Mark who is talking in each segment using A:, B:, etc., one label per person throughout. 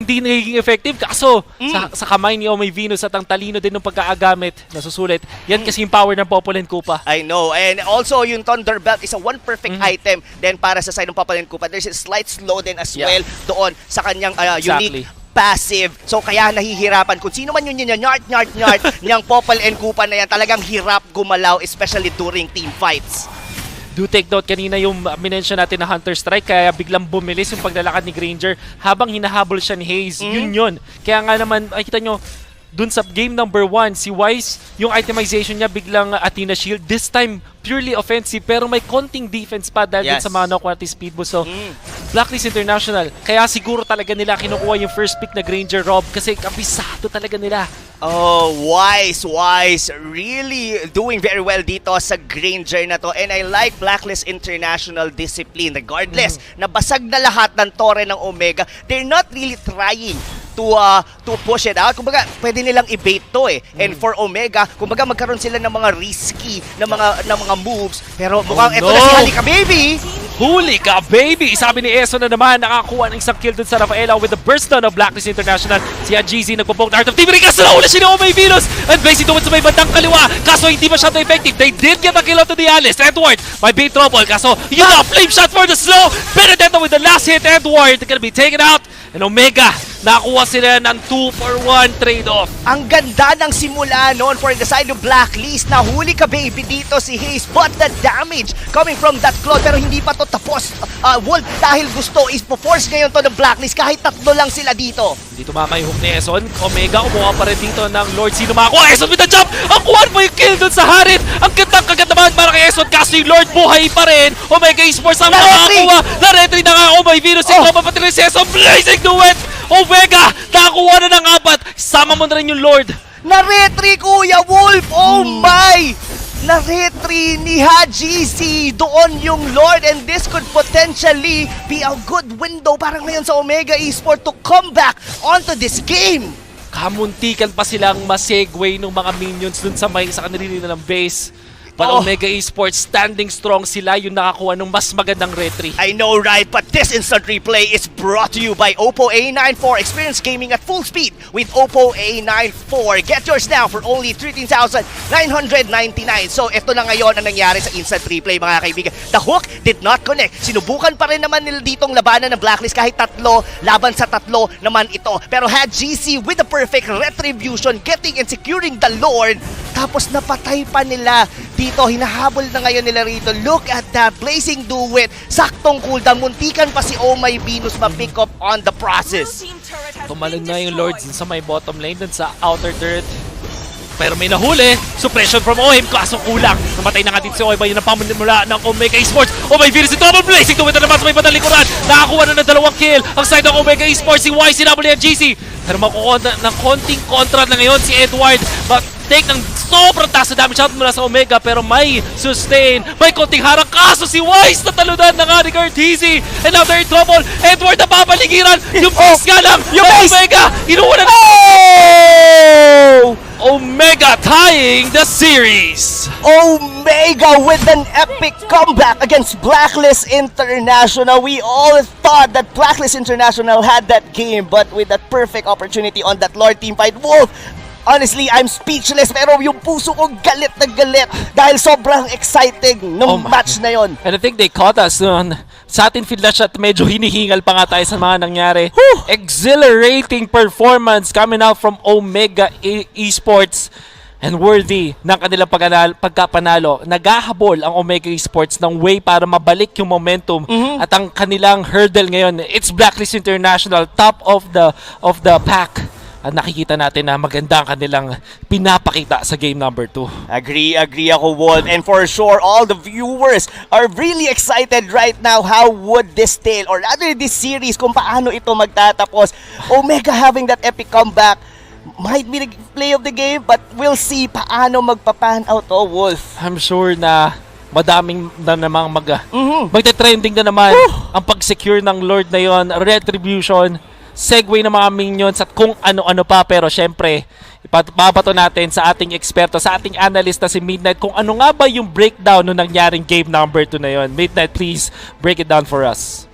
A: hindi nagiging effective. Kaso, sa kamay ni Omay Venus at ang talino din ng pagkaagamit, nasusulit. Yan kasi yung power ng Popol and Kupa.
B: I know. And also, yung Thunder Belt is a one perfect item. Then para sa side ng Popol and Kupa, there's a slight slow din as well doon sa kanyang unique passive. So kaya nahihirapan kung sino man yun nyart niyang Popol and Kupa na yan, talagang hirap gumalaw, especially during team fights.
A: Do take note, kanina yung minention natin na Hunter Strike, kaya biglang bumilis yung paglalakad ni Granger habang hinahabol siya ni Hayes. Yun. Kaya nga naman, kita nyo, dun sa game number 1, si Wise, yung itemization niya biglang Athena Shield. This time, purely offensive, pero may konting defense pa dahil din sa mga no-quality speed boost. So, Blacklist International, kaya siguro talaga nila kinukuha yung first pick na Granger Rob kasi kabisado talaga nila.
B: Oh, Wise. Really doing very well dito sa Granger na to. And I like Blacklist International discipline. Regardless, nabasag na lahat ng tore ng Omega, they're not really trying to push it out. Kumbaga, pwede nilang i-bait to eh. And for Omega, kumbaga magkaroon sila ng mga risky na mga moves. Pero mukhang ito na si Halika Baby.
A: Huli ka, baby! Sabi ni Eso na naman, nakakuha ng isang kill dun sa Rafaela with the burst down of Blacklist International. Si GZ nagpo-poke na Heart of Team. Kaso nauna siya ni Omay Venus! And Blazy doon sa may bandang kaliwa. Kaso hindi masyado effective. They did get a kill out to the Alice. Edward, may big trouble. Kaso yun na, flame shot for the slow. Benedetto with the last hit. Edward gonna be taken out. And Omega, nakakuha sila ng 2-for-1 trade-off.
B: Ang ganda ng simula noon for the side of Blacklist. Nahuli ka baby dito si Hayes. But the damage coming from that claw. Pero hindi pa to tapos. Wolf dahil gusto is po-force ngayon to ng Blacklist. Kahit tatlo lang sila dito.
A: Hindi tumama yung hook ni Eson. Omega kumuha pa rin dito ng Lord. Sino makakuha? Eson with the jump! Ang kuha mo yung kill dun sa Harit. Ang kaganda naman para kay Eson. Kaso yung Lord buhay pa rin. Omega Esports ang nakakuha. Na-retry na nga Omay Venus. Ito mapatilis si Eson. Blazing to it! Omega! Nakakuha na ng 4. Sama mo na rin yung Lord.
B: Na-retry Kuya Wolf! Oh my! Na-retry ni GZ doon yung Lord, and this could potentially be a good window para ngayon sa Omega Esports to come back onto this game.
A: Kamuntikan pa silang ma-segue ng mga minions dun sa kanila ng base. But Omega Esports standing strong, sila yung nakakuha ng mas magandang retry.
B: I know, right? But this instant replay is brought to you by Oppo A94. Experience gaming at full speed with Oppo A94. Get yours now for only 13,999. So ito na ngayon ang nangyari sa instant replay, mga kaibigan. The hook did not connect. Sinubukan pa rin naman nila ditong labanan ng Blacklist kahit tatlo, laban sa tatlo naman ito. Pero had GC with the perfect retribution, getting and securing the Lord. Tapos napatay pa nila dito, hinahabol na ngayon nila rito. Look at that, Blazing do it. Saktong cooldown, muntikan pa si Omay Venus ma-pick up on the process.
A: Tumalon na yung Lords sa may bottom lane dun sa outer turret. Pero may nahuli. Suppression from OM. Kaso kulang. Namatay na nga dito si Oiba. Yun ang pamunimula ng Omega Esports. Omay Venus ito. Blazing to it na naman sa may bandang Nakakuha na ng 2 kill. Ang side ng Omega Esports. Si YC and GC. Pero makukuha ng konting kontra na ngayon si Edward. But take ng sobrang taas na damage out mula sa Omega. Pero may sustain. May konting harang. Kaso si Wise natalunan na nga ni GZ. And now they're in trouble. Edward na papaligiran. Yung base nga lang. Yung Omega. Inuuna na. Omega tying the series.
B: Omega with an epic comeback against Blacklist International. We all thought that Blacklist International had that game, but with that perfect opportunity on that Lord team fight, Wolf, honestly, I'm speechless, pero yung puso ko galit na galit dahil sobrang exciting ng match na yon.
A: And I think they caught us sa atin field at medyo hinihingal pa nga tayo sa mga nangyari. Exhilarating performance coming out from Omega Esports and worthy ng kanilang pagkapanalo. Naghahabol ang Omega Esports ng way para mabalik yung momentum at ang kanilang hurdle ngayon. It's Blacklist International, top of the pack. At nakikita natin na maganda ang kanilang pinapakita sa game number 2.
B: Agree ako, Wolf. And for sure, all the viewers are really excited right now. How would this tale, or rather this series, kung paano ito magtatapos. Omega having that epic comeback might be the play of the game, but we'll see paano magpapan out, Wolf.
A: I'm sure na madaming na namang magte-trending na naman ang pag-secure ng Lord na yon, retribution, segue ng mga minions at kung ano-ano pa. Pero syempre, ipapato natin sa ating eksperto, sa ating analyst na si Midnight kung ano nga ba yung breakdown nung nangyaring game number 2 na yon. Midnight, please break it down for us.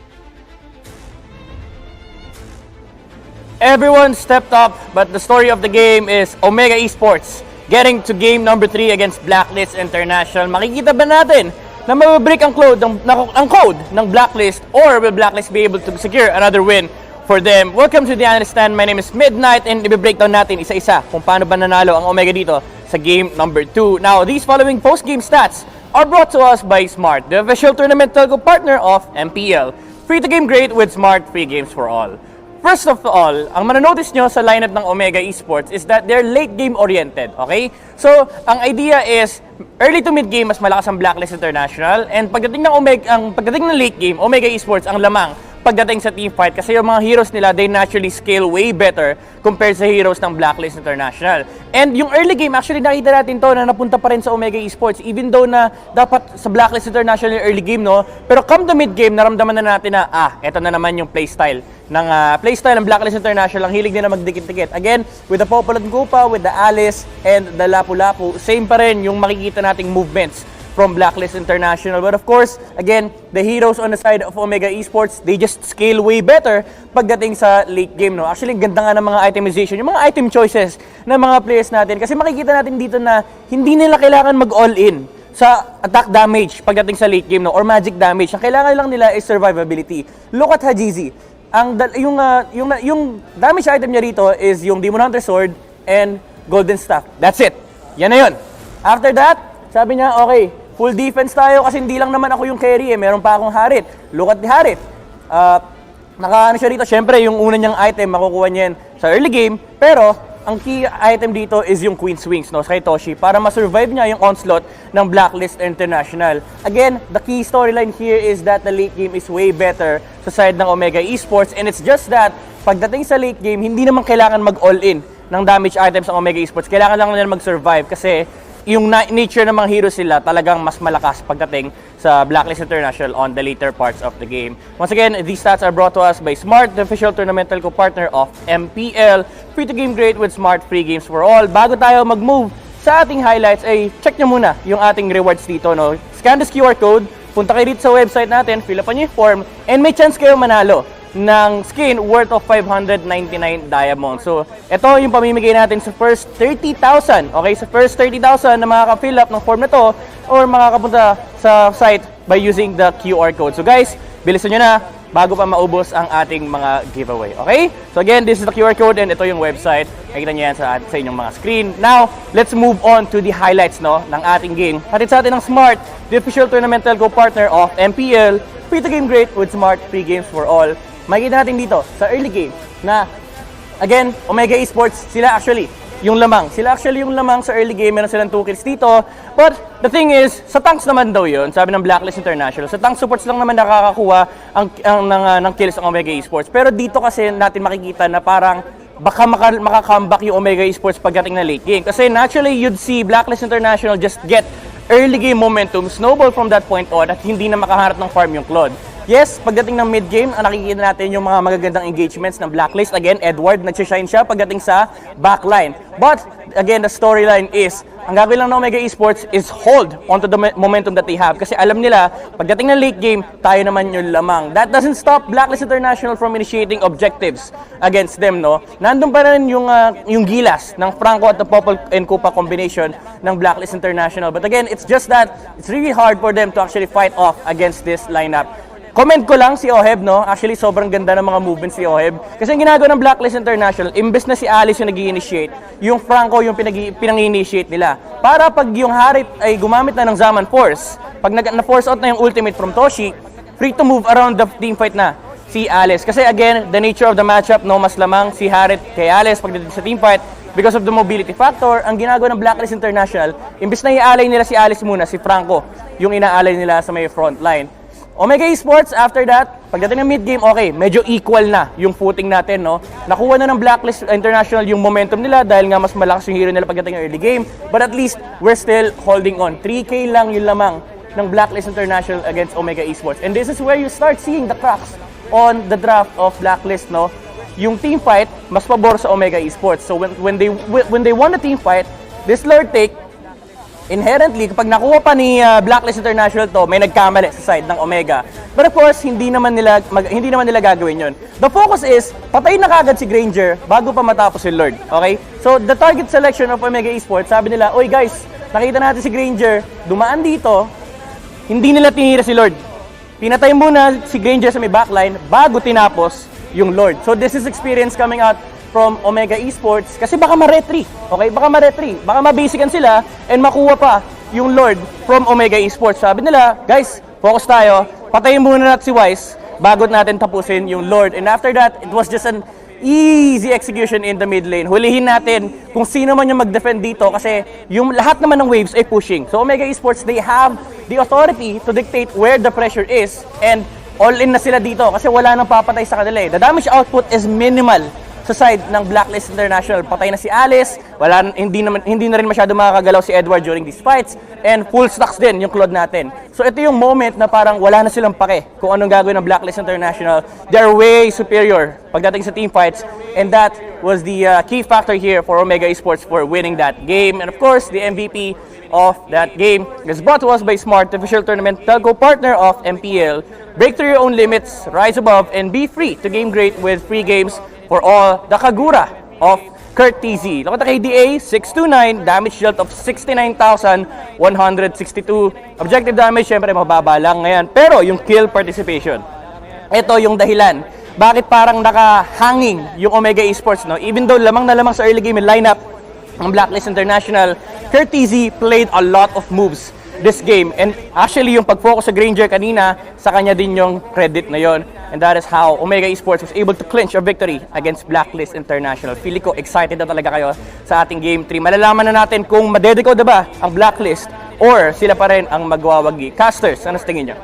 C: everyone stepped up, but the story of the game is Omega Esports getting to game number 3 against Blacklist International. Makikita ba natin na mabibreak ang code ng Blacklist, or will Blacklist be able to secure another win for them? Welcome to the Analyst Stand. My name is Midnight, and i-breakdown natin isa-isa kung paano ba nanalo ang Omega dito sa game number 2. Now, these following post-game stats are brought to us by Smart, the official tournament telco partner of MPL. Free to game great with Smart, free games for all. First of all, ang mananotice nyo sa lineup ng Omega Esports is that they're late game oriented, okay? So, ang idea is early to mid game mas malakas ang Blacklist International, and pagdating ng late game, Omega Esports ang lamang pagdating sa team fight kasi yung mga heroes nila, they naturally scale way better compared sa heroes ng Blacklist International. And yung early game, actually nakita natin to na napunta pa rin sa Omega Esports even though na dapat sa Blacklist International yung early game, no? Pero come to mid game, naramdaman na natin na eto na naman yung playstyle ng Blacklist International. Ang hilig nila magdikit-dikit. Again, with the Popol at Kupa, with the Alice and the Lapu-Lapu, same pa rin yung makikita nating movements from Blacklist International. But of course, again, the heroes on the side of Omega Esports, they just scale way better pagdating sa late game, no? Actually, ganda nga ng mga itemization, yung mga item choices ng mga players natin. Kasi makikita natin dito na hindi nila kailangan mag-all-in sa attack damage pagdating sa late game, no? Or magic damage. Ang kailangan lang nila is survivability. Look at Hajizi. Yung damage item niya rito is yung Demon Hunter Sword and Golden Staff. That's it. Yan na yun. After that, sabi niya, okay, full defense tayo kasi hindi lang naman ako yung carry eh. Meron pa akong Harit. Look at the Harit. Nakaano siya rito. Siyempre, yung una niyang item, makukuha niya yan sa early game. Pero, ang key item dito is yung Queen's Wings, no, sa Toshi, para ma-survive niya yung onslaught ng Blacklist International. Again, the key storyline here is that the late game is way better sa side ng Omega Esports. And it's just that, pagdating sa late game, hindi naman kailangan mag-all-in ng damage items ang Omega Esports. Kailangan lang nila mag-survive kasi yung nature ng mga heroes sila talagang mas malakas pagdating sa Blacklist International on the later parts of the game. Once again, these stats are brought to us by Smart, the official tournament telco partner of MPL. Free to game great with Smart, free games for all. Bago tayo mag-move sa ating highlights, ay check nyo muna yung ating rewards dito, no? Scan this QR code, punta kayo dito sa website natin, fill up nyo yung form, and may chance kayo manalo ng skin worth of 599 diamonds. So, ito yung pamimigay natin sa first 30,000. Okay, sa first 30,000 na makaka-fill up ng form na to or makakapunta sa site by using the QR code. So guys, bilisan nyo na bago pa maubos ang ating mga giveaway. Okay? So again, this is the QR code and ito yung website. Nakita nyo yan sa inyong mga screen. Now, let's move on to the highlights, no, ng ating game. Hatid sa atin ng Smart, the official tournament telco partner of MPL. Free to game great with Smart, free games for all. Makikita natin dito sa early game na, again, Omega Esports, sila actually yung lamang sa early game. Meron silang 2 kills dito. But the thing is, sa tanks naman daw yun, sabi ng Blacklist International, sa tank supports lang naman nakakakuha ng kills ang Omega Esports. Pero dito kasi natin makikita na parang baka maka-comeback yung Omega Esports pagdating na late game. Kasi naturally, you'd see Blacklist International just get early game momentum, snowball from that point on, at hindi na makaharap ng farm yung Claude. Yes, pagdating ng mid-game, nakikita natin yung mga magagandang engagements ng Blacklist. Again, Edward, nag-shine siya pagdating sa backline. But, again, the storyline is, ang gagawin lang ng Omega Esports is hold onto the momentum that they have. Kasi alam nila, pagdating ng late game, tayo naman yung lamang. That doesn't stop Blacklist International from initiating objectives against them, no? Nandun pa rin yung gilas ng Franco at the Popol and Kupa combination ng Blacklist International. But again, it's just that it's really hard for them to actually fight off against this lineup. Comment ko lang si Oheb, no? Actually, sobrang ganda ng mga movements si Oheb. Kasi ang ginagawa ng Blacklist International, imbes na si Alice yung nag-i-initiate, yung Franco yung pinang-initiate nila. Para pag yung Harit ay gumamit na ng Zaman Force, pag na-force out na yung ultimate from Toshi, free to move around the team fight na si Alice. Kasi again, the nature of the matchup, no, mas lamang si Harit kay Alice pagdating sa team fight. Because of the mobility factor, ang ginagawa ng Blacklist International, imbes na i-alay nila si Alice muna, si Franco, yung ina-alay nila sa may front line. Omega Esports, after that, pagdating ng mid-game, okay, medyo equal na yung footing natin, no? Nakuha na ng Blacklist International yung momentum nila dahil nga mas malakas yung hero nila pagdating ng early game. But at least, we're still holding on. 3K lang yung lamang ng Blacklist International against Omega Esports. And this is where you start seeing the cracks on the draft of Blacklist, no? Yung team fight, mas pabor sa Omega Esports. So when they won the team fight, this Lord take, inherently, kapag nakuha pa ni Blacklist International to, may nagkamali sa side ng Omega. But of course, hindi naman nila gagawin yun. The focus is, patayin na kagad si Granger bago pa matapos si Lord. Okay? So, the target selection of Omega Esports, sabi nila, oy guys, nakita natin si Granger, dumaan dito, hindi nila tinira si Lord. Pinatay muna si Granger sa may backline bago tinapos yung Lord. So, this is experience coming out from Omega Esports kasi baka ma-retry. Okay? Baka ma-retry. Baka mabasican sila and makuha pa yung Lord from Omega Esports. Sabi nila, guys, focus tayo. Patayin muna natin si Wise bago natin tapusin yung Lord. And after that, it was just an easy execution in the mid lane. Hulihin natin kung sino man yung mag-defend dito kasi yung lahat naman ng waves ay pushing. So Omega Esports, they have the authority to dictate where the pressure is and all in na sila dito kasi wala nang papatay sa kanila eh. The damage output is minimal sa side ng Blacklist International. Patay na si Alice, hindi na rin masyado makakagalaw si Edward during these fights, and full stacks din yung Claude natin. So ito yung moment na parang wala na silang pake kung anong gagawin ng Blacklist International. They're way superior pagdating sa team fights, and that was the key factor here for Omega Esports for winning that game. And of course, the MVP of that game is brought to us by Smart, the official tournament telco partner of MPL. Break through your own limits, rise above, and be free to game great with free games for all the Kagura of Kurt TZ. Look at the KDA, 629, damage dealt of 69,162. Objective damage, syempre mababa lang ngayon. Pero yung kill participation, ito yung dahilan. Bakit parang nakahanging yung Omega Esports, no? Even though lamang na lamang sa early game lineup ng Blacklist International, Kurt TZ played a lot of moves this game. And actually, yung pag-focus sa Granger kanina, sa kanya din yung credit na yon. And that is how Omega Esports was able to clinch a victory against Blacklist International. Feel ko excited na talaga kayo sa ating Game 3. Malalaman na natin kung madedecode na ba ang Blacklist or sila pa rin ang magwawagi. Casters, ano sa tingin nyo?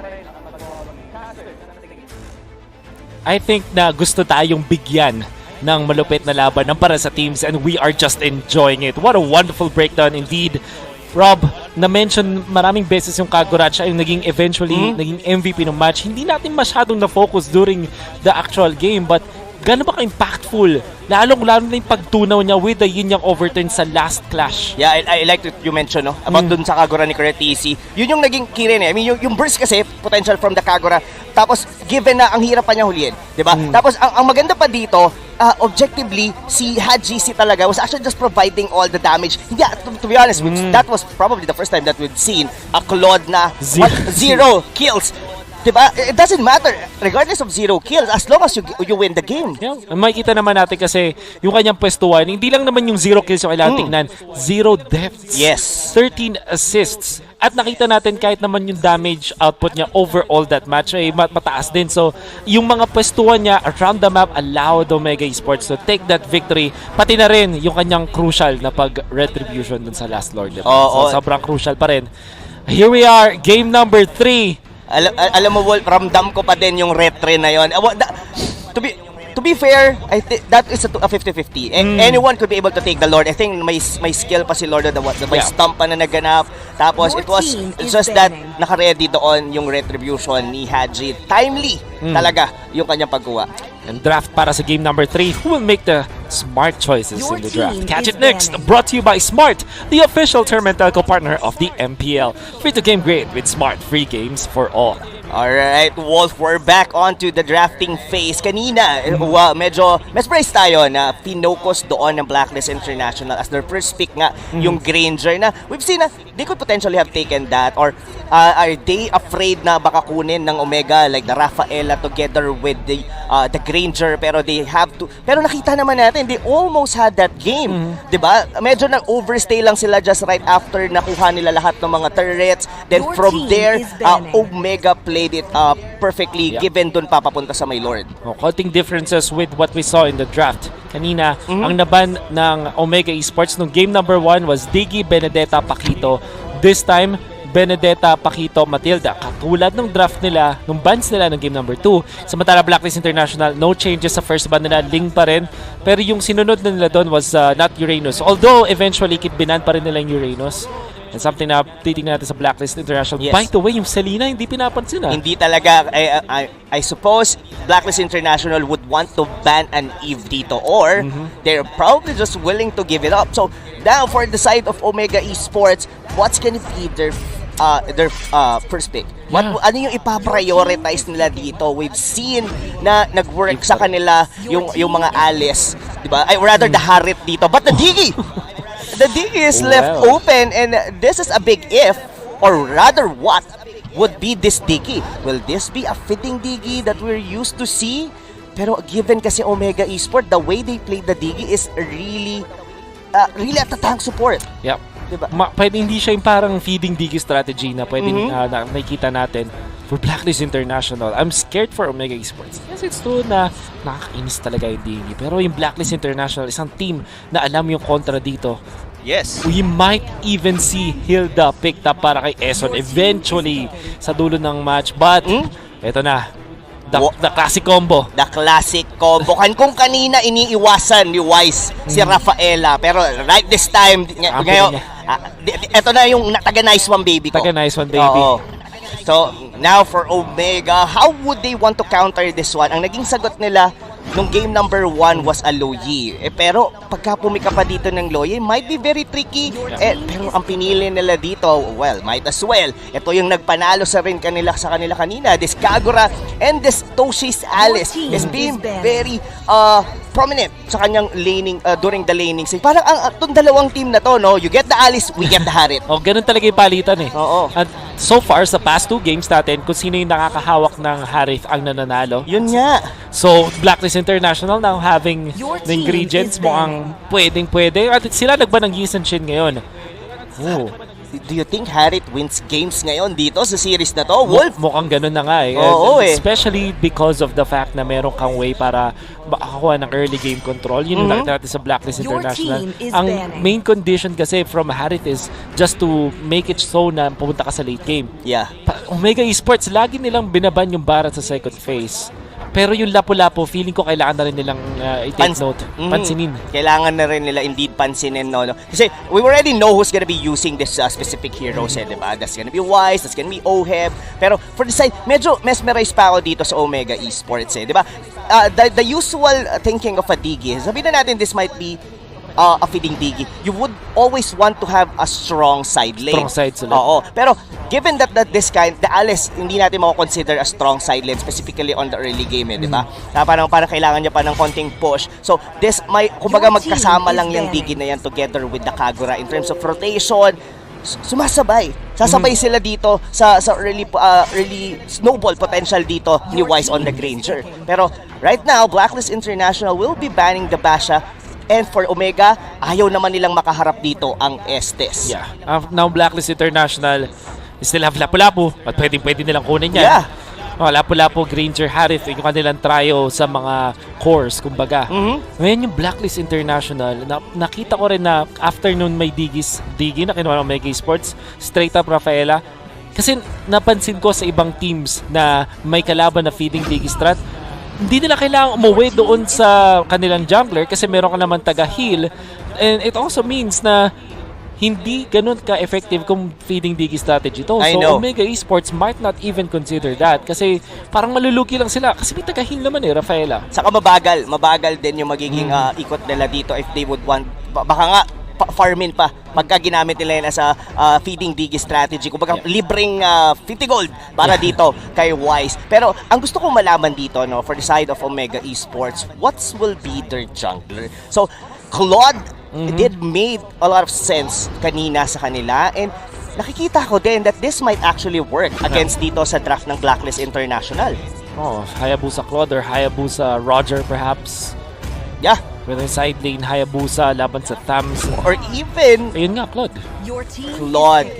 A: I think na gusto tayong bigyan ng malupit na laban ng para sa teams and we are just enjoying it. What a wonderful breakdown indeed. Rob, na-mention maraming beses yung Kagura, siya yung naging eventually naging MVP ng match. Hindi natin masyadong na-focus during the actual game, but gano'n ba ka-impactful? Lalo na yung pagtunaw niya with the yin-yang overturn sa last clash.
B: Yeah, I like what you mentioned, no? About dun sa Kagura ni Kuretisi. Yun yung naging key rin eh. I mean, yung burst kasi, potential from the Kagura. Tapos, given na ang hirap pa niya huliin. Diba? Tapos, ang maganda pa dito, objectively, si Hajisi talaga was actually just providing all the damage. Hindi, to be honest, that was probably the first time that we've seen a Claude na zero kills. Diba? It doesn't matter regardless of 0 kills as long as you win the game.
A: Yeah. Makikita naman natin kasi yung kanyang pwestuhan, hindi lang naman yung 0 kills yung kailangan tingnan. 0 deaths.
B: Yes.
A: 13 assists. At nakita natin kahit naman yung damage output niya overall that match ay mataas din. So, yung mga pwestuhan niya around the map allowed Omega Esports to take that victory. Pati na rin yung kanyang crucial na pag-retribution dun sa Last Lord. Diba? So, sobrang crucial pa rin. Here we are, game number 3.
B: Alam mo, Wolf, ramdam ko pa din yung retre na yon. To be fair, I think that is a 50-50. Anyone could be able to take the Lord. I think may skill pa si Lord may stomp pa na naganap. Tapos it was just that naka-ready doon yung retribution ni Haji. Timely talaga yung kanyang pagkuha.
A: And draft para sa game number 3. Who will make the smart choices in the draft? Catch it next. Brought to you by Smart, the official tournament telco partner of the MPL. Free to game great with Smart. Free games for all.
B: Alright, Wolf, we're back onto the drafting phase. Kanina, medyo mesmerized tayo na pinocus doon ng Blacklist International as their first pick nga, yung Granger na we've seen na they could potentially have taken that, or are they afraid na baka kunin ng Omega like the Rafaela together with the Granger, pero they have to, pero nakita naman natin they almost had that game, diba? Medyo nag-overstay lang sila just right after nakuha nila lahat ng mga turrets, then from there Omega played it perfectly, given dun papapunta sa may Lord.
A: Konting differences with what we saw in the draft. Kanina, ang naban ng Omega Esports nung game number 1 was Diggy, Benedetta, Paquito. This time, Benedetta, Paquito, Matilda. Katulad ng draft nila, nung bans nila ng game number 2. Samantala, Blacklist International, no changes sa first ban nila, Ling pa rin. Pero yung sinunod na nila doon was not Uranus. Although, eventually, binan pa rin nila yung Uranus. And something na titignan natin sa Blacklist International. Yes. By the way, yung Selena, hindi pinapansin
B: Hindi talaga. I suppose Blacklist International would want to ban an Eve dito, or they're probably just willing to give it up. So now for the side of Omega Esports, what's gonna be their first pick? Ano yung ipaprioritize nila dito? We've seen na nag-work sa kanila yung mga Alice, di ba? Or rather, the Harit dito. But the Diggy! The Diggy is left open, and this is a big if, or rather what would be this Diggy? Will this be a fitting Diggy that we're used to see? Pero given kasi Omega Esports, the way they play the Diggy is really at the tank support.
A: Yep.
B: Diba?
A: Pwede hindi siya yung parang feeding Diggy strategy na pwede nakikita natin for Blacklist International. I'm scared for Omega Esports. Yes, it's true na nakakainis talaga yung Diggy. Pero yung Blacklist International, isang team na alam yung kontra dito.
B: Yes.
A: We might even see Hilda picked up para kay Eson eventually sa dulo ng match. But, eto na. The classic combo.
B: The classic combo. Kung kanina iniiwasan ni Wise si Rafaela. Pero right this time, ngayon, ito na yung taga Nice One Baby ko.
A: Taga Nice One Baby.
B: Oo. So, now for Omega, how would they want to counter this one? Ang naging sagot nila nung game number 1 was a Loyi. Pero pagka pumika pa dito ng Loyi, might be very tricky. Pero ang pinili nila dito, well, might as well. Ito yung nagpanalo sa kanila kanina. This Kagura and this Toshi's Alice is being very prominent sa kanyang laning during the laning stage. Parang itong dalawang team na to, no? You get the Alice, we get the Harit.
A: Ganun talaga yung palitan eh.
B: Oo.
A: At so far, sa past 2 games natin, kung sino yung nakakahawak ng Harit ang nananalo.
B: Yun nga.
A: So, Blacklist International now having the ingredients mukhang pwede. At sila nagba ng Yisan Shin ngayon. Oh.
B: Do you think Harit wins games ngayon dito sa series na to? Wolf?
A: Mukhang ganun na nga eh.
B: Oo,
A: Especially because of the fact na meron kang way para makakuha ng early game control. Yun yung nakita natin sa Blacklist International. Ang main condition kasi from Harit is just to make it so na pumunta ka sa late game.
B: Yeah.
A: Omega Esports, lagi nilang binaban yung Barat sa second phase. Pero yung lapu-lapu, feeling ko kailangan na rin nilang i-take note. Pansinin.
B: Kailangan na rin nila indeed pansinin, no? Kasi we already know who's gonna be using this specific heroes, diba? That's gonna be Wise, that's gonna be Oheb. Pero for the side, medyo mesmerized pa ako dito sa Omega Esports, diba? The usual thinking of a Diggy, sabihin na natin this might be a feeding Diggy. You would always want to have a strong side lane.
A: Strong side sila.
B: Oo. Pero given that this kind, the Alice, hindi natin mako-consider a strong side lane, specifically on the early game, di ba? Parang kailangan niya pa ng konting push. So, this kumbaga magkasama lang yung Diggy na yan together with the Kagura in terms of rotation. Sumasabay. Sasabay sila dito sa early snowball potential dito ni Wise on the Granger. Pero right now, Blacklist International will be banning the Basha. And for Omega, ayaw naman nilang makaharap dito ang Estes.
A: Yeah. Now Blacklist International, still have Lapu-Lapu at pwede nilang kunin yan.
B: Yeah.
A: Lapu-Lapu, Granger, Harith, yung kanilang trio sa mga cores, kumbaga. Ngayon yung Blacklist International, nakita ko rin na after nun may Diggy na kinuha ng Omega Esports, straight up Rafaela. Kasi napansin ko sa ibang teams na may kalaban na feeding Diggy strat, hindi nila kailangang umuwi doon sa kanilang jungler kasi meron ka naman taga-heal. And it also means na hindi ganun ka-effective kung feeding Diggy strategy to. So Omega Esports might not even consider that kasi parang malulugi lang sila kasi may taga-heal naman Rafaela.
B: Saka mabagal din yung magiging ikot nila dito if they would want, baka nga farmin pa pagka ginamit nila yun as a feeding Diggy strategy. Kumbaga libreng 50 gold para dito kay Wise. Pero ang gusto kong malaman dito, no, for the side of Omega Esports, what will be their jungler? So Claude did made a lot of sense kanina sa kanila, and nakikita ko din that this might actually work against dito sa draft ng Blacklist International.
A: Hayabusa Claude or Hayabusa Roger perhaps.
B: Yeah.
A: With a side lane, Hayabusa laban sa Thams.
B: Or even
A: ayun nga, Claude.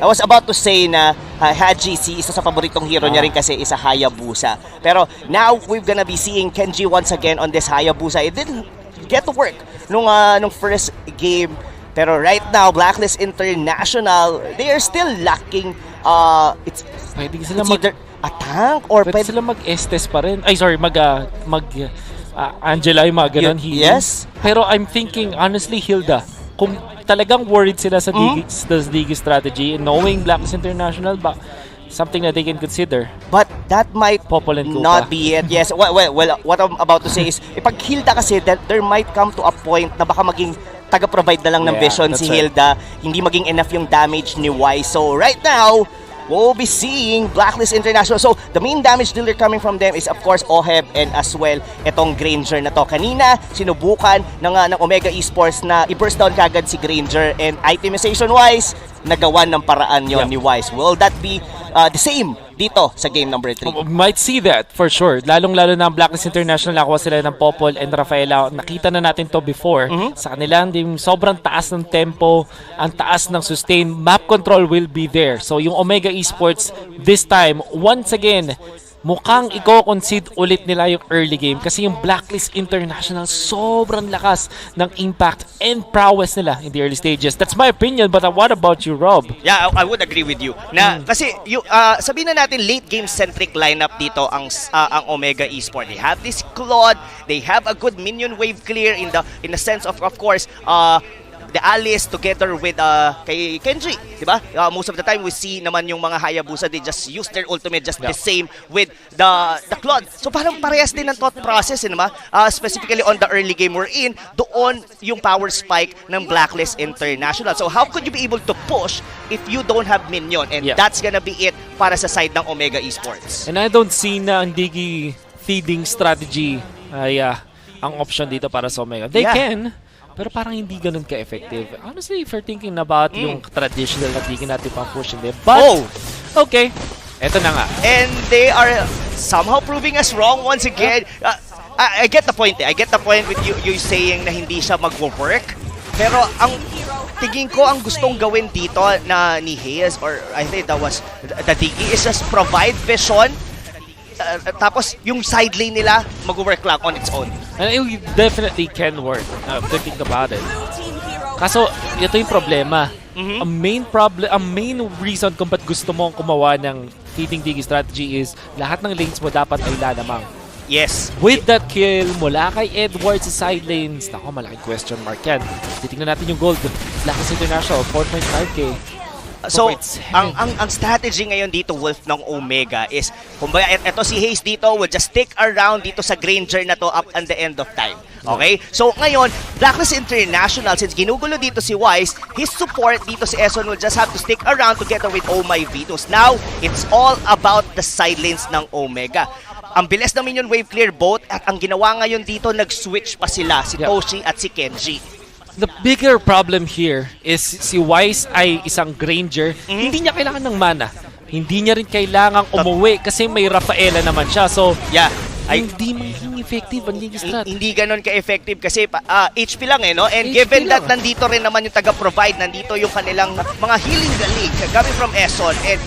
B: I was about to say na Haji, isa sa paboritong hero niya rin kasi isa Hayabusa. Pero now we're gonna be seeing Kenji once again on this Hayabusa. It didn't get to work nung first game. Pero right now, Blacklist International, they are still lacking
A: Pwede sila
B: either a tank or
A: pwede sila mag-Estes pa rin. Ay, sorry, Angela yung mga ganun healing.
B: Yes.
A: Pero I'm thinking, honestly, Hilda, kung talagang worried sila sa Diggy strategy, knowing Blacklist International, something that they can consider.
B: But that might not be it. Yes. Well, what I'm about to say is, pag Hilda kasi, that there might come to a point na baka maging taga-provide na lang ng
C: Yeah,
B: vision
C: that's
B: si
C: right.
B: Hilda. Hindi maging enough yung damage ni Wise. So right now, we'll be seeing Blacklist International. So the main damage dealer coming from them is of course Oheb and as well itong Granger na to. Kanina, sinubukan ng Omega Esports na i-burst down kagad si Granger, and itemization-wise, nagawan ng paraan yon ni Wise. Will that be the same dito sa game number 3?
A: Might see that for sure. Lalong-lalo na ang Blacklist International, nakuha sila ng Popol and Rafaela. Nakita na natin to before. Sa kanila, yung sobrang taas ng tempo, ang taas ng sustain, map control will be there. So yung Omega Esports this time, once again, mukhang i-concede ulit nila yung early game kasi yung Blacklist International sobrang lakas ng impact and prowess nila in the early stages. That's my opinion, but what about you, Rob?
B: Yeah, I would agree with you. Na kasi yung sabihin na natin late game centric lineup dito ang Omega Esports. They have this Claude, they have a good minion wave clear in the sense of course the Alice together with kay Kenji, di ba? Most of the time we see naman yung mga Hayabusa, they just use their ultimate just the same with the Claude. So parang parehas din ang thought process, diba? Specifically on the early game we're in, doon yung power spike ng Blacklist International. So how could you be able to push if you don't have minion? And that's gonna be it para sa side ng Omega Esports.
A: And I don't see na ang digi feeding strategy ay ang option dito para sa Omega. They can, pero parang hindi ganun ka-effective. Honestly, if you're thinking about yung traditional na digi natin pang push in there. But, okay. Eto na nga.
B: And they are somehow proving us wrong once again. I get the point. I get the point with you saying na hindi siya mag-work. Pero ang tingin ko ang gustong gawin dito na ni Hayes, or I think that was the Digi, is just provide vision. Tapos yung side lane nila mag-work lang on its own.
A: And it definitely can work, to think about it. Kaso, ito yung problema. Ang main reason kung ba't gusto mong kumawa ng feeding digi strategy is lahat ng lanes mo dapat ay lalamang.
B: Yes.
A: With that kill mula kay Edward sa side lanes, nako, malaking question mark yan. Titignan natin yung gold. Blacklist International, 4.5k.
B: So, ang strategy ngayon dito, Wolf, ng Omega is, kumbaga, eto si Hayes dito will just stick around dito sa Granger na to up at the end of time. Okay? So, ngayon, Blacklist International, since ginugulo dito si Wise, his support dito si Eson will just have to stick around together with Oh My Vitus. Now, it's all about the side lanes ng Omega. Ang bilis ng minion wave clear both, at ang ginawa ngayon dito, nag-switch pa sila, si Toshi at si Kenji.
A: The bigger problem here is si Wise ay isang Granger. Hindi niya kailangan ng mana. Hindi niya rin kailangang umuwi kasi may Rafaela naman siya. So, hindi maging effective ang Digi strat.
B: Hindi ganun ka-effective kasi HP lang no? And
A: HP
B: given that
A: lang.
B: nandito rin naman yung taga-provide, nandito yung kanilang mga healing galing coming from Eson. And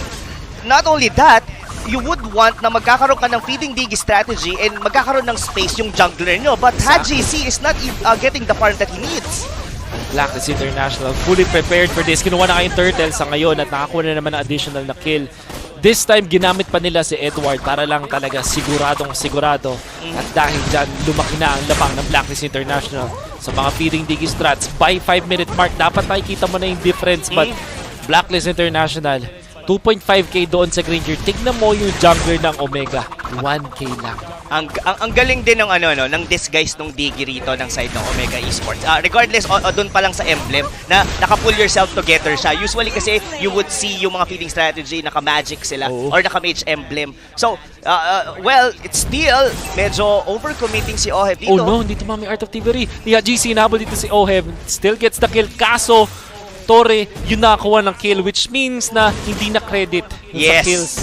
B: not only that, you would want na magkakaroon ka ng feeding digi strategy and magkakaroon ng space yung jungler nyo. But HGC is not getting the farm that he needs.
A: Blacklist International fully prepared for this. Kinuha na kayong Turtle sa ngayon at nakakuha na naman ng additional na kill. This time, ginamit pa nila si Edward para lang talaga siguradong sigurado. At dahil dyan, lumaki na ang labang ng Blacklist International sa mga feeding digi strats. By 5-minute mark, dapat nakikita mo na yung difference. But Blacklist International, 2.5k doon sa Granger. Tignan mo yung jungler ng Omega. 1k lang.
B: Ang galing din ng ng disguise ng Digi rito ng side ng Omega Esports. Regardless doon pa lang sa emblem na naka-pull yourself together siya. Usually kasi you would see yung mga feeding strategy naka-magic sila or naka-mage emblem. So, well, it's still medyo overcommitting si Oheb dito.
A: Oh no, hindi tumama yung Art of Thievery. GC nabol dito si Oheb. Still gets the kill. Kaso, Torre, yun nakakuha ng kill, which means na hindi na credit sa kills.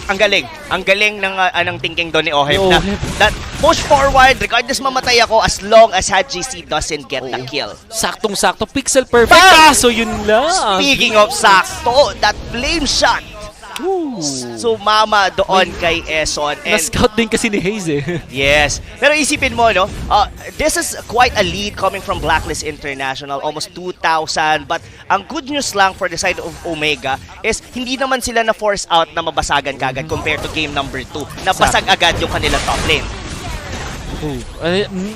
B: Ang galing ng thinking doon ni Oheb na that push forward regardless mamatay ako as long as HGC doesn't get the kill.
A: Saktong-sakto, pixel perfect. Kaso yun lang.
B: Speaking of sakto, that flame shot. Sumama doon kay Eson.
A: Na-scout din kasi ni Hayes
B: Yes. Pero isipin mo, no? This is quite a lead coming from Blacklist International. Almost 2,000. But ang good news lang for the side of Omega is hindi naman sila na-force out na mabasagan kagad compared to game number 2. Nabasag agad yung kanilang top lane.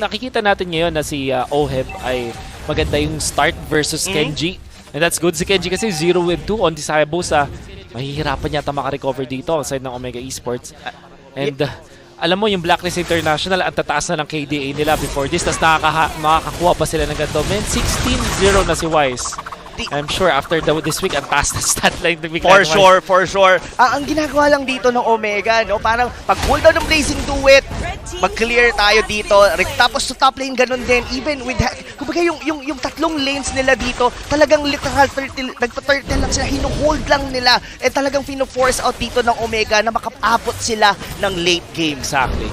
A: Nakikita natin ngayon na si Oheb ay maganda yung start versus Kenji. And that's good si Kenji kasi 0 with 2 on Hayabusa. Mahihirapan yata makarecover dito ang side ng Omega Esports. And alam mo yung Blacklist International, ang tataas na ng KDA nila before this, tapos makakakuha pa sila ng ganito. Men, 16-0 na si Wise. I'm sure after this week, ang taas na stat line.
B: For sure. Ang ginagawa lang dito ng Omega, no? Parang pag-hold down ng Blazing Duet, mag-clear tayo dito. Tapos sa top lane, ganun din. Even with, kumbaga yung tatlong lanes nila dito, talagang literal nagpa-turtle lang sila, hinuhold lang nila. And talagang fino-force out dito ng Omega na makapabot sila ng late game.
A: Exactly.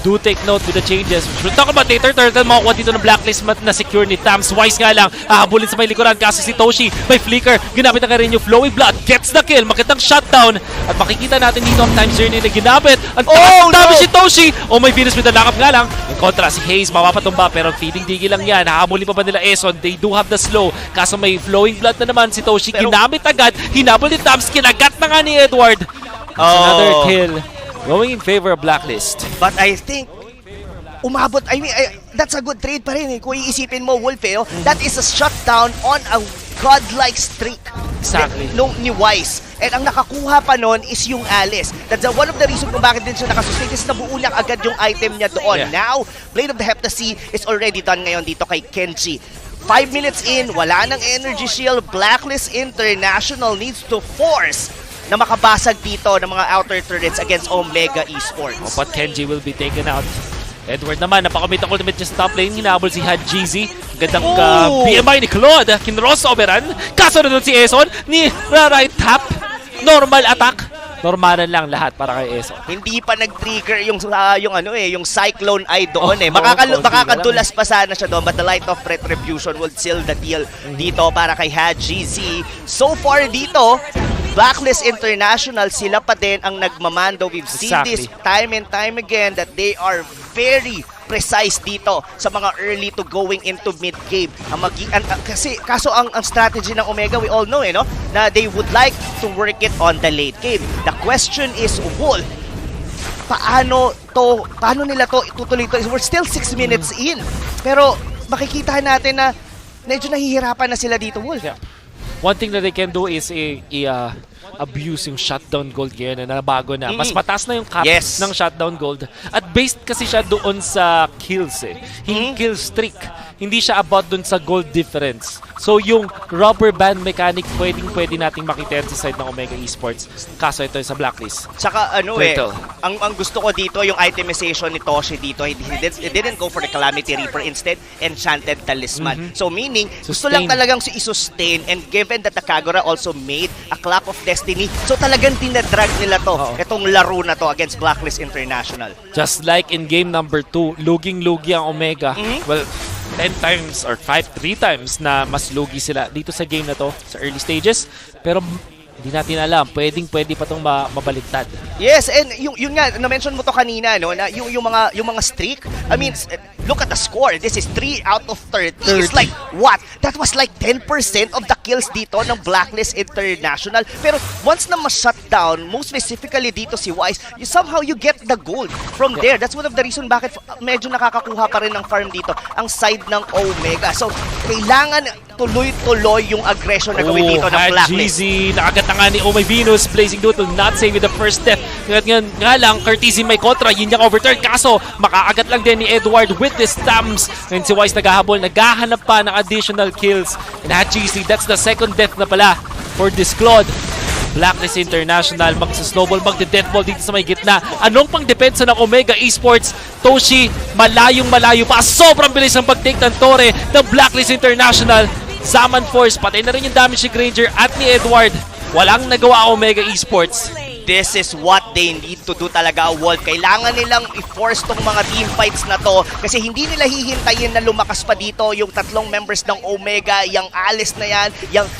A: Do take note with the changes. We'll talk about later. Turtle makukuha dito ng Blacklist na secure ni Tams. Wise nga lang. Hahabulin sa may likuran. Kaso si Toshi may flicker. Ginamit na ka rin yung Flowing Blood. Gets the kill. Magandang shutdown. At makikita natin dito ang time journey na ginamit. Ang dami si Toshi. Oh, may Venus with the knock-up nga lang. In kontra, si Hayes mapapatumba. Pero feeding digi lang yan. Hahabulin pa ba nila Eson? They do have the slow. Kaso may Flowing Blood na naman si Toshi. Ginamit agad. Hinabol ni Tams. Kinagat na nga ni Edward. Another kill. Going in favor of Blacklist.
B: But I think, umabot, that's a good trade pa rin eh. Kung iisipin mo, Wolf eh, that is a shutdown on a godlike streak.
A: Exactly.
B: Ni Wise. And ang nakakuha pa nun is yung Alice. That's one of the reasons kung bakit din siya nakasustain kasi nabuo niya agad yung item niya doon.
A: Yeah.
B: Now, Blade of the Heptasy is already done ngayon dito kay Kenji. 5 minutes in, wala nang energy shield. Blacklist International needs to force na makabasag dito ng mga outer turrets against Omega Esports.
A: But Kenji will be taken out. Edward naman, napakamit ang ultimate niya sa top lane. Hinabol si Hadjizi. Gandang BMI ni Claude. Kinrossoveran. Kaso na doon si Eson ni right tap. Normal attack. Normalan lang lahat para kay Eson.
B: Hindi pa nag-trigger yung Cyclone Eye doon eh. Makakadulas pa sana siya doon, but the Light of Retribution will seal the deal dito para kay Hadjizi. So far dito, Blacklist International, sila pa din ang nagmamando. We've seen this time and time again that they are very precise dito sa mga early to going into mid-game. Kaso ang strategy ng Omega, we all know no? Na they would like to work it on the late game. The question is, Wolf, paano nila to itutuloy to? We're still 6 minutes in. Pero makikita natin na medyo nahihirapan na sila dito, Wolf.
A: Yeah. One thing that they can do is abuse yung shutdown gold ngayon na nabago na. Mas mataas na yung cap ng shutdown gold. At based kasi siya doon sa kills eh. Kill streak. Hindi siya about doon sa gold difference. So yung rubber band mechanic pwede nating makita sa side ng Omega Esports. Kaso ito sa Blacklist.
B: Tsaka ang gusto ko dito yung itemization ni Toshi dito. He didn't go for the Calamity Reaper, instead Enchanted Talisman. So meaning, gusto lang talagang i-sustain, and given that the Kagura also made a Clap of Destiny, so talagang tinadrag nila to, itong laro na to against Blacklist International.
A: Just like in game number 2, luging-lugi ang Omega. Well, 10 times or 3 times na mas lugi sila dito sa game na to sa early stages. Pero hindi natin alam, pwede pa itong mabaliktad.
B: Yes, and yun nga, na-mention mo to kanina, no, na yung mga streak, I mean, look at the score. This is 3 out of 30. It's like, what? That was like 10% of the kills dito ng Blacklist International. Pero once na ma-shut down, most specifically dito si Wise, somehow you get the gold from there. That's one of the reason bakit medyo nakakakuha pa rin ng farm dito ang side ng Omega. So, kailangan tuloy-tuloy yung aggression na gawin dito ng Blacklist.
A: Hadjizi, nakagat na nga ni Oh My Venus. Blazing Duel will not save with the first death. Nga lang, Curtisi may kontra. Yun yung overturn. Kaso, makaagat lang din ni Edward with the stamps. Ngayon si Wise naghahabol. Naghahanap pa ng additional kills. And Hadjizi, that's the second death na pala for this Claude. Blacklist International, magsa-snowball, magde-deathball dito sa may gitna. Anong pang depensa ng Omega Esports? Toshi, malayong-malayo pa. Sobrang bilis ang pag-take ng Torre ng Blacklist International. Zaman Force, patay na rin yung damage ni Granger at ni Edward. Walang nagawa ang Omega Esports.
B: This is what they need to do talaga, Wolf. Kailangan nilang i-force tong mga team fights na to kasi hindi nila hihintayin na lumakas pa dito yung tatlong members ng Omega, yung Alice na yan,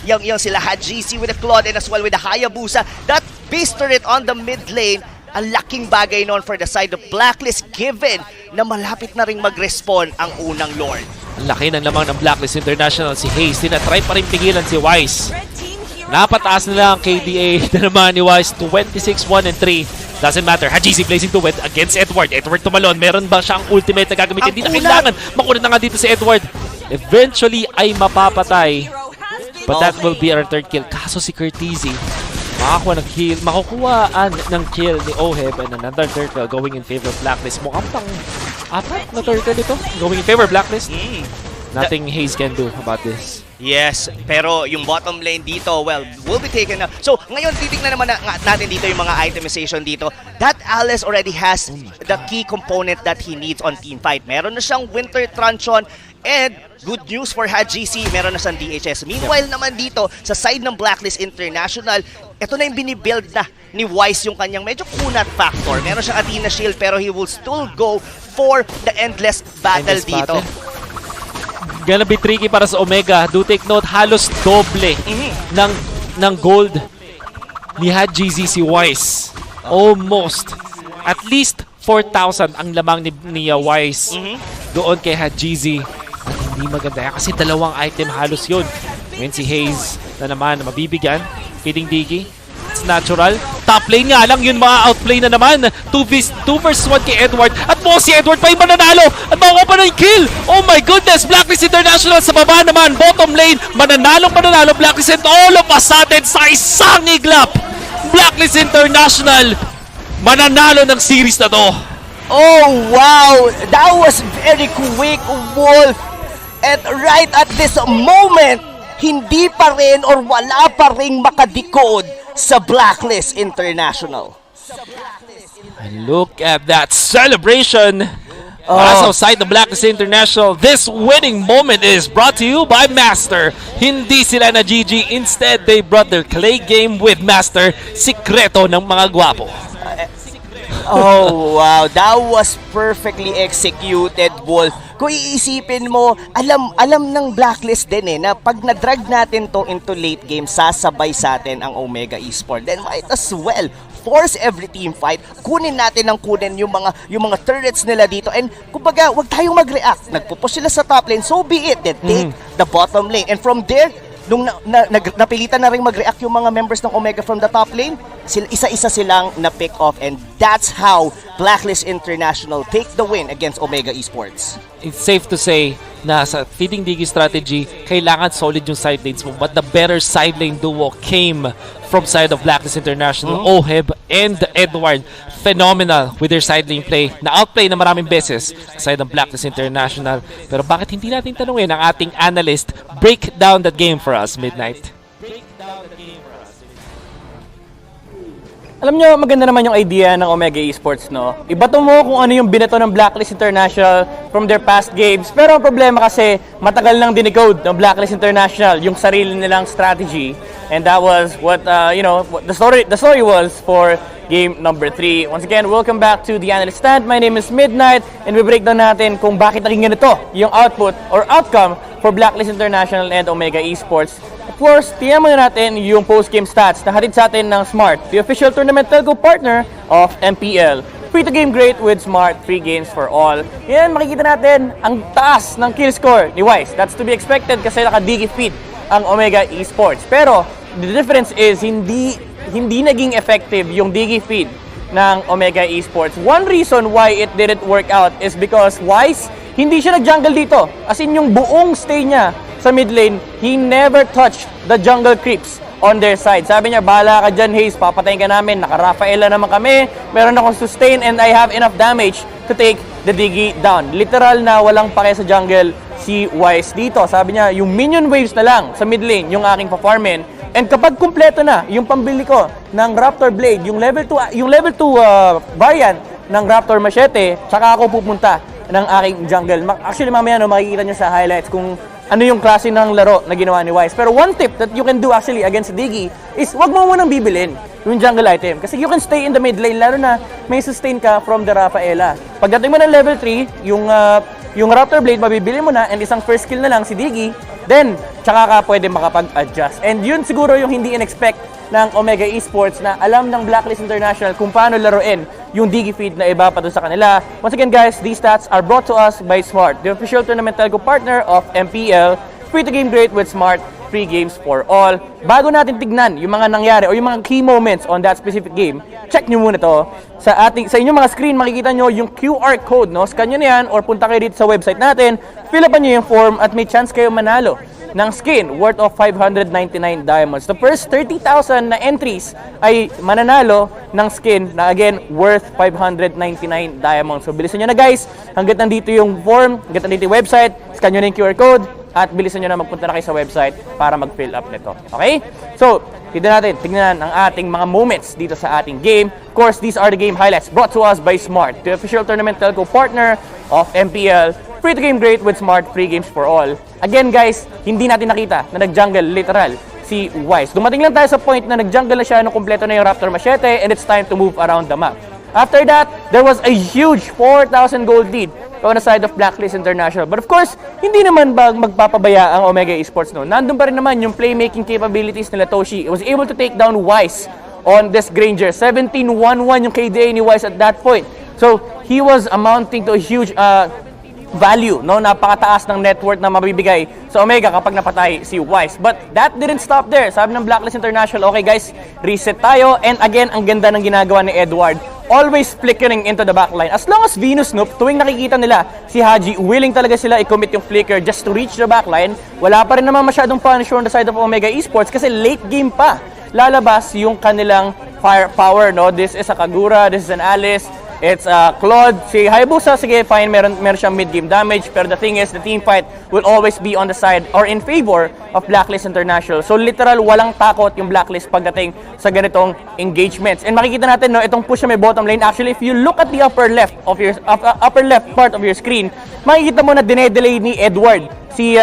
B: yung sila Hadjizi with the Claude and as well with the Hayabusa. That base turret on the mid lane, ang laking bagay noon for the side of Blacklist given na malapit na ring mag-respawn ang unang Lord.
A: Ang laki ng lamang ng Blacklist International. Si Hayes, tinatry pa rin pigilan si Wise. Napataas nila ang KDA na naman ni Wise, 26, 1, and 3. Doesn't matter. Hadjizi Blazing Duet against Edward. Edward tumalon. Meron ba siyang ultimate na gagamitin? Hindi na kailangan. Makunat na nga dito si Edward. Eventually ay mapapatay. But that will be our third kill. Kaso si Curtisi, makakuha ng kill, makukuhaan ng kill ni Oheb and another turtle going in favor of Blacklist. Mukhang pang apat na turtle ito going in favor of Blacklist. Nothing Hayes can do about this.
B: Yes, pero yung bottom lane dito, well, will be taken na. So, ngayon titignan naman natin dito yung mga itemization dito. That Alice already has the key component that he needs on teamfight. Meron na siyang Winter Truncheon and good news for HGC, meron na siyang DHS. Meanwhile naman dito, sa side ng Blacklist International, ito na yung binibuild na ni Wise yung kanyang medyo kunat factor. Meron siyang Athena Shield pero he will still go for the endless battle dito.
A: Gonna be tricky para sa Omega. Do take note, halos doble ng gold ni HGZ si Wise. Almost. At least 4,000 ang lamang ni Wise doon kay HGZ. At hindi maganda yan kasi dalawang item halos yun. Ngayon si Hayes na naman mabibigyan. Feeding Diggy. It's natural. Top lane nga lang yun, outplay na naman. 2 versus 1 kay Edward. At mo si Edward pa yung mananalo. At makuha pa na yung kill. Oh my goodness. Blacklist International sa baba naman. Bottom lane. Mananalo Blacklist and all of a sudden sa isang iglap. Blacklist International mananalo ng series na to.
B: Oh wow. That was very quick, Wolf. And right at this moment, hindi pa rin or wala pa rin makadikod sa Blacklist International.
A: And look at that celebration. As outside the Blacklist International, this winning moment is brought to you by Master. Hindi sila na GG, instead they brought their clay game with Master, sikreto ng mga gwapo.
B: Oh wow, that was perfectly executed, Wolf. Kung iisipin mo, alam ng Blacklist din na pag na-drag natin to into late game, sasabay sa atin ang Omega Esports. Then might as well force every team fight. Kunin natin ng kunin yung mga turrets nila dito. And kumbaga, wag tayong mag-react. Nagpupush sila sa top lane, so be it. Then take the bottom lane. And from there, nung napilitan na rin mag-react yung mga members ng Omega from the top lane, isa-isa silang na-pick off, and that's how Blacklist International take the win against Omega Esports.
A: It's safe to say na sa feeding Diggy strategy, kailangan solid yung side lanes mo, but the better side lane duo came from side of Blacklist International. Oheb and Edward, phenomenal with their side lane play, na outplay na maraming beses side ng Blacklist International. Pero bakit hindi natin tanungin ang ating analyst, break down that game for us, Midnight?
C: Alam nyo, maganda naman yung idea ng Omega Esports, no? Ibato mo kung ano yung binato ng Blacklist International from their past games. Pero ang problema kasi, matagal nang dinecode ng Blacklist International yung sarili nilang strategy. And that was what, the story was for game number 3. Once again, welcome back to the Analyst Stand. My name is Midnight, and we break down natin kung bakit naging ganito yung output or outcome for Blacklist International and Omega Esports. Of course, tingnan muna natin yung post-game stats na hatid sa atin ng Smart, the official tournament telco partner of MPL. Free to game great with Smart, free games for all. Yan, makikita natin ang taas ng kill score ni Wise. That's to be expected kasi naka-Diggy feed ang Omega Esports. Pero, the difference is hindi naging effective yung Diggy feed ng Omega Esports. One reason why it didn't work out is because Wise, hindi siya nag-jungle dito. As in, yung buong stay niya sa mid lane, he never touched the jungle creeps on their side. Sabi niya, bahala ka dyan, Hayes, papatayin ka namin. Naka-Rafaela naman kami. Meron akong sustain and I have enough damage to take the Diggy down. Literal na walang pake sa jungle si Wise dito. Sabi niya, yung minion waves na lang sa mid lane, yung aking pa-farmin. And kapag kumpleto na yung pambili ko ng Raptor Blade, yung level 2 variant ng Raptor Machete, tsaka ako pupunta ng aking jungle. Actually, mamaya makikita nyo sa highlights kung ano yung klase ng laro na ginawa ni Wise. Pero one tip that you can do actually against Diggy is wag mo munang bibilin yung jungle item. Kasi you can stay in the mid lane, lalo na may sustain ka from the Rafaela. Pagdating mo ng level 3, yung Raptor Blade, mabibili mo na, and isang first kill na lang si Diggy, then, tsaka ka pwede makapag-adjust. And yun siguro yung hindi in-expect ng Omega Esports, na alam ng Blacklist International kung paano laruin yung Diggy feed na iba pa doon sa kanila. Once again guys, these stats are brought to us by Smart, the official tournament telco partner of MPL. Free to game great with Smart, free games for all. Bago natin tignan yung mga nangyari o yung mga key moments on that specific game, check nyo muna to. Sa inyong mga screen, makikita nyo yung QR code, no? Scan nyo na yan or punta kayo dito sa website natin, fill up nyo yung form at may chance kayo manalo ng skin worth of 599 diamonds. The first 30,000 na entries ay mananalo ng skin na again worth 599 diamonds. So bilisan nyo na guys, hanggat nandito yung form, hanggat nandito yung website, scan nyo na yung QR code, at bilisan nyo na magpunta na kayo sa website para mag-fill up nito. Okay? So, tignan ang ating mga moments dito sa ating game. Of course, these are the game highlights brought to us by Smart, the official tournament telco partner of MPL. Free to game great with Smart, free games for all. Again guys, hindi natin nakita na nag-jungle literal si Wise. Dumating lang tayo sa point na nag-jungle na siya nung kumpleto na yung Raptor Machete and it's time to move around the map. After that, there was a huge 4,000 gold lead on the side of Blacklist International. But of course, hindi naman magpapabaya ang Omega Esports no. Nandun pa rin naman yung playmaking capabilities nila Toshi. It was able to take down Wise on this Granger. 17-1-1 yung KDA ni Wise at that point. So, he was amounting to a huge value, no? Napakataas ng net worth na mabibigay sa Omega kapag napatay si Wise. But that didn't stop there. Sabi ng Blacklist International, okay guys, reset tayo. And again, ang ganda ng ginagawa ni Edward. Always flickering into the backline. As long as Venus Noob, tuwing nakikita nila si Haji, willing talaga sila i-commit yung flicker just to reach the backline. Wala pa rin naman masyadong punish on the side of Omega Esports kasi late game pa lalabas yung kanilang firepower, no? This is a Kagura, this is an Alice, it's Claude. Si Hayabusa, sige, fine, meron siyang mid-game damage. Pero the thing is, the team fight will always be on the side or in favor of Blacklist International. So literal, walang takot yung Blacklist pagdating sa ganitong engagements. And makikita natin, no, itong push na may bottom lane. Actually, if you look at the upper left part of your screen, makikita mo na dinedelay ni Edward si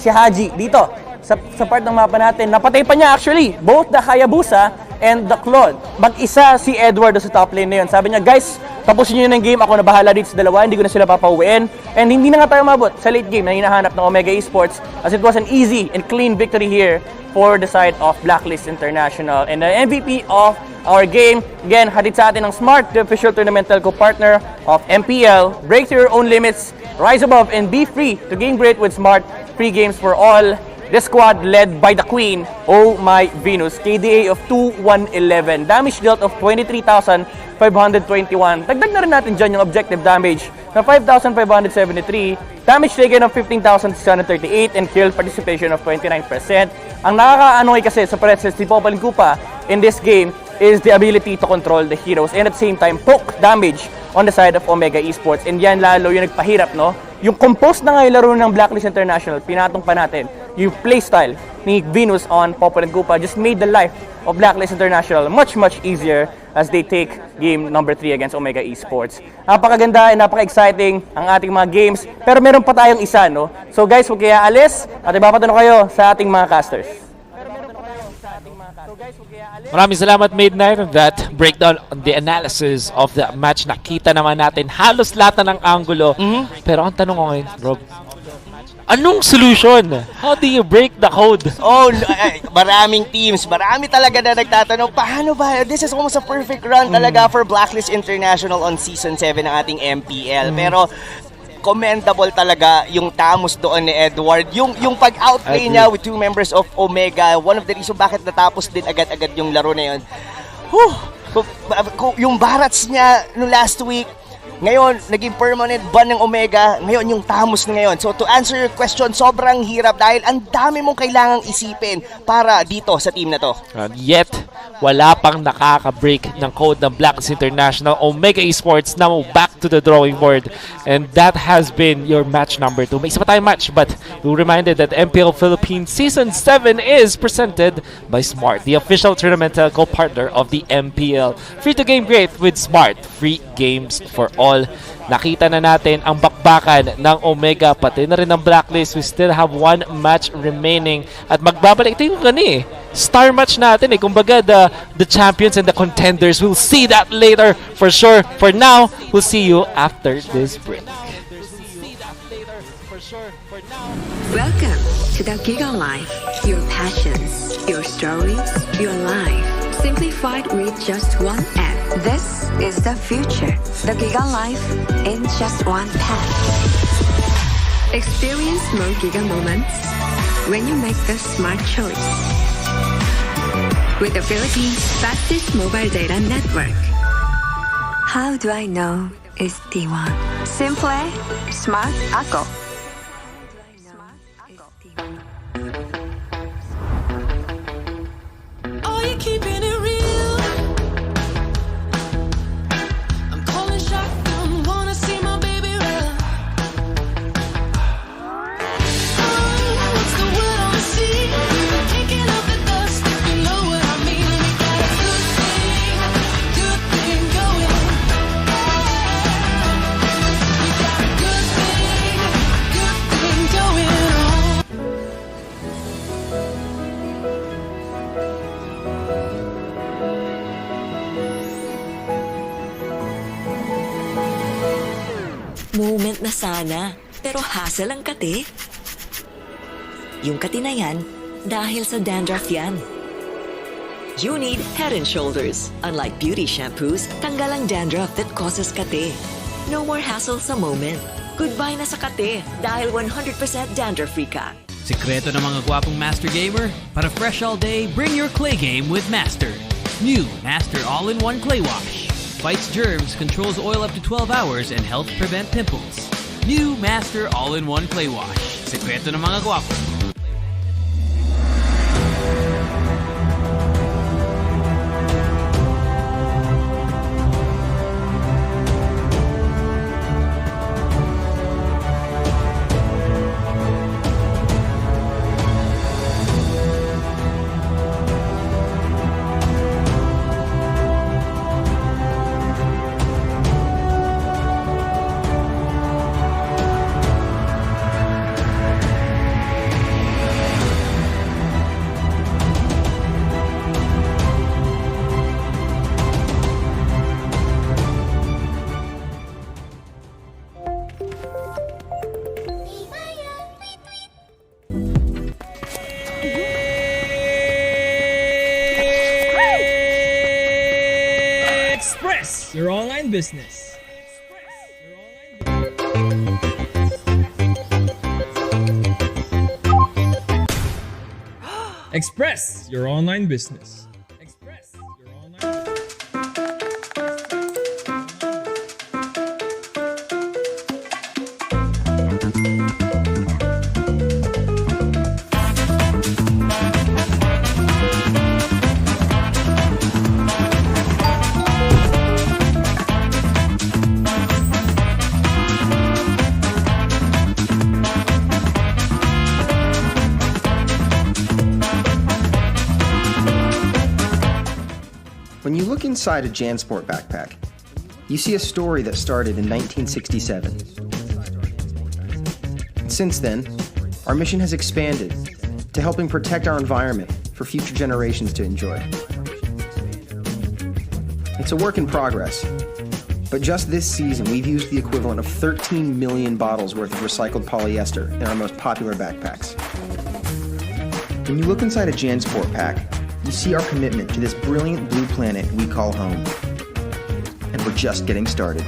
C: Haji dito. Sa part ng mapa natin, napatay pa niya actually both the Hayabusa and the Claude. Mag-isa si Edward sa top lane na yun. Sabi niya, guys, tapusin niyo na yung game. Ako na bahala dito sa dalawa. Hindi ko na sila papauwiin. And hindi na nga tayo mabot sa late game na hinahanap ng Omega Esports as it was an easy and clean victory here for the side of Blacklist International. And the MVP of our game, again, hatid sa atin ng Smart, the official tournament telco partner of MPL. Break through your own limits, rise above, and be free to game great with Smart. Free games for all. This squad led by the Queen, Oh My Venus, KDA of 2,111, damage dealt of 23,521. Dagdag na rin natin dyan yung objective damage na 5,573, damage taken of 15,638, and kill participation of 29%. Ang nakakaanoy kasi sa presence ni Popalin Kupa in this game is the ability to control the heroes and at the same time poke damage on the side of Omega Esports. And yan lalo yung nagpahirap, no? Yung compose na nga yung laro ng Blacklist International, pinatong pa natin. Yung playstyle ni Venus on Popol and Kupa just made the life of Blacklist International much easier as they take game number 3 against Omega Esports. Napakaganda and napaka-exciting ang ating mga games. Pero meron pa tayong isa, no? So guys, huwag kaya alis at ipapatanong kayo sa ating mga casters.
A: Maraming salamat, Midnight, on that breakdown on the analysis of the match. Nakita naman natin halos lahat na ng angulo. Pero ang tanong ko ngayon, Rob, anong solution? How do you break the code?
B: Oh, maraming teams, marami talaga na nagtatanong, paano ba? This is almost a perfect run talaga for Blacklist International on Season 7 ng ating MPL. Pero commendable talaga yung tamos doon ni Edward. Yung pag-outplay niya with two members of Omega, one of the reason bakit natapos din agad-agad yung laro na yun. Yung barats niya no last week, ngayon, naging permanent ban ng Omega. Ngayon, yung tamos na ngayon. So, to answer your question, sobrang hirap dahil ang dami mong kailangang isipin para dito sa team na to.
A: Yet, wala pang nakaka-break ng code ng Blacklist International. Omega Esports now back to the drawing board. And that has been your match number 2. May isa pa tayong match, but we're reminded that MPL Philippines Season 7 is presented by Smart, the official tournament telco partner of the MPL. Free to game great with Smart. Free games for all. Nakita na natin ang bakbakan ng Omega, pati na rin ng Blacklist. We still have one match remaining. At magbabalik, ito yung star match natin eh. Kumbaga, the champions and the contenders. We'll see that later for sure. For now, we'll see you after this break.
D: Welcome to the Giga Life. Your passions, your stories, your life. Simplified with just one app. This is the future. The Giga Life in just one path. Experience more Giga moments when you make the smart choice. With the Philippines' fastest mobile data network. How do I know it's T1? Simple, smart ako.
E: Are you keeping it real? I'm calling shotgun, wanna see my baby run. Oh, what's the word on the sea? Kicking up the dust, if you know what I mean. We got a good thing going. We got a good thing going on.
F: Moment na sana, pero hassle ang kate. Yung kati na yan, dahil sa dandruff yan. You need Head and Shoulders. Unlike beauty shampoos, tanggal ang dandruff that causes kate. No more hassle sa moment. Goodbye na sa kate dahil 100% dandruff-free ka.
G: Sikreto ng mga gwapong Master Gamer? Para fresh all day, bring your clay game with Master. New Master All-in-One Clay Wash. Fights germs, controls oil up to 12 hours, and helps prevent pimples. New Master All-in-One Clay Wash. Sikreto ng mga gwapo.
H: Express your online business. Express your online business. Express your online.
I: When you look inside a JanSport backpack, you see a story that started in 1967. Since then, our mission has expanded to helping protect our environment for future generations to enjoy. It's a work in progress, but just this season we've used the equivalent of 13 million bottles worth of recycled polyester in our most popular backpacks. When you look inside a JanSport pack, you see our commitment to this brilliant blue planet we call home. And we're just getting started.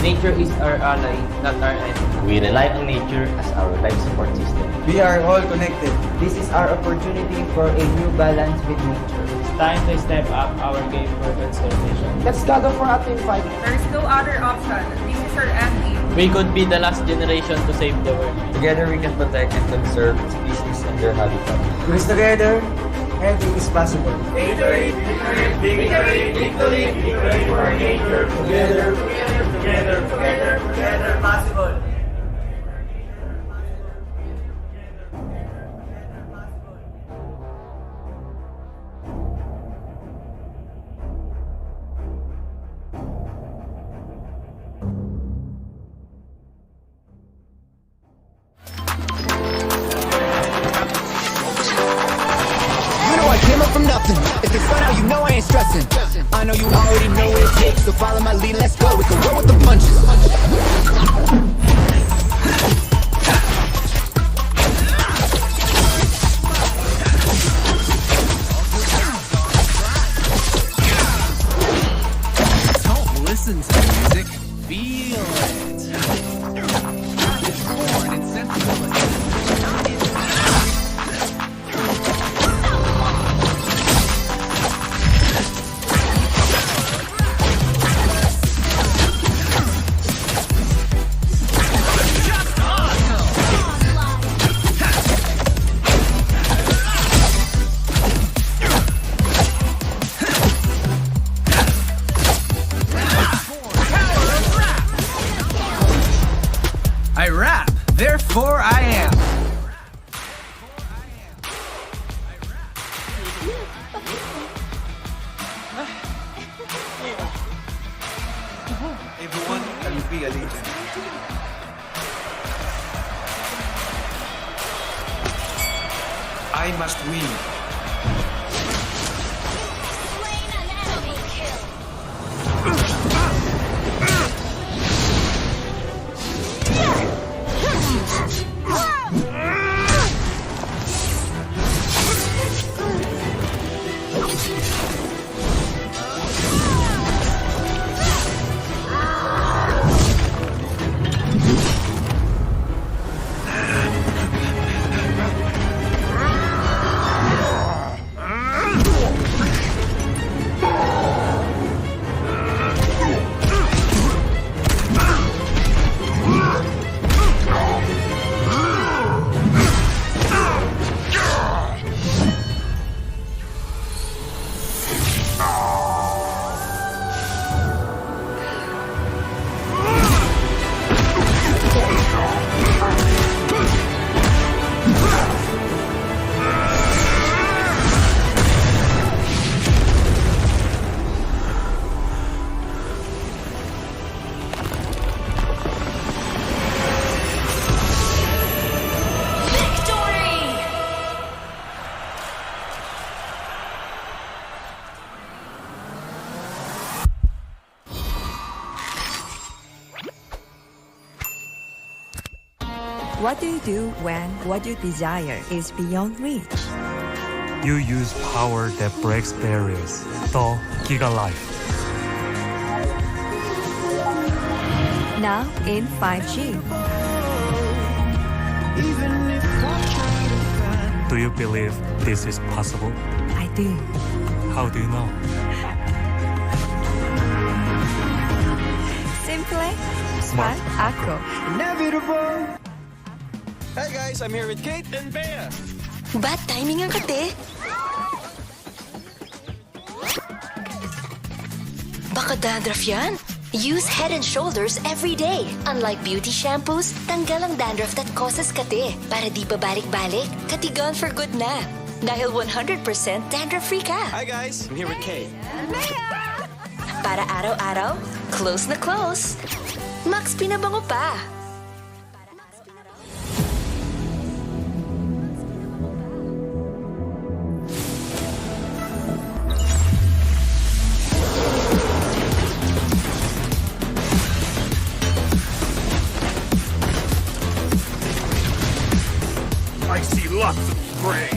C: Nature is our ally, not our enemy.
J: We rely on nature as our life support system.
K: We are all connected. This is our opportunity for a new balance with nature.
H: It's time to step up our game for conservation.
K: Let's gather for a team fight.
L: There's no other option. This is our end game.
C: We could be the last generation to save the world.
J: Together we can protect and conserve species and their habitat.
K: Because together, anything is possible.
E: Victory, victory, victory, victory, victory for nature. Together, together, together, together, together, possible. I know you already know what it takes. So follow my lead, let's go. We can roll with the punches.
G: Don't listen to music, feel it. Born in sensibility. I rap, therefore I am.
E: Everyone can be a legend. I must win.
D: What do you do when what you desire is beyond reach?
M: You use power that breaks barriers. The Giga Life.
D: Now in 5G.
M: Do you believe this is possible?
D: I do.
M: How do you know?
D: Simple, smart, ako.
E: Inevitable. Hey guys, I'm here with Kate and Bea.
F: Bad timing ang kate. Baka dandruff yan? Use Head and Shoulders every day. Unlike beauty shampoos, tanggal ang dandruff that causes kate. Para di pa balik-balik, kati gone for good na. Dahil 100% dandruff-free ka.
E: Hi guys, I'm here with Kate.
F: Para araw-araw, close na close. Max pinabango pa.
E: I see lots of spray.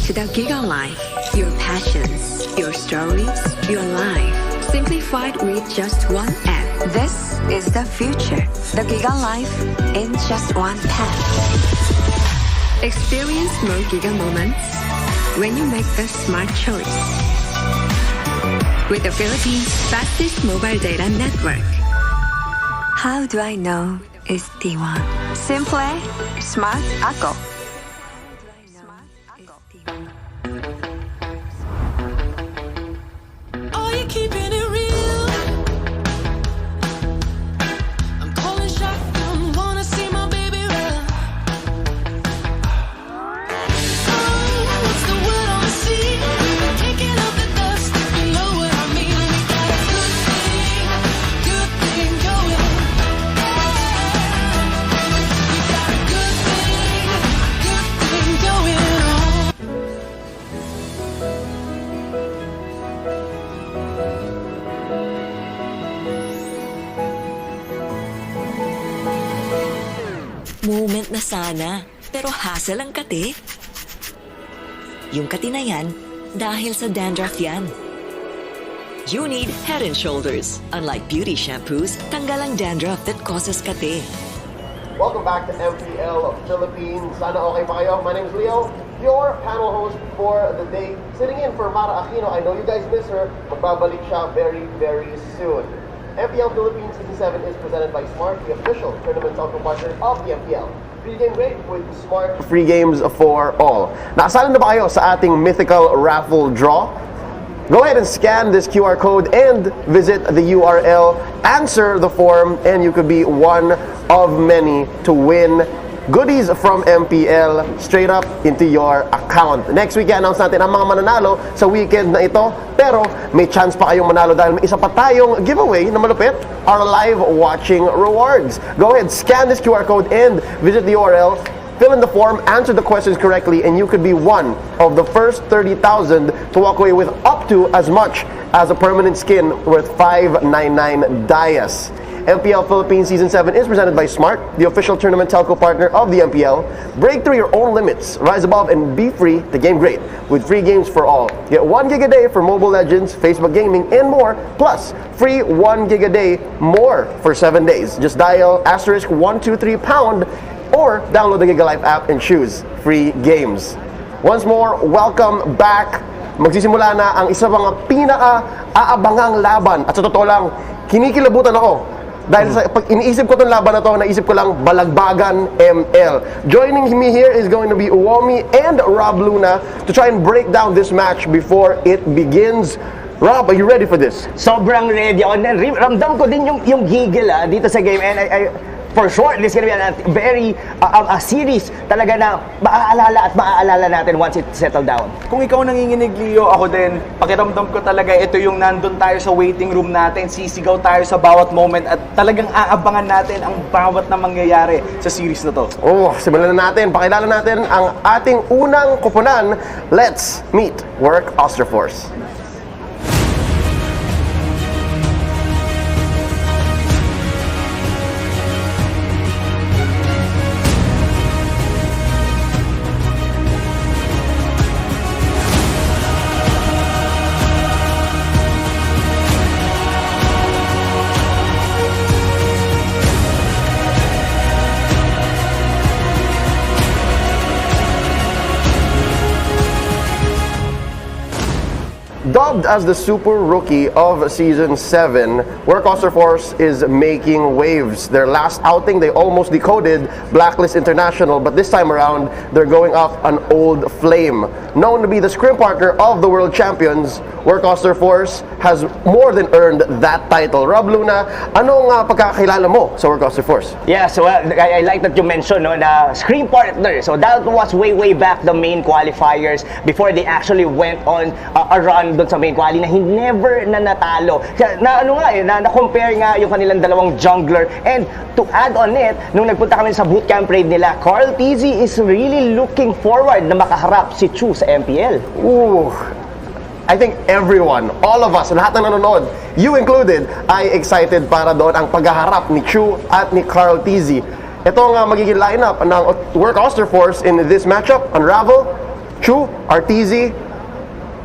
D: to the Giga Life. Your passions, your stories, your life. Simplified with just one app. This is the future. The Giga Life in just one tap. Experience more Giga moments when you make the smart choice. With the Philippines' fastest mobile data network. How do I know it's T1? Simple, smart ako.
E: Are you keeping it real? I'm calling shotgun, wanna see my baby run. Oh, what's the word on the sea? Taking up the dust, you know what I mean. We got a good thing going. We got a good thing going on.
F: Moment na sana, pero hassle ang kate. Yung kati na yan, dahil sa dandruff yan. You need Head and Shoulders. Unlike beauty shampoos, tanggal ang dandruff that causes kate.
N: Welcome back to MPL Philippines. Sana okay pa kayo. My name is Leo, your panel host for the day. Sitting in for Mara Aquino. I know you guys miss her. Magbabalik siya very, very soon. MPL Philippines Season 7 is presented by Smart, the official tournament telco partner of the MPL. Free game rate with Smart. Free games for all. Nakasalan na ba kayo sa ating mythical raffle draw? Go ahead and scan this QR code and visit the URL, answer the form, and you could be one of many to win goodies from MPL straight up into your account. Next week, i-announce natin ang mga mananalo sa weekend na ito. Pero may chance pa kayong manalo dahil may isa pa tayong giveaway na malupit, our live watching rewards. Go ahead, scan this QR code and visit the URL. Fill in the form, answer the questions correctly, and you could be one of the first 30,000 to walk away with up to as much as a permanent skin worth 599 Dias. MPL Philippines Season 7 is presented by Smart, the official tournament telco partner of the MPL. Break through your own limits, rise above, and be free to game great with free games for all. Get 1 gig a day for Mobile Legends, Facebook Gaming, and more, plus free 1 gig a day more for 7 days. Just dial *123# or download the Giga Life app and choose free games. Once more, welcome back. Magsisimula na ang isa mga pinaka-aabangang laban. At sa totoo lang, kinikilabutan ako. Dahil sa pag iniisip ko itong laban na to, naisip ko lang Balagbagan ML. Joining me here is going to be Uwomi and Rob Luna to try and break down this match before it begins. Rob, are you ready for this?
B: Sobrang ready ako. Ramdam ko din yung gigil dito sa game. And I for sure, this is gonna be a very a series talaga na maaalala natin once it settled down.
C: Kung ikaw nanginginig, Leo, ako din, pakiramdam ko talaga ito yung nandun tayo sa waiting room natin, sisigaw tayo sa bawat moment at talagang aabangan natin ang bawat na mangyayari sa series na to.
N: Oh, simulan na natin. Pakilala natin ang ating unang koponan. Let's meet Work Auster Force. Dubbed as the super rookie of Season 7, Work Auster Force is making waves. Their last outing, they almost decoded Blacklist International, but this time around, they're going off an old flame. Known to be the scrim partner of the world champions, Work Auster Force has more than earned that title. Rob Luna, anong pagkakakilala mo sa Work Auster Force?
B: Yeah, so I like that you mentioned na scrim partner. So that was way back the main qualifiers before they actually went on a run doon sa main quali na never na natalo. Na-compare nga yung kanilang dalawang jungler. And to add on it, nung nagpunta kami sa bootcamp raid nila, Carl TZ is really looking forward na makaharap si Chu sa MPL.
N: Ooh, I think everyone, all of us, lahat na nanonood, you included, ay excited para doon ang paghaharap ni Chu at ni Carl TZ. Ito ang magiging lineup ng Work Auster Force in this matchup. Unravel, Chu, Arteezy,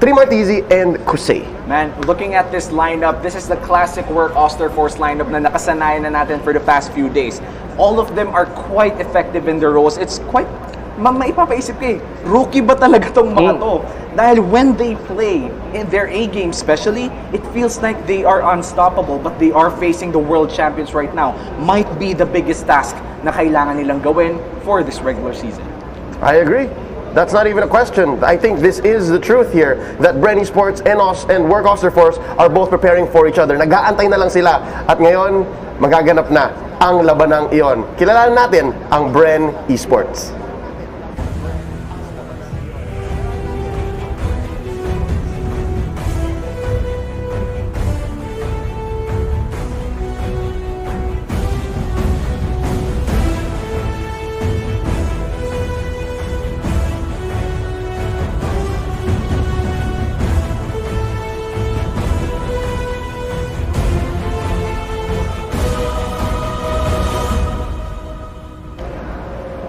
N: Trimartizi, and Kusei.
C: Man, looking at this lineup, this is the classic work Auster Force lineup na nakasanayan na natin for the past few days. All of them are quite effective in their roles. It's quite, maipapaisip ka eh, rookie ba talaga tong mga to? Dahil when they play in their A-game especially, it feels like they are unstoppable, but they are facing the world champions right now. Might be the biggest task na kailangan nilang gawin for this regular season.
N: I agree. That's not even a question. I think this is the truth here, that Bren Esports and Work Auster Force are both preparing for each other. Nag-aantay na lang sila. At ngayon, magaganap na ang labanang iyon. Kilalanin natin ang Bren Esports.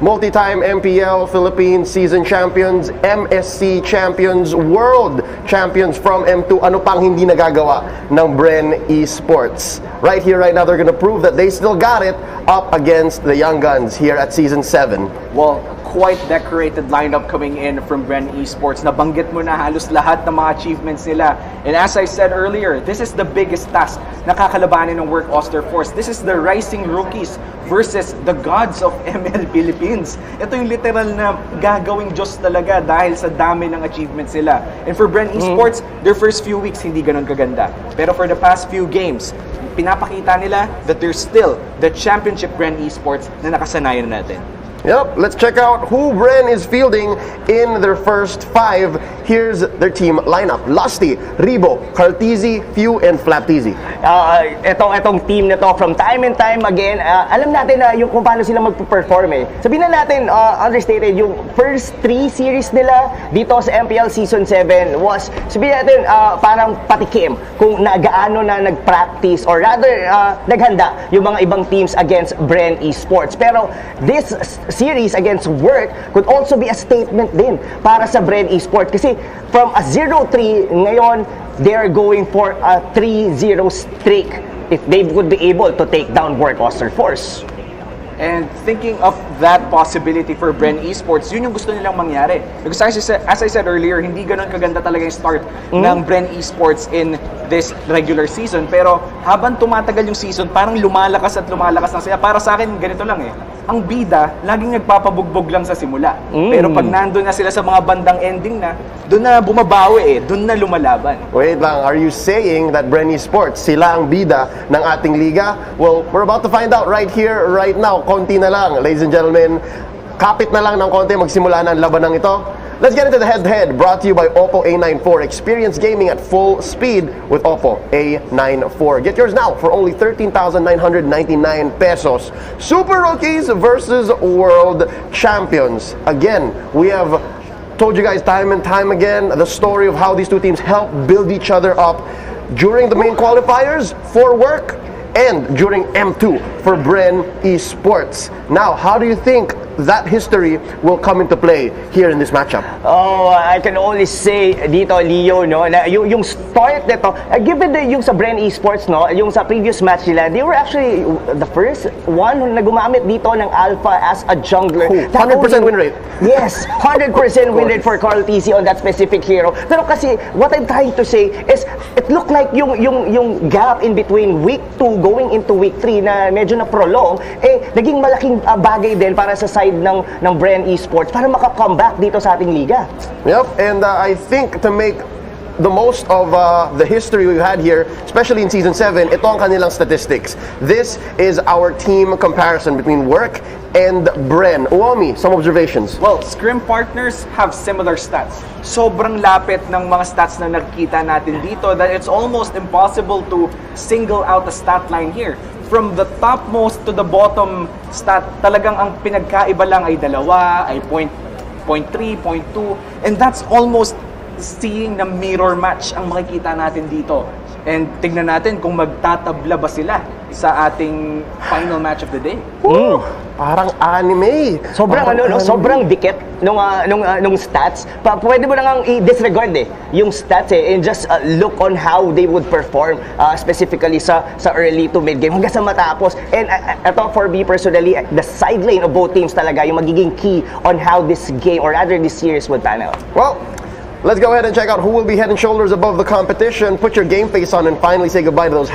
N: Multi-time MPL Philippines season champions, MSC champions, world champions from M2. Ano pang hindi nagagawa ng Bren Esports? Right here, right now, they're gonna prove that they still got it up against the young guns here at season 7.
C: Well, quite decorated lineup coming in from Bren Esports. Nabanggit mo na halos lahat ng mga achievements nila. And as I said earlier, this is the biggest task na kakalabanin ng Work Auster Force. This is the rising rookies versus the gods of ML Philippines. Ito yung literal na gagawing Diyos talaga dahil sa dami ng achievements nila. And for Bren Esports, their first few weeks hindi ganun kaganda. Pero for the past few games, pinapakita nila that they're still the championship Bren Esports na nakasanayan natin.
N: Yep, let's check out who Bren is fielding in their first 5. Here's their team lineup. Lusty, Ribo, Kartizi, Fyooz, and Flaptizi.
B: Etong team na to, from time and time again, alam natin na yung kung paano sila magpo-perform eh. Sabihin na natin, understated, yung first 3 series nila dito sa MPL Season 7 was, sabihin natin, parang patikim kung gaano na nag-practice or rather, naghanda yung mga ibang teams against Bren Esports. Pero this series against Work could also be a statement din para sa Bren Esports kasi from a 0-3 ngayon they're going for a 3-0 streak if they would be able to take down Work Auster Force.
C: And thinking of that possibility for Bren Esports, yun yung gusto nilang mangyari. Because as I said earlier, hindi ganun kaganda talaga yung start ng Bren Esports in this regular season. Pero habang tumatagal yung season, parang lumalakas at lumalakas na sila. Para sa akin, ganito lang eh. Ang bida, laging nagpapabugbog lang sa simula. Pero pag nandun na sila sa mga bandang ending na, doon na bumabawi eh, doon na lumalaban.
N: Wait lang, are you saying that Bren Esports, sila ang bida ng ating liga? Well, we're about to find out right here, right now. Konti na lang, ladies and gentlemen. Kapit na lang ng konti, magsimula na ang labanang ito. Let's get into the head-to-head, brought to you by Oppo A94. Experience gaming at full speed with Oppo A94. Get yours now for only 13,999 pesos. Super Rookies versus World Champions. Again, we have told you guys time and time again the story of how these two teams help build each other up during the main qualifiers for Work and during M2 for Bren Esports. Now, how do you think that history will come into play here in this matchup?
B: Oh, I can only say dito, Leo, no, na yung start nito, given yung sa Bren Esports, no, yung sa previous match nila, they were actually the first one na gumamit dito ng Alpha as a jungler.
N: 100% win rate.
B: Yes, 100% win rate for Carl TC on that specific hero. Pero kasi, what I'm trying to say is, it looked like yung gap in between week 2 going into week 3 na medyo na prolong, naging malaking bagay din para sa side ng Bren Esports para maka-comeback dito sa ating liga.
N: Yep, and I think to make the most of the history we've had here, especially in Season 7, ito ang kanilang statistics. This is our team comparison between Work and Bren. Uomi, some observations.
C: Well, scrim partners have similar stats. Sobrang lapit ng mga stats na nakikita natin dito that it's almost impossible to single out a stat line here. From the topmost to the bottom stat, talagang ang pinagkaiba lang ay dalawa, ay 0.3, 0.2, and that's almost seeing na mirror match ang makikita natin dito. And tignan natin kung magtatabla ba sila
O: sa ating final match of the day.
N: Parang anime.
B: Sobrang sobrang dikit nung stats. Pwede mo nang i-disregard yung stats and just look on how they would perform specifically sa early to mid game hanggang sa matapos. And ito for me personally, the side lane of both teams talaga yung magiging key on how this game or rather this series would pan out.
N: Well, let's go ahead and check out who will be head and shoulders above the competition. Put your game face on and finally say goodbye to those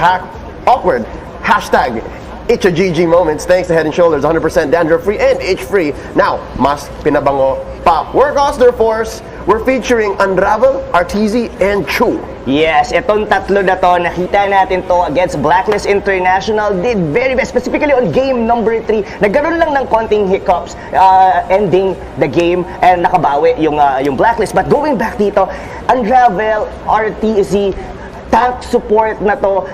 N: awkward hashtag It's a GG moments. Thanks to Head & Shoulders, 100% dandruff-free and itch-free. Now, mas pinabango pa. Work Auster Force, we're featuring Unravel, Arteezy, and Chu.
B: Yes, itong tatlo na to, nakita natin to against Blacklist International. Did very best, specifically on game number 3. Nagkaroon lang ng konting hiccups ending the game and nakabawi yung Blacklist. But going back dito, Unravel, Arteezy, tank support na to,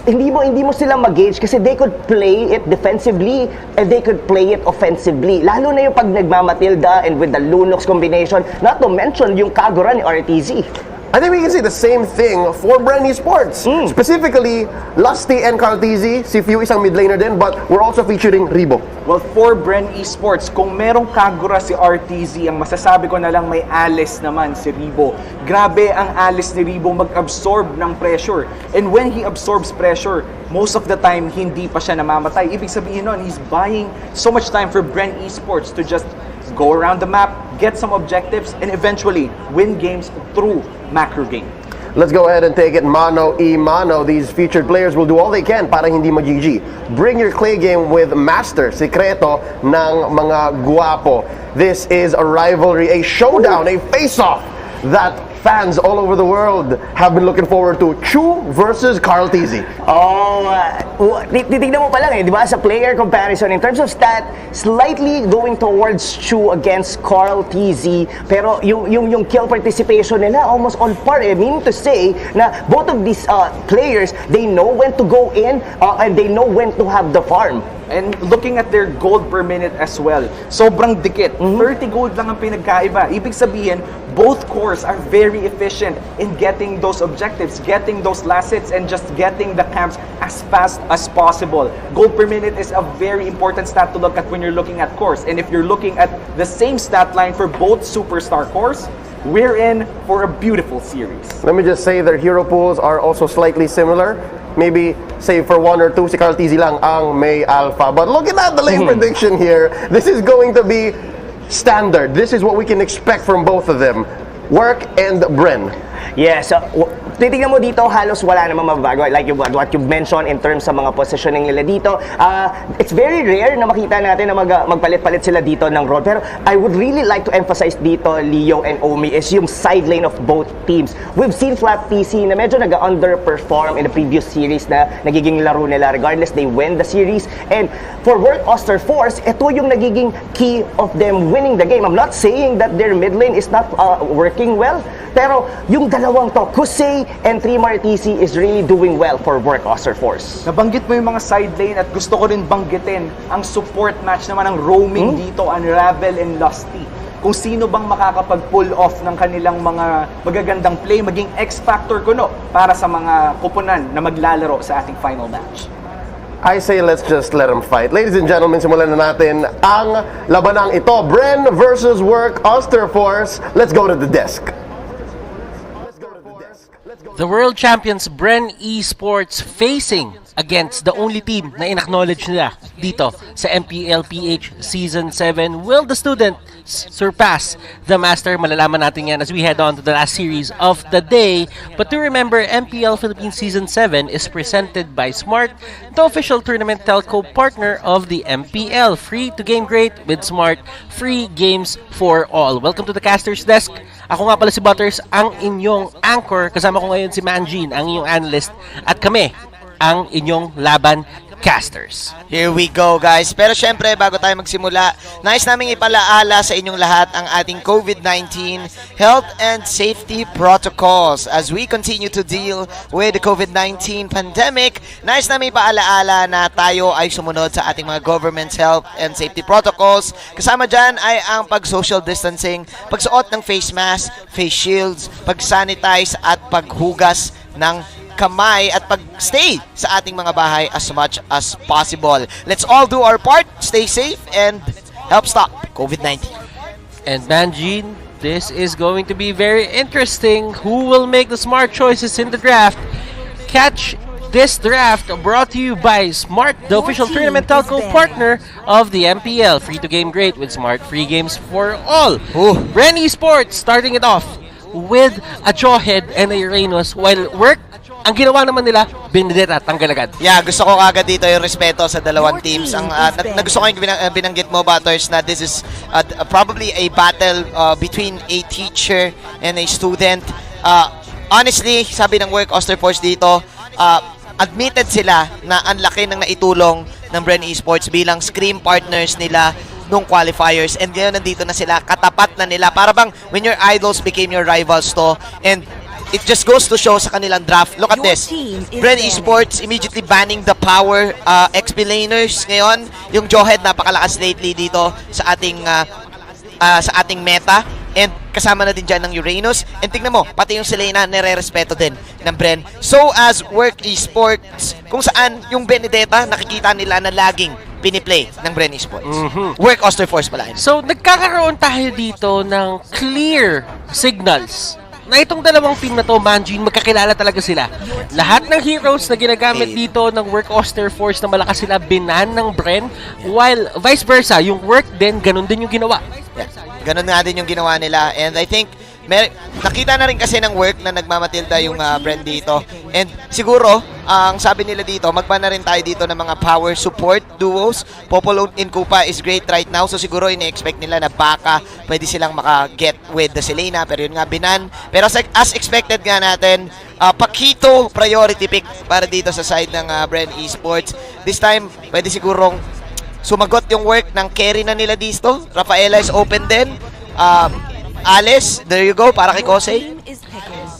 B: hindi mo sila mag-gauge kasi they could play it defensively and they could play it offensively. Lalo na yung pag nagmamatilda and with the Lunox combination, not to mention yung Kagura ni RTZ.
N: I think we can say the same thing for Bren Esports. Specifically, Lusty and Carteezy, si Fyooz isang mid laner din, but we're also featuring Ribo.
O: Well, for Bren Esports, kung merong Kagura si RTZ, ang masasabi ko na lang may Alice naman si Ribo. Grabe ang Alice ni Ribo mag-absorb ng pressure. And when he absorbs pressure, most of the time, hindi pa siya namamatay. Ibig sabihin nun, he's buying so much time for Bren Esports to just go around the map, get some objectives, and eventually win games through macro game.
N: Let's go ahead and take it mano-i-mano. These featured players will do all they can para hindi mag-GG. Bring your clay game with Master, sikreto ng mga guwapo. This is a rivalry, a showdown, a face-off that fans all over the world have been looking forward to. Chu versus Carteezy.
B: Titignan mo pa lang di ba? Sa player comparison, in terms of stat, slightly going towards Chu against Carteezy. Pero yung kill participation nila, almost on par. I mean to say na both of these players, they know when to go in and they know when to have the farm.
O: And looking at their gold per minute as well, sobrang dikit. 30 gold lang ang pinagkaiba. Ibig sabihin, both cores are very efficient in getting those objectives, getting those last hits, and just getting the camps as fast as possible. Gold per minute is a very important stat to look at when you're looking at cores. And if you're looking at the same stat line for both superstar cores, we're in for a beautiful series.
N: Let me just say their hero pools are also slightly similar. Maybe, say, for 1 or 2, si Carteezy lang ang may alpha. But looking at the lane prediction here, this is going to be standard. This is what we can expect from both of them. Work and Bren.
B: Yes, titignan mo dito, halos wala namang mababago. Like what you mentioned in terms sa mga positioning nila dito. It's very rare na makita natin na magpalit-palit sila dito ng role. Pero I would really like to emphasize dito, Leo and Omi, is yung side lane of both teams. We've seen Flat PC na medyo nag-underperform in the previous series na nagiging laro nila. Regardless, they win the series. And for Work Auster Force, ito yung nagiging key of them winning the game. I'm not saying that their mid lane is not working well, pero yung dalawang to, Kusei and 3 Martisi is really doing well for Work Auster Force.
O: Nabanggit mo yung mga side lane at gusto ko rin banggitin ang support match naman ng roaming dito, Unravel and Lusty. Kung sino bang makakapag-pull off ng kanilang mga magagandang play, maging X-Factor kuno para sa mga kupunan na maglalaro sa ating final match.
N: I say let's just let them fight. Ladies and gentlemen, simulan na natin ang labanang ito. Bren versus Work Auster Force. Let's go to the desk.
A: The world champions Bren Esports facing against the only team na in-acknowledge nila dito sa MPL-PH Season 7. Will the student surpass the master? Malalaman natin yan as we head on to the last series of the day. But to remember, MPL Philippines Season 7 is presented by Smart, the official tournament telco partner of the MPL. Free to game great with Smart. Free games for all. Welcome to the Caster's Desk. Ako nga pala si Butters, ang inyong anchor. Kasama ko ngayon si Manjin, ang inyong analyst. At kami, ang inyong laban casters.
P: Here we go, guys. Pero syempre, bago tayo magsimula, nais naming ipalaala sa inyong lahat ang ating COVID-19 health and safety protocols. As we continue to deal with the COVID-19 pandemic, nais naming ipaalaala na tayo ay sumunod sa ating mga government's health and safety protocols. Kasama dyan ay ang pag-social distancing, pagsuot ng face mask, face shields, pag-sanitize at paghugas ng magkamay at pag-stay sa ating mga bahay as much as possible. Let's all do our part, stay safe, and help stop COVID-19.
Q: And Manjin, this is going to be very interesting. Who will make the smart choices in the draft? Catch this draft brought to you by Smart, the official tournament telco partner of the MPL. Free to game great with Smart free games for all. Bren Esports starting it off with a Jawhead and a Uranus, while Work, ang ginawa naman nila, Benedetta, tanggal agad.
P: Yeah, gusto ko kagad dito yung respeto sa dalawang teams. Ang nagusto ko yung binanggit mo, Butters, na this is probably a battle between a teacher and a student. Honestly, sabi ng Work Auster Force dito, admitted sila na ang laki ng naitulong ng Bren Esports bilang scrim partners nila nung qualifiers, and ngayon nandito na sila, katapat na nila, para bang when your idols became your rivals to, and it just goes to show sa kanilang draft. Look at this, Bren Esports immediately banning the power XP laners ngayon. Yung Jawhead napakalakas lately dito sa ating meta. And kasama na din dyan ng Uranus. And tingnan mo, pati yung Selena nire-respeto din ng Bren. So as Work Esports, kung saan yung Benedetta nakikita nila na laging piniplay ng Bren Esports. Work Auster Force pala.
Q: So nagkakaroon tayo dito ng clear signals na itong dalawang team na to, Manjin, magkakilala talaga sila. Lahat ng heroes na ginagamit dito ng Work Auster Force na malakas sila, binan ng Bren, while vice versa, yung Work din, ganun din yung ginawa.
P: Yeah. Ganun nga din yung ginawa nila, and I think nakita na rin kasi ng Work na nagmamatilda yung Bren dito, and siguro ang sabi nila dito, magban na rin tayo dito ng mga power support duos. Popolo in Kupa is great right now, so siguro ini-expect nila na baka pwede silang maka-get with the Selena, pero yun nga binan. Pero as expected nga natin, Pakito priority pick para dito sa side ng Bren Esports. This time pwede sigurong sumagot yung Work ng carry na nila dito. Rafaela is open din. Alice, there you go, para kay Kosei.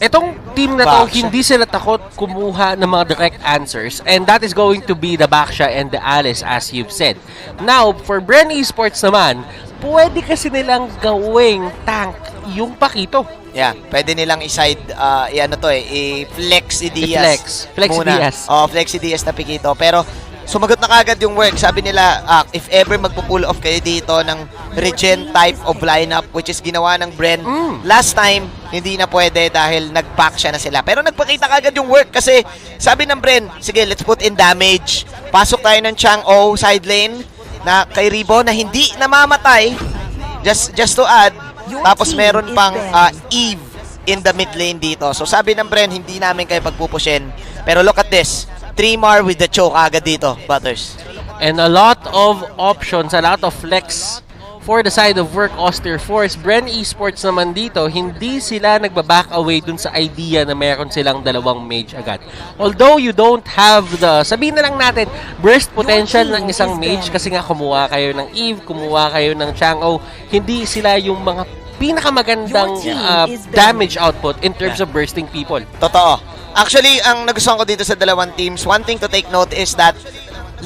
Q: Itong team na to, hindi sila takot kumuha ng mga direct answers, and that is going to be the Baksha and the Alice, as you've said. Now, for Bren Esports naman, pwede kasi nilang gawing tank yung Pakito.
P: Yeah, pwede nilang i-side, i-flex si Diaz.
Q: Flex si Diaz.
P: Flex si Diaz na Pakito. Pero, sumagot na kagad yung Work. Sabi nila, if ever magpo-pull off kayo dito ng regen type of lineup, which is ginawa ng Bren, last time, hindi na pwede dahil nag-back siya na sila. Pero nagpakita kagad yung Work kasi sabi ng Bren, sige, let's put in damage. Pasok tayo ng Chang-O side lane na kay Ribo na hindi namamatay. Just to add, tapos meron pang Eve in the mid lane dito. So sabi ng Bren, hindi namin kayo pagpupushin. Pero look at this. 3-mar with the choke agad dito, Butters.
Q: And a lot of options, a lot of flex for the side of Work Auster Force. Bren Esports naman dito, hindi sila nagbaback away dun sa idea na meron silang dalawang mage agad. Although you don't have the, sabihin na lang natin, burst potential ng isang mage kasi nga kumuha kayo ng Eve, kumuha kayo ng Chang-O, hindi sila yung mga pinakamagandang damage output in terms of bursting people.
P: Totoo. Actually, ang nagustuhan ko dito sa dalawang teams, one thing to take note is that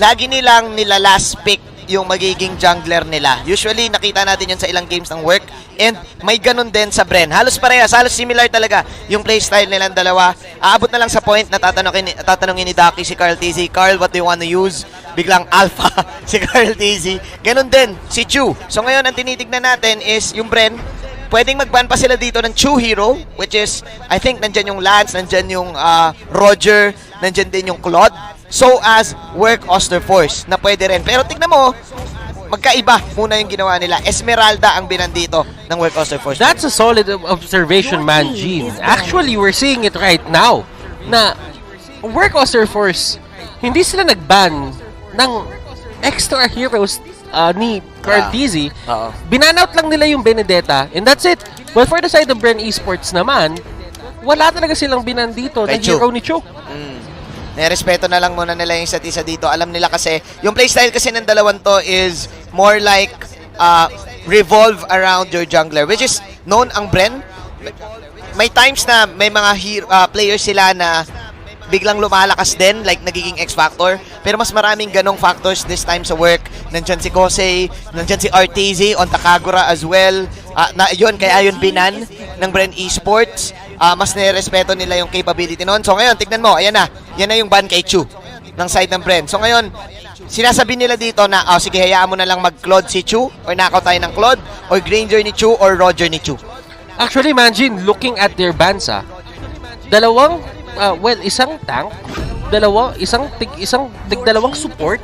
P: lagi nilang last pick yung magiging jungler nila. Usually, nakita natin yun sa ilang games ng Work, and may ganun din sa Bren. Halos parehas, halos similar talaga yung playstyle nilang dalawa. Aabot na lang sa point na tatanungin ni Ducky si Carl TZ, Carl, what do you want to use? Biglang alpha si Carl TZ. Ganun din si Chu. So ngayon, ang tinitignan natin is yung Bren, pwedeng mag-ban pa sila dito ng Chu Hero, which is, I think, nandyan yung Lance, nandyan yung Roger, nandyan din yung Claude. So as Work Auster Force, na pwede rin. Pero tignan mo, magkaiba muna yung ginawa nila. Esmeralda ang binan dito ng Work Auster Force.
Q: That's a solid observation, Manjin. Actually, we're seeing it right now na Work Auster Force, hindi sila nag-ban ng extra heroes ni Cartesi. Binanout lang nila yung Benedetta, and that's it. Well, for the side of Bren Esports naman, wala talaga silang binan dito na hero ni Cho.
P: Nerespeto na lang muna nila yung isa't isa dito. Alam nila kasi, yung playstyle kasi ng dalawang to is more like revolve around your jungler, which is known ang Bren. May times na may mga players sila na biglang lumalakas din, like nagiging X-Factor. Pero mas maraming ganong factors this time sa Work. Nandyan si Kosei, nandyan si RTZ on Takagura as well. Yun, kaya yun binan ng Bren Esports. mas nirespeto nila yung capability noon. So ngayon, tignan mo, ayan na. Yan na yung ban kay Chu ng side ng Bren. So ngayon, sinasabi nila dito na, sige, hayaan mo na lang mag-Claude si Chu, or knockout tayo ng Claude, or Granger ni Chu, or Roger ni Chu.
Q: Actually, imagine, looking at their bans, isang tank, tig-dalawang support,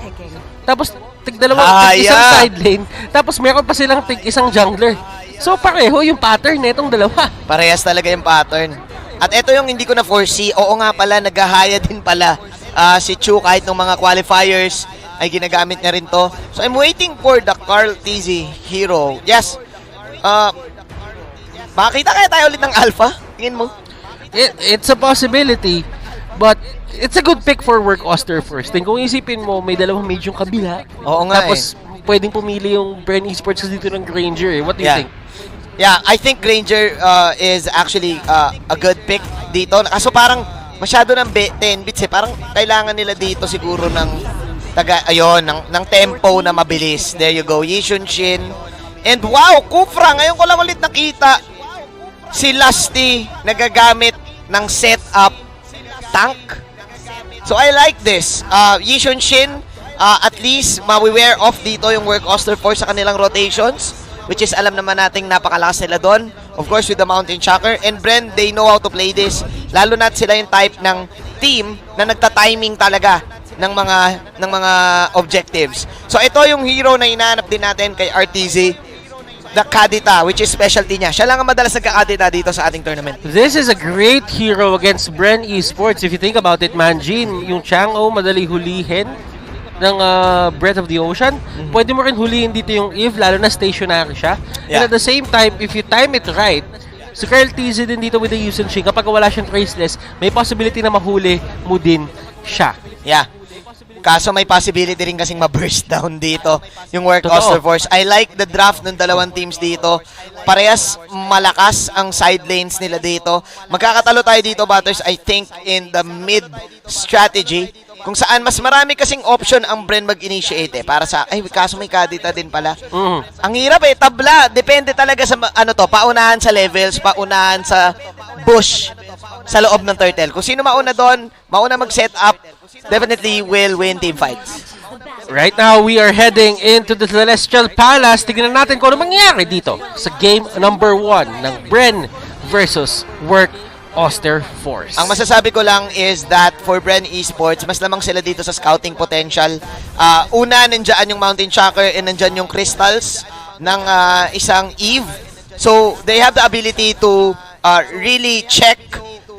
Q: tapos tig-isang side lane, tapos meron pa silang tig-isang jungler. So, pareho yung pattern netong dalawa.
P: Parehas talaga yung pattern. At ito yung hindi ko na foresee. Oo nga pala, naghahaya din pala si Chu kahit ng mga qualifiers ay ginagamit niya rin to. So, I'm waiting for the Carl TZ hero. Yes. Makakita kaya tayo ulit ng Alpha? Tingin mo?
Q: It's a possibility, but it's a good pick for work Auster first. Kung isipin mo, may dalawang mage yung kabila.
P: Oo nga
Q: tapos, pwedeng pumili yung Bren Esports dito ng Granger. What do you think?
P: Yeah, I think Granger is actually a good pick dito. Kaso parang masyado ng 10 bits eh. Parang kailangan nila dito siguro ng ng tempo na mabilis. There you go. Yishun Shin. And wow, Kufra, ngayon ko lang ulit nakita si Lusty nagagamit ng setup tank. So I like this. Yishun Shin, at least mawi-wear off dito yung work Auster Force sa kanilang rotations, which is alam naman nating napakalakas nila doon. Of course, with the Mountain Shocker. And Bren, they know how to play this. Lalo na sila yung type ng team na nagta-timing talaga ng mga objectives. So ito yung hero na hinahanap din natin kay RTZ, the Kadita, which is specialty niya. Siya lang ang madalas nagka-Kadita dito sa ating tournament.
Q: This is a great hero against Bren Esports. If you think about it, Manjin, yung Chang'o, madali hulihin ng Breath of the Ocean. Pwede mo rin hulihin dito yung Eve, lalo na stationary siya. And at the same time, if you time it right, si Carl TZ din dito with the Yishun Shin, kapag wala siyang traceless, may possibility na mahuli mo din siya.
P: Yeah. Kaso may possibility rin kasing ma-burst down dito yung work Auster Force. I like the draft ng dalawang teams dito. Parehas malakas ang side lanes nila dito. Magkakatalo tayo dito, Butters, I think in the mid strategy, kung saan mas marami kasing option ang Bren mag-initiate para sa, kaso may Kadita din pala. Ang hirap tabla. Depende talaga sa, paunahan sa levels, paunahan sa bush sa loob ng turtle. Kung sino mauna doon, mauna mag-set up, definitely will win team fights.
Q: Right now, we are heading into the Celestial Palace. Tignan natin kung ano mangyayari dito sa game number 1 ng Bren versus Work Auster Force.
P: Ang masasabi ko lang is that for Bren Esports, mas lamang sila dito sa scouting potential. Una, nandiyan yung Mountain Shocker and nandiyan yung Crystals ng isang Eve. So, they have the ability to really check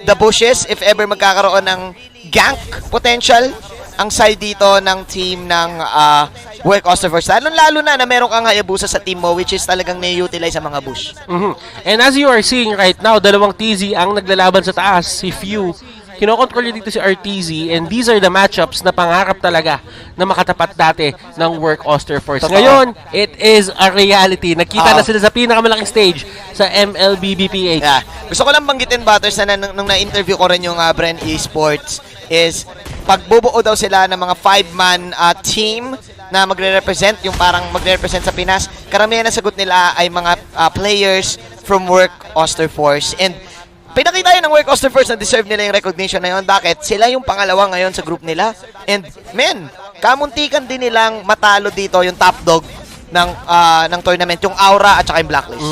P: the bushes if ever magkakaroon ng gank potential ang side dito ng team ng Work Auster Force. Lalo na meron kang Hayabusa sa team mo, which is talagang na-utilize sa mga bush.
Q: And as you are seeing right now, dalawang TZ ang naglalaban sa taas. Si Fyooz, kinokontrol niya dito si RTZ, and these are the matchups na pangarap talaga na makatapat dati ng Work Auster Force. Ngayon, it is a reality. Nakita na sila sa pinakamalaking stage sa MLBB-PH.
P: Yeah. Gusto ko lang banggitin, Butters, na nung na-interview ko rin yung Bren Esports, is pagbubuo daw sila ng mga 5-man team na magre-represent, yung parang magre-represent sa Pinas. Karamihan na sagot nila ay mga players from Work Auster Force. And pinakita yun ng Work Auster Force na deserve nila yung recognition na yun. Bakit? Sila yung pangalawa ngayon sa group nila. And men, kamuntikan din nilang matalo dito yung top dog ng tournament, yung Aura at saka yung Blacklist.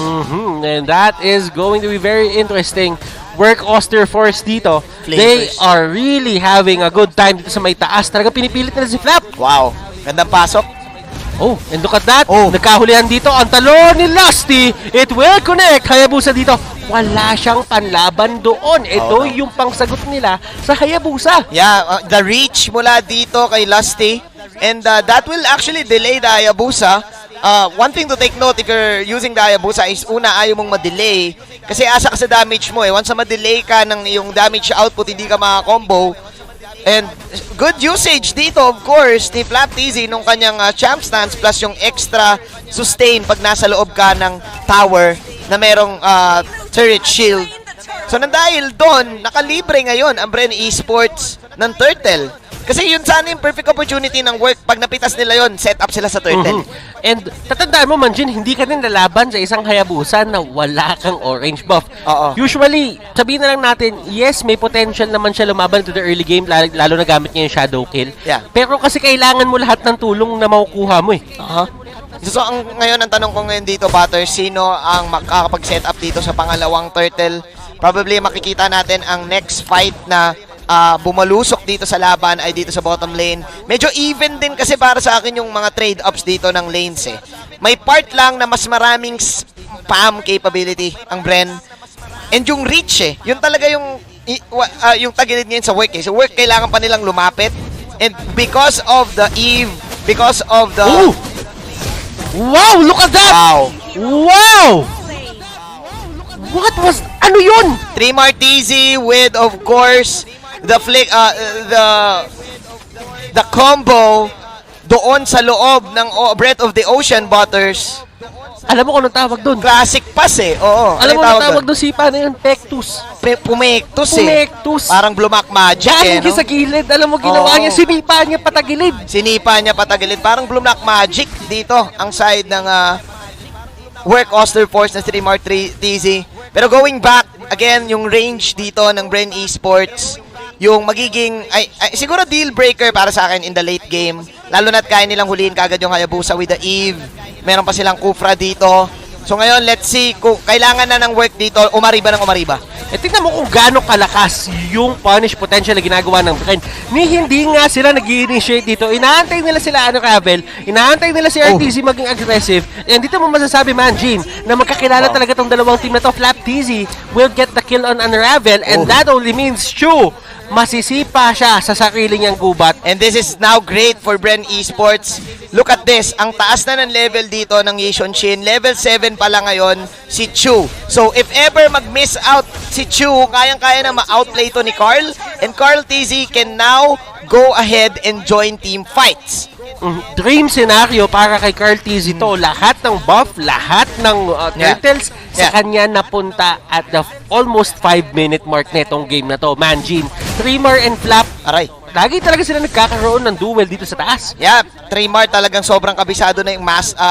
Q: And that is going to be very interesting. Work Auster Force dito, they are really having a good time dito sa may taas. Talaga pinipilit nila si Flap.
P: Wow, gandang pasok.
Q: Oh, and look at that. Nagkahulihan dito ang talon ni Lusty. It will connect. Hayabusa dito. Wala siyang panlaban doon. Ito yung pangsagot nila sa Hayabusa.
P: Yeah, the reach mula dito kay Lusty. And that will actually delay the Hayabusa. One thing to take note if you're using the Hayabusa is ayaw mong ma-delay. Kasi asa ka sa damage mo eh. Once ma-delay ka ng yung damage output, hindi ka maka-combo. And good usage dito, of course, ni Flap TZ nung kanyang champ stance plus yung extra sustain pag nasa loob ka ng tower na merong turret shield. So dahil doon, nakalibre ngayon ang Bren Esports ng Turtle. Kasi yun sana yung perfect opportunity ng Work. Pag napitas nila yun, set up sila sa Turtle.
Q: And tatandaan mo, Manjin, hindi ka din lalaban sa isang Hayabusa na wala kang orange buff. Usually, sabihin na lang natin, yes, may potential naman siya lumaban to the early game, lalo na gamit niya yung shadow kill.
P: Yeah.
Q: Pero kasi kailangan mo lahat ng tulong na makukuha mo eh.
P: So, ngayon, ang tanong ko ngayon dito, Butter, sino ang makakapag-set up dito sa pangalawang turtle? Probably makikita natin ang next fight na bumalusok dito sa laban ay dito sa bottom lane. Medyo even din kasi para sa akin yung mga trade-ups dito ng lanes eh. May part lang na mas maraming spam capability ang Bren. And yung reach eh. Yun talaga yung tagilid ngayon sa work eh. Sa work, kailangan pa nilang lumapit. And because of the Eve, because of the...
Q: Ooh! Wow! Look at that!
P: Wow!
Q: Wow! What was... Ano yun?
P: 3 Martizi with, of course, the combo doon sa loob ng Breath of the Ocean, Butters.
Q: Alam mo kung anong tawag doon?
P: Classic pass eh. Oo.
Q: Alam mo anong tawag doon? Sipa na yun? Pectus.
P: Pumectus eh.
Q: Pumectus.
P: Parang Blumac Magic eh.
Q: Sa gilid. Alam mo, ginawa niya, sinipa niya patagilid.
P: Sinipa niya patagilid. Parang Blumac Magic dito, ang side ng Work Auster Force na 3 Martizi. Pero going back, again, yung range dito ng Bren Esports, yung magiging, siguro deal breaker para sa akin in the late game. Lalo na't kaya nilang huliin kagad yung Hayabusa with the Eve. Meron pa silang Kufra dito. So ngayon, let's see kung kailangan na ng work dito, umariba ng umariba.
Q: Tingnan mo kung gaano kalakas yung punish potential na ginagawa ng Bren. Hindi nga sila nag-i-initiate dito. Inaantay nila sila Ravel. Inaantay nila si RTZ maging aggressive. And dito mo masasabi, Manjin, na magkakilala talaga tong dalawang team na to. Flap TZ will get the kill on Unravel. And that only means Chu masisipa siya sa sarili niyang gubat.
P: And this is now great for Bren Esports. Look at this. Ang taas na ng level dito ng Yishon Shin. Level 7 pa lang ngayon si Chu. So if ever mag-miss out si Chu, kayang-kaya na ma-outplay to ni Carl. And Carl TZ can now go ahead and join team fights.
Q: Dream scenario para kay Carl TZ to. Lahat ng buff, lahat ng turtles sa kanya napunta at the almost 5-minute mark netong game na to. Manjin, Trimmer and Flap.
P: Aray.
Q: Lagi talaga sila nagkakaroon ng duel dito sa taas.
P: Yeah, Trimmer talagang sobrang kabisado na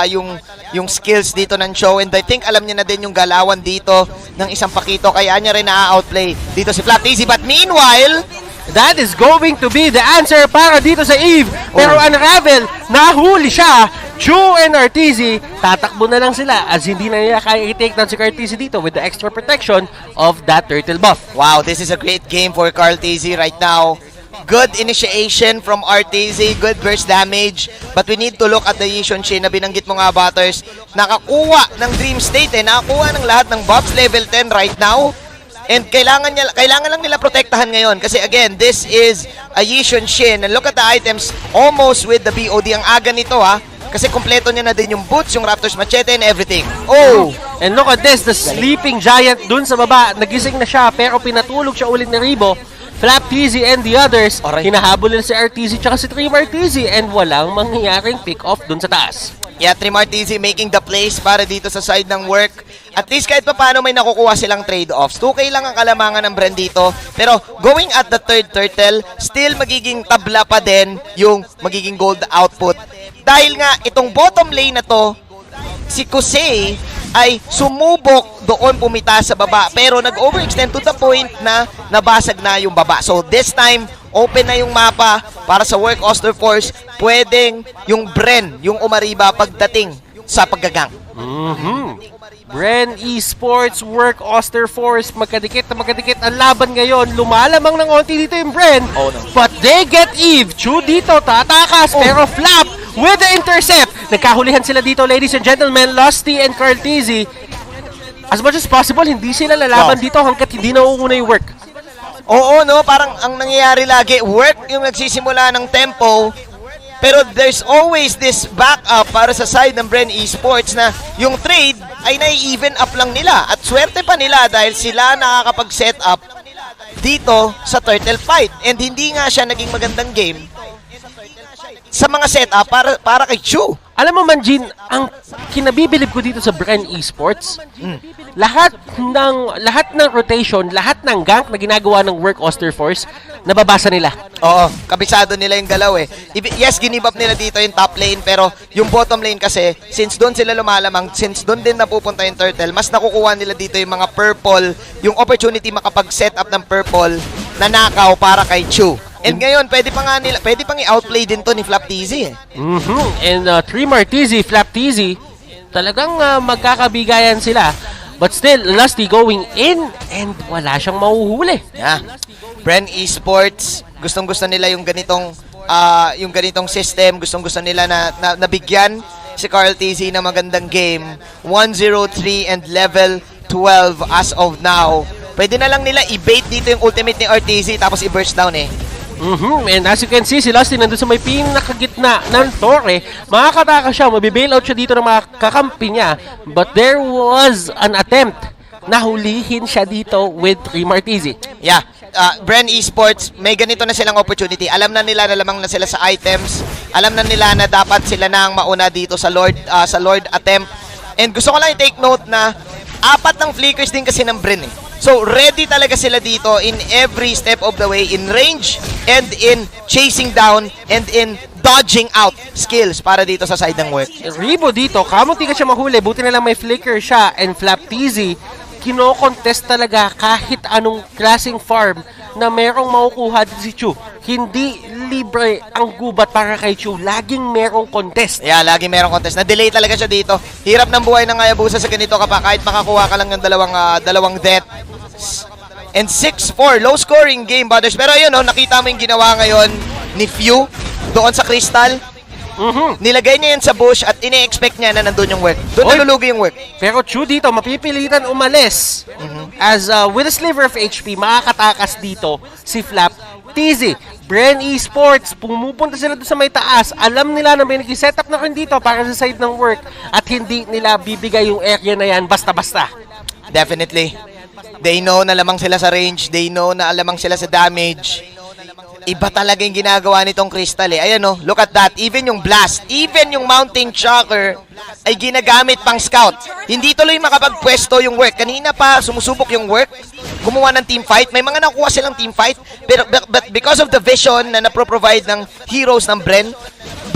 P: yung skills dito ng show. And I think alam niya na din yung galawan dito ng isang pakito. Kaya niya rin na-outplay dito si Flap TZ. But meanwhile,
Q: that is going to be the answer para dito sa Eve. Pero Unravel, nahuli siya. Chu and RTZ, tatakbo na lang sila as hindi na nila kaya i-take down si RTZ dito with the extra protection of that turtle buff.
P: Wow, this is a great game for Carl TZ right now. Good initiation from RTZ, good burst damage. But we need to look at the Yishon Shin na binanggit mo nga, Butters. Nakakuha ng Dream State nakakuha ng lahat ng buffs level 10 right now. And kailangan lang nila protektahan ngayon. Kasi again, this is a Yishon Shin. And look at the items almost with the BOD. Ang aga nito kasi kompleto niya na din yung boots, yung Raptors Machete and everything. Oh!
Q: And look at this, the sleeping giant dun sa baba. Nagising na siya pero pinatulog siya ulit ni Ribo. Flap TZ and the others, hinahabol nila si RTZ tsaka si Trimmer TZ and walang mangyayaring pick-off dun sa taas.
P: Yeah, Trimmer TZ making the plays para dito sa side ng work. At least kahit pa paano may nakukuha silang trade-offs. 2K lang ang kalamangan ng Bren dito. Pero going at the third turtle, still magiging tabla pa din yung magiging gold output. Dahil nga, itong bottom lane na to, si Kusei ay sumubok doon pumita sa baba. Pero nag-overextend to the point na nabasag na yung baba. So this time, open na yung mapa para sa Work Auster Force. Pwedeng yung Bren, yung umariba pagdating sa paggagang.
Q: Bren Esports, Work Auster Force, magkadikit na magkadikit ang laban ngayon. Lumalamang ng onti dito yung Bren. But they get Eve. Chu dito, tatakas. Pero Flap with the intercept. Nagkahulihan sila dito, ladies and gentlemen. Lusty and Carl TZ. As much as possible, hindi sila lalaban dito hanggat hindi nauuna yung work.
P: Oo, no? Parang ang nangyayari lagi, work yung nagsisimula ng tempo. Pero there's always this backup para sa side ng Bren Esports na yung trade ay nai-even up lang nila. At swerte pa nila dahil sila nakakapag-set up dito sa turtle fight. And hindi nga siya naging magandang game sa mga setup para kay Chu.
Q: Alam mo, Manjin, ang kinabibilib ko dito sa Bren Esports, lahat ng rotation, lahat ng gank na ginagawa ng Work Auster Force, nababasa nila.
P: Oo, kabisado nila yung galaw eh. Yes, ginibap nila dito yung top lane, pero yung bottom lane kasi, since doon sila lumalamang, since doon din napupunta yung turtle, mas nakukuha nila dito yung mga purple, yung opportunity makapag-set up ng purple na nakaw para kay Chu. And ngayon, pwede pang i-outplay din to ni Flap TZ eh.
Q: And Trimar TZ, Flap TZ, talagang magkakabigayan sila. But still, Lusty going in and wala siyang mahuhuli.
P: Yeah. Bren Esports, gustong-gusto nila yung ganitong system, gustong-gusto nila na nabigyan si Carl TZ ng magandang game. 1-0-3 and level 12 as of now. Pwede na lang nila i-bait dito yung ultimate ni RTZ tapos i-burst down eh.
Q: And as you can see, si Lusty nandun sa may pinakagitna ng torre. Makakataka siya, mabibail out siya dito ng mga kakampi niya. But there was an attempt na hulihin siya dito with Trimar TZ.
P: Yeah, Bren Esports, may ganito na silang opportunity. Alam na nila na lamang na sila sa items. Alam na nila na dapat sila na ang mauna dito sa Lord attempt. And gusto ko lang i-take note na 4 ng flickers din kasi ng Bren eh. So, ready talaga sila dito in every step of the way, in range, and in chasing down, and in dodging out skills para dito sa side ng Work.
Q: Ribo dito, kamunti ka siya mahuli, buti na lang may flicker siya, and Flap TZ, kino-contest talaga kahit anong klaseng farm na merong makukuha din si Chu. Hindi libre ang gubat para kay Chu. Laging merong contest.
P: Yeah, laging merong contest. Na-delay talaga siya dito. Hirap ng buhay ng Hayabusa sa ganito kahit makakuha ka lang ng dalawang death. And 6-4, low scoring game, brothers. Pero ayun, nakita mo yung ginawa ngayon ni Fyooz doon sa Crystal. Nilagay niya yan sa bush at ine-expect niya na nandun yung Work. Doon nalulugi yung Work.
Q: Pero Chu dito, mapipilitan umalis. As with a sliver of HP, makakatakas dito si Flap TZ. Bren Esports, pumupunta sila doon sa may taas. Alam nila na may nag-setup na rin dito para sa side ng Work at hindi nila bibigay yung area na yan basta-basta.
P: Definitely. They know na lamang sila sa range. They know na alamang sila sa damage. Iba talaga yung ginagawa nitong Crystal eh. Ayan look at that. Even yung blast, even yung mounting shocker ay ginagamit pang scout. Hindi tuloy makapagpwesto yung Work. Kanina pa sumusubok yung Work. Gumawa ng team fight. May mga nakuha silang team fight. But because of the vision na napro-provide ng heroes ng Bren,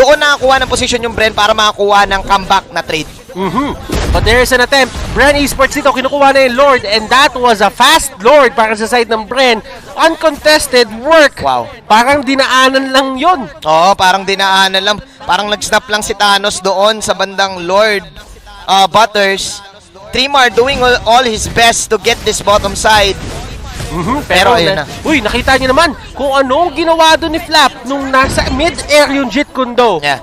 P: doon nakakuha ng position yung Bren para makakuha ng comeback na trade.
Q: But there is an attempt. Bren Esports dito, kinukuha na yung Lord, and that was a fast Lord para sa side ng Bren. Uncontested Work.
P: Wow.
Q: Parang dinaanan lang yun.
P: Oo, parang dinaanan lang. Parang nag-snap lang si Thanos doon sa bandang Lord Butters. Trimar doing all his best to get this bottom side. Pero ayun na.
Q: Uy, nakita niyo naman kung anong ginawa doon ni Flap nung nasa mid-air yung Jeet Kundo.
P: Yeah.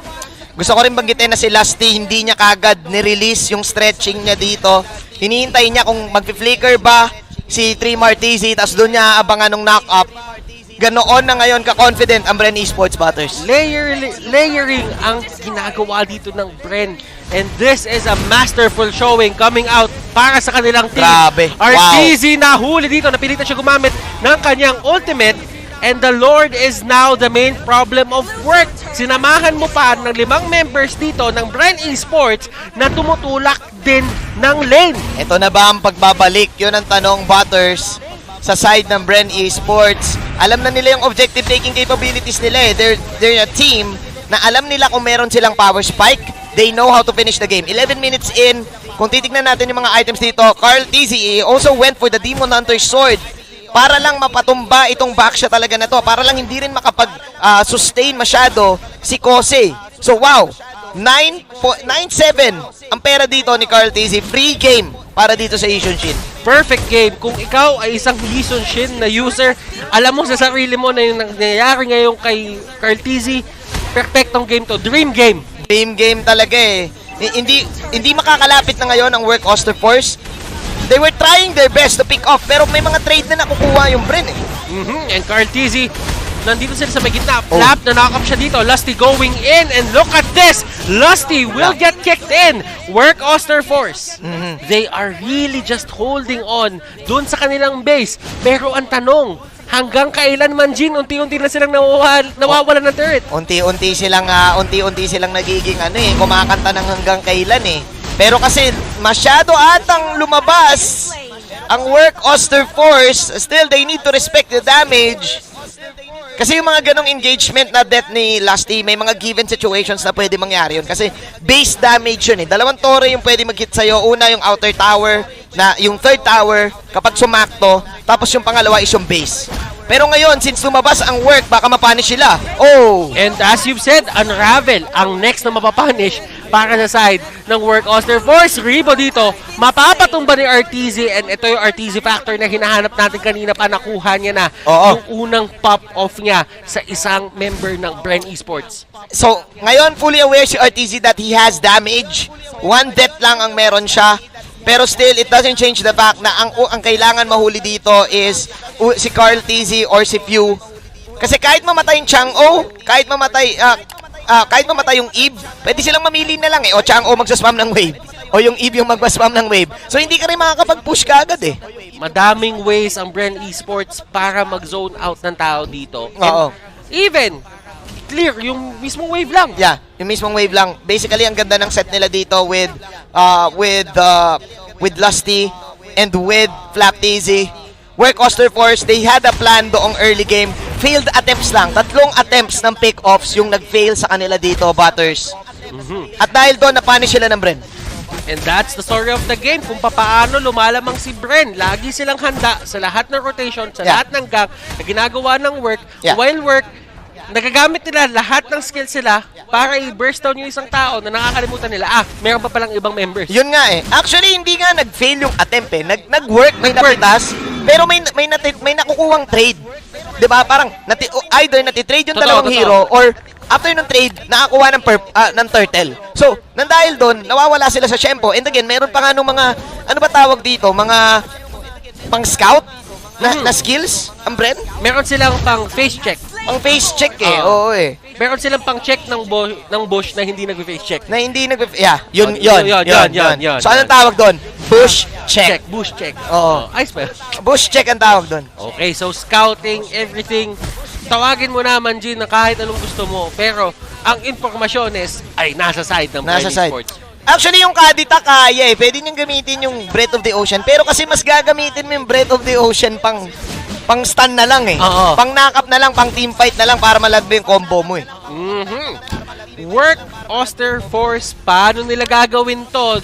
P: Gusto ko rin banggitin na si Lusty, hindi niya kagad ni-release yung stretching niya dito. Hinihintay niya kung mag-flicker ba si Trimar TZ, tapos doon niya abangan ng knock-up. Ganoon na ngayon ka-confident ang Bren Esports Butters.
Q: Layering ang ginagawa dito ng Bren. And this is a masterful showing coming out para sa kanilang team.
P: Grabe.
Q: RTZ nahuli dito, napilitan siya gumamit ng kanyang ultimate. And the Lord is now the main problem of Work. Sinamahan mo pa ng 5 members dito ng Bren Esports na tumutulak din ng lane.
P: Ito na ba ang pagbabalik? Yun ang tanong, Butters, sa side ng Bren Esports. Alam na nila yung objective taking capabilities nila eh. They're a team na alam nila kung meron silang power spike. They know how to finish the game. 11 minutes in, kung titignan natin yung mga items dito, Carl TZ also went for the Demon Hunter's Sword para lang mapatumba itong backsha talaga na to. Para lang hindi rin makapag-sustain masyado si Kose. So wow, 9-7 ang pera dito ni Carl TZ. Free game para dito sa Yishun Shin.
Q: Perfect game. Kung ikaw ay isang Yishun Shin na user, alam mo sa sarili mo na yung nangyayari ngayon kay Carl TZ, perfectong game to. Dream game.
P: Dream game talaga eh. Hindi makakalapit na ngayon ang Work Auster Force. They were trying their best to pick off, pero may mga trade na nakukuha yung Bren eh.
Q: And Carl TZ, nandito sila sa may gitna. Flap, na-knock-up siya dito. Lusty going in, and look at this! Lusty will get kicked in. Work Auster Force. They are really just holding on dun sa kanilang base. Pero ang tanong, hanggang kailan man, Jin, unti-unti na silang nawawalan ng turret.
P: Unti-unti silang nagiging kumakanta ng hanggang kailan eh. Pero kasi masyado atang lumabas ang work Auster Force, still they need to respect the damage. Kasi yung mga ganong engagement na death ni Lusty, may mga given situations na pwede mangyari yun. Kasi base damage yun eh. 2 tore yung pwede mag-hit sa'yo. Una yung outer tower, yung third tower, kapag sumakto, tapos yung pangalawa is yung base. Pero ngayon, since lumabas ang work, baka mapunish sila. Oh!
Q: And as you've said, Unravel, ang next na mapapunish para sa side ng work Auster Force. Ribo dito, mapapatumba ni RTZ, and ito yung RTZ factor na hinahanap natin kanina pa, nakuha niya na yung unang pop-off niya sa isang member ng Bren Esports.
P: So, ngayon, fully aware si RTZ that he has damage. 1 death lang ang meron siya. Pero still, it doesn't change the fact na ang kailangan mahuli dito is si Carl TZ or si Fyooz. Kasi kahit mamatay yung Chang'o, kahit mamatay yung Eve, pwede silang mamili na lang eh. O Chang'o magsaspam ng wave. O yung Eve yung magpaspam ng wave. So hindi ka rin makakapag-push ka agad eh.
Q: Madaming ways ang Bren Esports para mag-zone out ng tao dito.
P: Oo.
Q: Even clear yung mismong wave lang.
P: Yeah, yung mismong wave lang. Basically, ang ganda ng set nila dito with Lusty and with Flap TZ. Work Auster Force, they had a plan doong early game. Failed attempts lang. 3 attempts ng pick-offs yung nag-fail sa kanila dito, Butters. At dahil doon, napunish sila ng Bren.
Q: And that's the story of the game, kung paano lumalamang si Bren. Lagi silang handa sa lahat ng rotation, sa lahat ng gang na ginagawa ng work. While work, nagagamit nila lahat ng skills sila para i-burst down yung isang tao na nakakalimutan nila, meron pa palang ibang members.
P: Yun nga eh. Actually, hindi nga nag-fail yung attempt eh. Nag-work, may napitas, pero may nakukuhang trade. Diba? Parang, either natitrade yung dalawang hero, or after ng trade, nakakuha ng turtle. So, nandahil doon, nawawala sila sa Shempo. And again, meron pa nga nung mga, ano ba tawag dito? Mga pang-scout na skills, ang Bren?
Q: Meron silang pang face check.
P: Pang face check eh, oo eh.
Q: Meron silang pang check ng bush na hindi nag-face check.
P: Yun. So, anong tawag doon? Bush check.
Q: Bush check.
P: Oo.
Q: Ayos ba?
P: Bush check ang tawag doon.
Q: Okay, so scouting, everything. Tawagin mo naman, Jin, na kahit anong gusto mo. Pero, ang informasyon ay nasa side ng Bren Esports.
P: Actually, yung Kadita kaya eh. Pwede niyong gamitin yung Breath of the Ocean. Pero kasi mas gagamitin mo yung Breath of the Ocean pang stun na lang eh. Pang knock-up na lang, pang teamfight na lang para malagbo yung combo mo eh.
Q: Work Auster Force, paano nila gagawin to?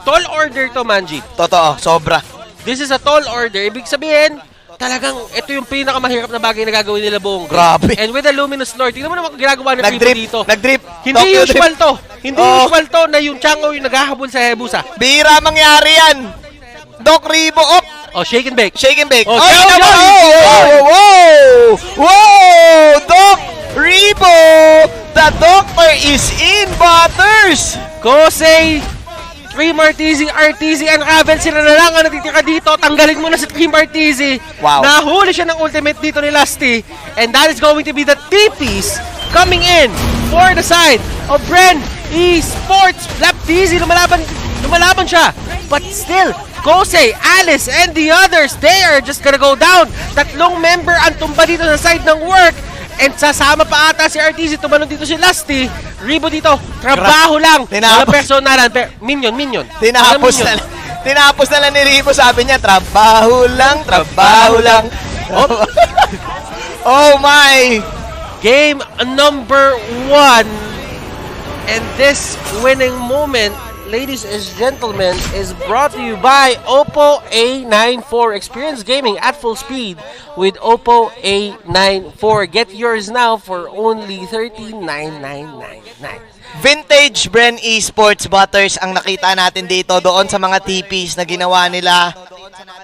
Q: Tall order to, Manji.
P: Totoo, sobra.
Q: This is a tall order. Ibig sabihin, talagang ito yung pinakamahirap na bagay na gagawin nila buong game.
P: Grabe.
Q: And with the Luminous Lord, tingnan mo naman ginagawa ng Tribo dito.
P: Nag-drip.
Q: Hindi usual to. Hindi usual to na yung Chang'o yung naghahabol sa Hebusa.
P: Bira mangyari yan. Doc Ribo,
Q: shake and bake.
P: Shake and bake.
Q: Whoa!
P: Doc Ribo! The doctor is in, Butters!
Q: Kosei, Dream RTZ, and Raven, sila na lang ang natitira dito. Tanggalin mo na si Dream RTZ.
P: Wow.
Q: Nahuli siya ng ultimate dito ni Lusty. And that is going to be the TPs coming in for the side of Bren Esports. Flap TZ, lumalaban siya. But still, Kosei, Alice, and the others, they are just gonna go down. 3 member ang tumba dito sa side ng work. And sasama pa ata si RTZ, tumalon dito si Lusty. Ribo dito, trabaho lang. Wala personalan, minion.
P: Tinapos na lang ni Ribo, sabi niya, trabaho lang. Oh my!
Q: Game number 1. And this winning moment, ladies and gentlemen, is brought to you by Oppo A94. Experience gaming at full speed with Oppo A94. Get yours now for only $39,999.
P: Vintage Bren Esports, Butters, ang nakita natin dito doon sa mga TPs na ginawa nila,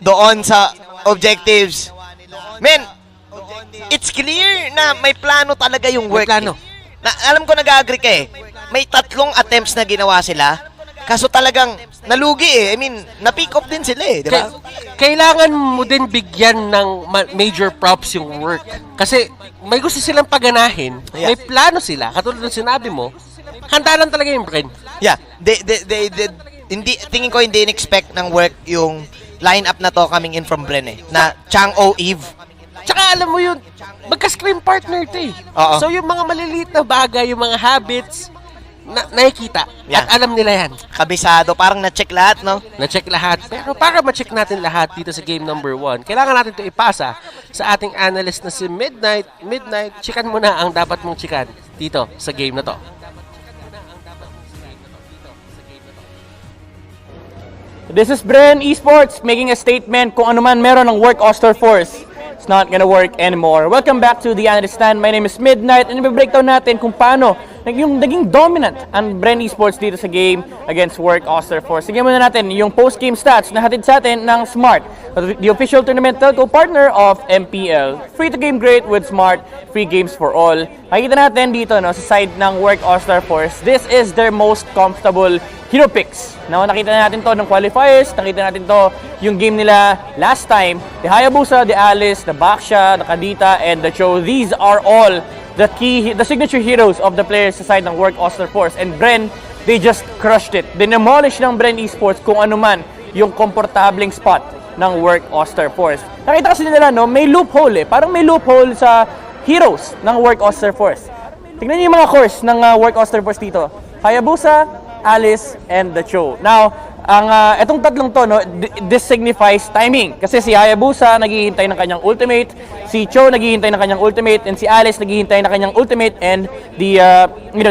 P: doon sa objectives. Men, it's clear na may plano talaga yung work.
Q: May plano.
P: Alam ko nag-agree ka eh. May 3 attempts na ginawa sila. Kaso talagang nalugi eh. I mean, na-pick up din sila eh, di ba?
Q: Kailangan mo din bigyan ng major props yung work. Kasi may gusto silang paganahin. May plano sila. Katulad ng sinabi mo, handa lang talaga yung Bren.
P: Yeah. Tingin ko hindi in-expect ng work yung lineup na to coming in from Bren eh. Na Chang'o Eve.
Q: Tsaka alam mo yun, magka-screen partner to eh.
P: Oo.
Q: So yung mga maliliit na bagay, yung mga habits, nakikita.
P: Yeah.
Q: At alam nila yan.
P: Kabisado, parang na-check lahat, no?
Q: Na-check lahat. Pero para ma-check natin lahat dito sa game number 1, kailangan natin ito ipasa sa ating analyst na si Midnight. Midnight, chikan mo na ang dapat mong chikan dito sa game na to.
C: This is Bren Esports making a statement kung ano man meron ng work Auster Force. It's not gonna work anymore. Welcome back to the Analyst Stand. My name is Midnight and i-breakdown natin kung paano yung naging dominant ang Bren Esports dito sa game against work Auster Force. Sige muna natin yung post-game stats na hatid sa atin ng Smart, the official tournament telco partner of MPL. Free to game great with Smart, free games for all. Makikita natin dito no, sa side ng work Auster Force, this is their most comfortable hero picks. Now, nakita natin to ng qualifiers, nakita natin to yung game nila last time. The Hayabusa, the Alice, the Baksha, the Kadita, and the Cho. These are all the signature heroes of the players sa side ng work Auster Force. And Bren, they just crushed it. Dinemolish ng Bren Esports kung ano man yung komportableng spot ng work Auster Force. Nakita kasi nila, no, may loophole eh. Parang may loophole sa heroes ng work Auster Force. Tignan niyo yung mga course ng work Auster Force dito. Hayabusa, Alice, and the Cho. Now, etong tatlong to, no, this signifies timing. Kasi si Hayabusa naghihintay ng kanyang ultimate, si Cho naghihintay ng kanyang ultimate, and si Alice naghihintay ng kanyang ultimate and the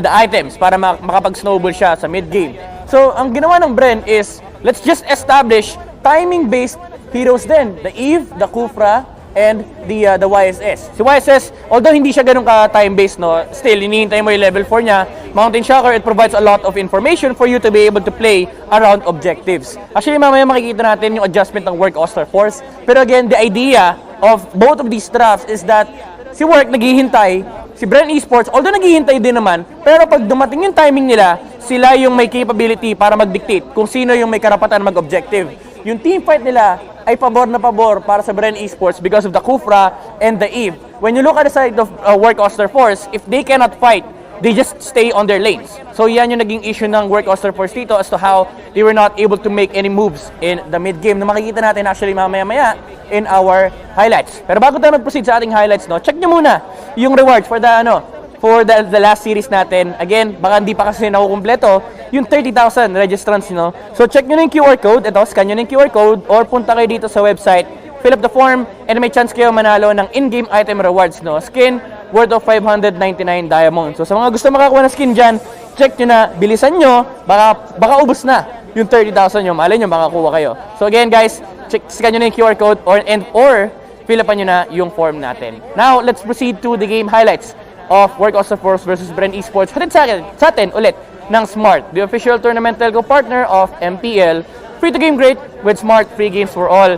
C: items para makapag-snowball siya sa mid-game. So, ang ginawa ng Bren is, let's just establish timing-based heroes din. The Eve, the Kufra, and the YSS. Si YSS, although hindi siya ganun ka time-based, no, still, hinihintay mo yung level 4 niya. Mountain Shocker, it provides a lot of information for you to be able to play around objectives. Actually, mamaya makikita natin yung adjustment ng work Auster Force. Pero again, the idea of both of these drafts is that si work naghihintay, si Bren Esports, although naghihintay din naman, pero pag dumating yung timing nila, sila yung may capability para mag-dictate kung sino yung may karapatan mag-objective. Yung team fight nila ay pabor na pabor para sa Bren Esports because of the Kufra and the Eve. When you look at the side of work Auster Force, if they cannot fight, they just stay on their lanes. So yan yung naging issue ng work Auster Force dito as to how they were not able to make any moves in the mid-game na makikita natin actually mamaya-maya in our highlights. Pero bago tayo mag-proceed sa ating highlights, no, check nyo muna yung rewards for the last series natin. Again, baka hindi pa kasi nakukumpleto yung 30,000 registrants, no? So check nyo na yung QR code, ito, scan nyo na yung QR code or punta kayo dito sa website, fill up the form, and may chance kayo manalo ng in-game item rewards, no? Skin worth of 599 diamonds. So sa mga gusto makakuha ng skin dyan, check nyo na, bilisan nyo, baka ubos na yung 30,000 nyo, malay nyo makakuha kayo. So again guys, scan nyo na yung QR code or fill up nyo na yung form natin. Now, let's proceed to the game highlights of work Auster Force versus Bren Esports. Hatid sa atin ulit ng Smart, the official tournament telco partner of MPL. Free to game great with Smart, free games for all.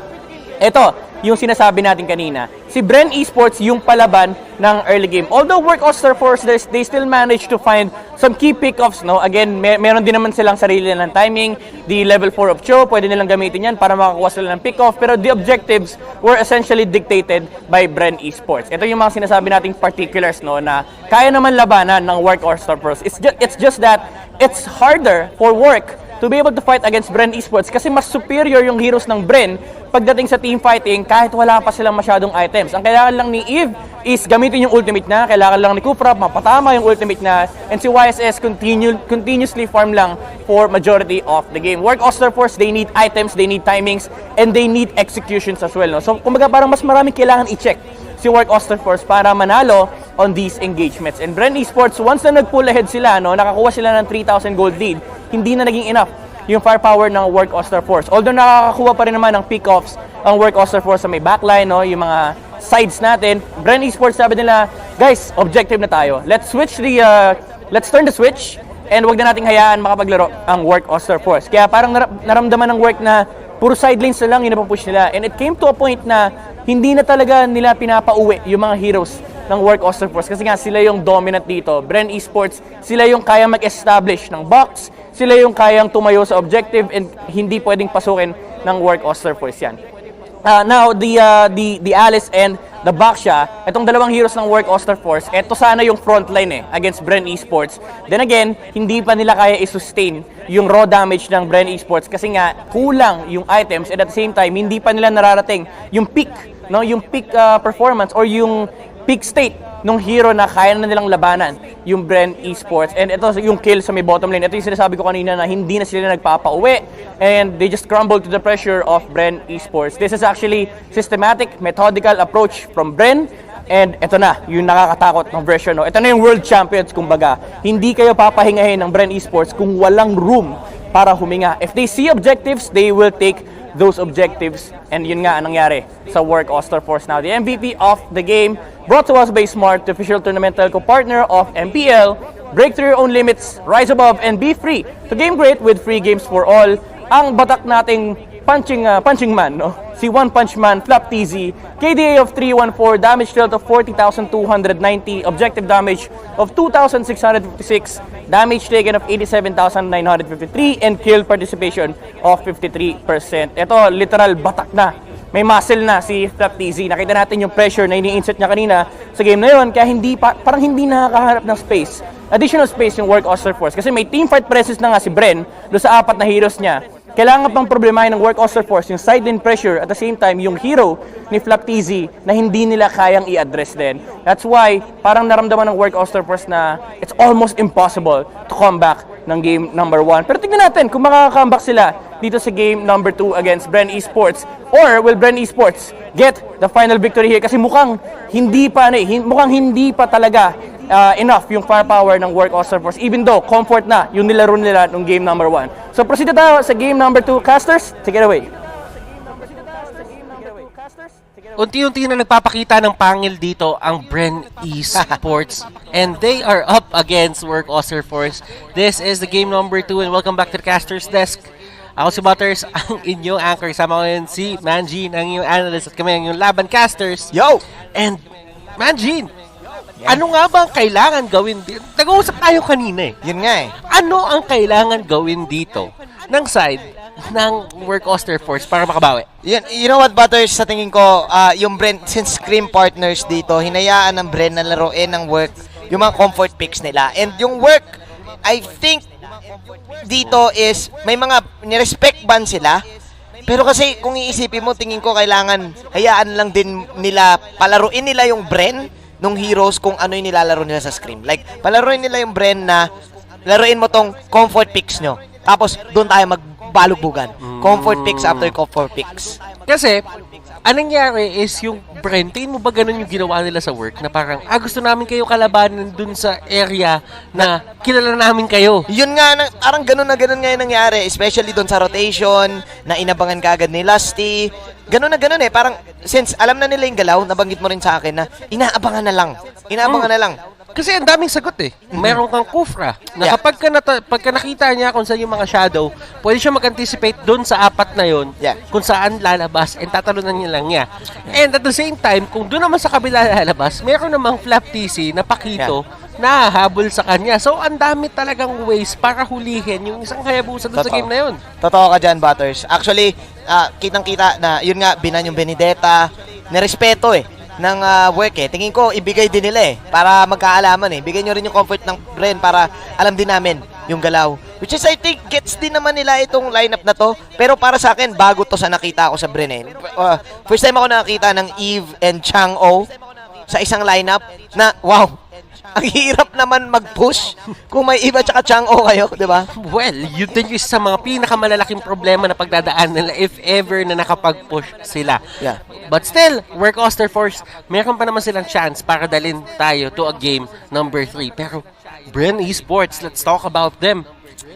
C: Ito, yung sinasabi natin kanina. Si Bren Esports yung palaban ng early game. Although work Auster Force, they still managed to find some key pickoffs, no? Again, meron din naman silang sarili ng timing. The level 4 of Cho, pwede nilang gamitin yan para makakuha sila ng pickoff. Pero the objectives were essentially dictated by Bren Esports. Ito yung mga sinasabi nating particulars, no? Na kaya naman labanan ng work Auster Force. It's just that it's harder for work to be able to fight against Bren Esports kasi mas superior yung heroes ng Bren pagdating sa team fighting kahit wala pa silang masyadong items. Ang kailangan lang ni Eve is gamitin yung ultimate na, kailangan lang ni Kufra mapatama yung ultimate na, and si YSS continuously farm lang for majority of the game. Work Auster Force, they need items, they need timings, and they need executions as well. No? So kumbaga parang mas maraming kailangan i-check si work Auster Force para manalo on these engagements. And Bren Esports, once na nag-pull ahead sila, no, nakakuha sila ng 3,000 gold lead, hindi na naging enough yung firepower ng work Auster Force. Although nakakakuha pa rin naman ng pick-offs ang work Auster Force sa may backline, no, yung mga sides natin. Bren Esports, sabi nila, guys, objective na tayo. Let's turn the switch and wag na nating hayaan makapaglaro ang work Auster Force. Kaya parang naramdaman ng work na puro sidelines na lang yung napapush nila. And it came to a point na hindi na talaga nila pinapauwi yung mga heroes ng work Auster Force kasi nga sila yung dominant dito. Bren Esports, sila yung kaya mag-establish ng box, sila yung kayang tumayo sa objective and hindi pwedeng pasukin ng work Auster Force yan. Now, the Alice and the Baksha, itong dalawang heroes ng work Auster Force, ito sana yung frontline against Bren Esports. Then again, hindi pa nila kaya i-sustain yung raw damage ng Bren Esports kasi nga kulang yung items and at the same time, hindi pa nila nararating yung peak no, yung peak performance or yung peak state nung hero na kaya na nilang labanan, yung Bren Esports. And ito yung kill sa may bottom lane. Ito yung sinasabi ko kanina na hindi na sila nagpapauwi and they just crumble to the pressure of Bren Esports. This is actually systematic, methodical approach from Bren. And ito na, yung nakakatakot ng version. No? Ito na yung world champions, kumbaga. Hindi kayo papahingahin ng Bren Esports kung walang room para huminga. If they see objectives, they will take those objectives. And yun nga ang nangyari sa work Auster Force. Now, the MVP of the game brought to us by Smart, the official tournament telco partner of MPL. Break through your own limits, rise above, and be free to game great with free games for all. Ang batak nating punching man, no? Si One Punch Man, Flap TZ, KDA of 314, damage dealt of 40,290, objective damage of 2,656, damage taken of 87,953, and kill participation of 53%. Ito, literal batak na. May muscle na si Flap TZ. Nakita natin yung pressure na ini-insert niya kanina sa game na yun, kaya parang hindi nakakahanap ng space. Additional space yung work Auster Force. Kasi may teamfight presence na nga si Bren do sa 4 na heroes niya. Kailangan pang problemahin ng work Auster Force yung sideline pressure at the same time yung hero ni Flap TZ na hindi nila kayang i-address din. That's why parang naramdaman ng work Auster Force na it's almost impossible to come back ng game number 1. Pero tignan natin kung makaka-comeback sila dito sa game number 2 against Bren Esports, or will Bren Esports get the final victory here? Kasi mukhang hindi pa talaga enough yung firepower ng work Auster Force, even though comfort na yung nilaro nila nung game number 1. So proceed na tayo sa game number 2. Casters, take it away.
Q: Unti-unti na nagpapakita ng pangil dito ang Bren Esports and they are up against work Auster Force. This is the game number 2 and welcome back to the Casters Desk. Ako si Butters, ang inyong anchor. Sama ko yun si Manjin, ang inyong analyst, at kami ang inyong laban casters.
B: Yo!
Q: And Manjin, ano nga ba ang kailangan gawin dito? Nag-uusap tayo kanina eh.
B: Yun nga eh.
Q: Ano ang kailangan gawin dito ng side ng work Auster Force para makabawi?
P: You know what, Butters, sa tingin ko, yung Bren, since Scream partners dito, hinayaan ng Bren na laruin ng work yung mga comfort picks nila. And yung work, I think, dito is, may mga nirespect ban sila. Pero kasi, kung iisipin mo, tingin ko, kailangan, hayaan lang din nila, palaruin nila yung Bren nung heroes kung ano yung nilalaro nila sa Scream. Like, palaruin nila yung Bren na, laruin mo tong comfort picks nyo. Tapos, doon tayo magbalugbugan. Comfort picks after comfort picks.
Q: Kasi, anong nangyari is yung Bren, tingin mo ba ganun yung ginawa nila sa work? Na parang, gusto namin kayo kalabanin dun sa area na kilala namin kayo.
P: Yun nga, parang ganun nga yung nangyari. Especially dun sa rotation, na inabangan ka agad ni Lusty. Ganun eh. Parang, since alam na nila yung galaw, nabanggit mo rin sa akin na inaabangan na lang.
Q: Kasi ang daming sagot eh. Meron kang Kufra na pagka nakita niya kung saan yung mga shadow, pwede siya mag-anticipate doon sa 4 na yun kung saan lalabas and tatalunan niya lang niya. And at the same time, kung doon naman sa kabila lalabas, meron namang Flap TC na Pakito na habol sa kanya. So, ang dami talagang ways para hulihin yung isang Hayabusa doon sa game na yun.
P: Totoo ka dyan, Butters. Actually, kitang-kita na, yun nga, binan yung Benedetta, nirespeto ng work eh. Tingin ko, ibigay din nila para magkaalaman Bigay nyo rin yung comfort ng Bren para alam din namin yung galaw. Which is, I think, gets din naman nila itong lineup na to. Pero para sa akin, bago to sa nakita ko sa Bren first time ako nakakita ng Eve and Chang-O sa isang lineup na, wow, ang hirap naman mag-push kung may Eve at saka Chang-O kayo, di ba?
Q: Well, yun din yung sa mga pinakamalalaking problema na pagdadaan nila if ever na nakapag-push sila.
P: Yeah.
Q: But still, work Auster Force, meron pa naman silang chance para dalhin tayo to a game number 3. Pero, Bren Esports, let's talk about them.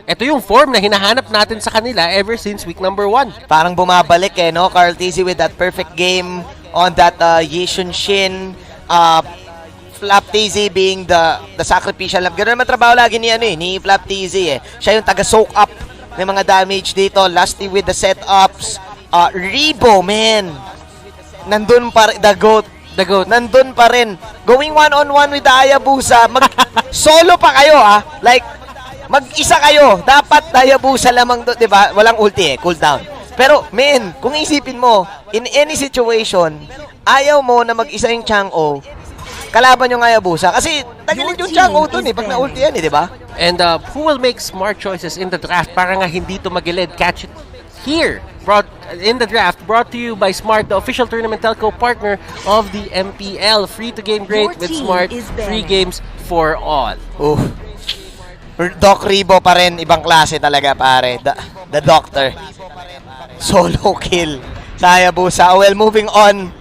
Q: Ito yung form na hinahanap natin sa kanila ever since week number 1.
P: Parang bumabalik no? Carl TZ with that perfect game on that Yishun Shin. Flap TZ being the sacrificial lamb. Ganun naman trabaho lagi ni Flap TZ Siya yung taga-soak up ng mga damage dito. Lusty with the setups. Rebo, man. Nandun pa rin. The GOAT. Nandun pa rin. Going one-on-one with the Hayabusa. Solo pa kayo, Like, mag-isa kayo. Dapat Hayabusa lamang doon, di ba? Walang ulti cooldown. Pero, man, kung isipin mo, in any situation, ayaw mo na mag-isa yung Chang-O, kalaban yung Hayabusa. Kasi, tagalit yung Chang-O dun pag na-ulti yan di ba?
Q: And who will make smart choices in the draft para nga hindi to magilid? Catch it here brought to you by Smart, the official tournament telco partner of the MPL. Free to game great
F: Your
Q: with
F: team
Q: Smart,
F: is
Q: free
F: banned.
Q: games for all.
P: Doc Ribo pa rin, ibang klase talaga pare. The Doctor. Solo kill sa Hayabusa. Well, moving on.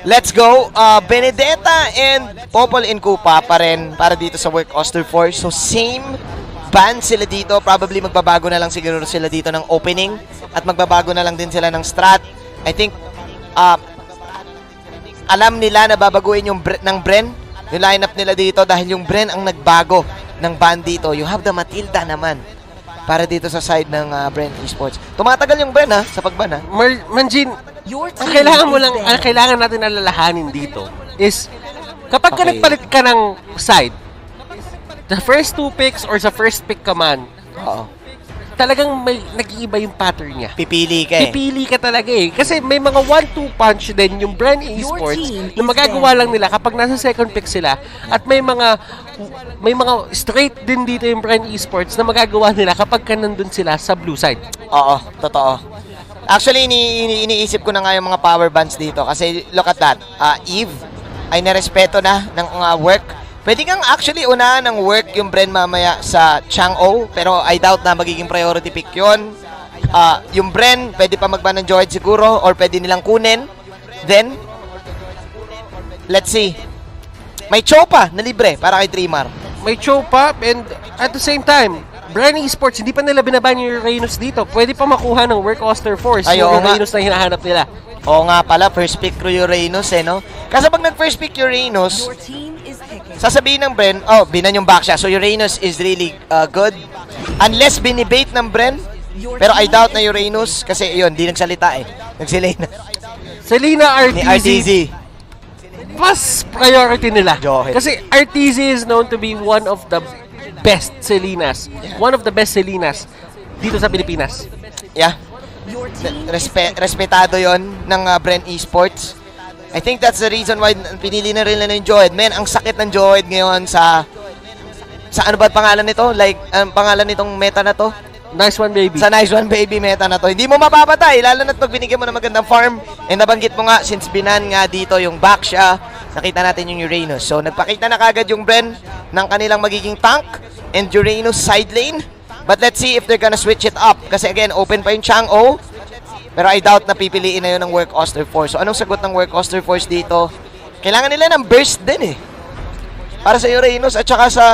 P: Let's go. Benedetta and Popol and Kupa pa rin para dito sa Work Auster Force. So same ban sila dito. Probably magbabago na lang siguro sila dito ng opening at magbabago na lang din sila ng strat. I think alam nila na babaguhin yung ng Bren, yung lineup nila dito dahil yung Bren ang nagbago ng ban dito. You have the Matilda naman para dito sa side ng Bren Esports. Tumatagal yung Bren sa pagban
Q: Manjin, ang kailangan natin alalahanin dito is kapag ka nagpalit ka ng side, the first 2 picks or sa first pick ka man, talagang may nag-iiba yung pattern niya.
P: Pipili ka
Q: talaga eh. Kasi may mga 1-2 punch din yung Bren Esports na magagawa lang nila kapag nasa second pick sila. At may mga straight din dito yung Bren Esports na magagawa nila kapag ka nandun sila sa blue side.
P: Oo, totoo. Actually, iniisip ko na nga yung mga power bands dito kasi look at that. Eve ay narespeto na ng work. Pwede kang actually unahan ng work yung Bren mamaya sa Chang'o, pero I doubt na magiging priority pick yun. Yung Bren, pwede pa magban ng Joyd siguro or pwede nilang kunin. Then, let's see. May Chopa na libre para kay Trimar.
Q: May Chopa and at the same time, Bren Esports, hindi pa nila binaban yung Uranus dito. Pwede pa makuha ng Work Auster Force yung Uranus na hinahanap nila.
P: Oo nga pala, first pick Uranus no? Kasi pag nag-first pick Uranus, sasabihin ng Bren, binan yung back siya. So Uranus is really good. Unless binibait ng Bren, pero I doubt na Uranus kasi yun, di nagsalita Nagsilena.
Q: Selena RTZ.
P: Ni RTZ.
Q: Mas priority nila.
P: Johet.
Q: Kasi RTZ is known to be one of the best Selinas. One of the best Selinas dito sa Pilipinas.
P: Yeah. Respetado yon ng Bren Esports. I think that's the reason why pinili na rin ng Joyd. Man, ang sakit ng Joyd ngayon sa ano ba pangalan nito? Like, ang pangalan nitong meta na to?
Q: Nice One Baby.
P: Sa Nice One Baby meta na to. Hindi mo mapapatay, lalo na't pag binigyan mo ng magandang farm. And nabanggit mo nga, since binan nga dito yung back siya, nakita natin yung Uranus. So, nagpakita na kagad yung Bren ng kanilang magiging tank and Uranus side lane. But let's see if they're gonna switch it up. Kasi again, open pa yung Chang'o. Pero I doubt na pipiliin na yun ng Work Auster Force. So anong sagot ng Work Auster Force dito? Kailangan nila ng burst din para sa Uranus at saka sa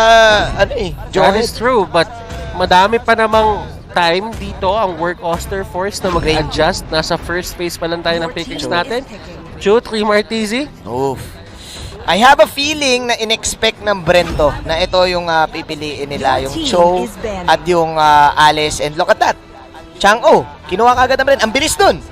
Q: That is true, but madami pa namang time dito ang Work Auster Force na mag-adjust. Nasa first phase pa lang tayo ng pickings natin. Shoot, Martizi.
P: I have a feeling na in-expect ng Bren to na ito yung pipiliin nila, yung Cho at yung Alice. And look at that. Chang'o, kinuha kagad ng Bren. Ang bilis dun.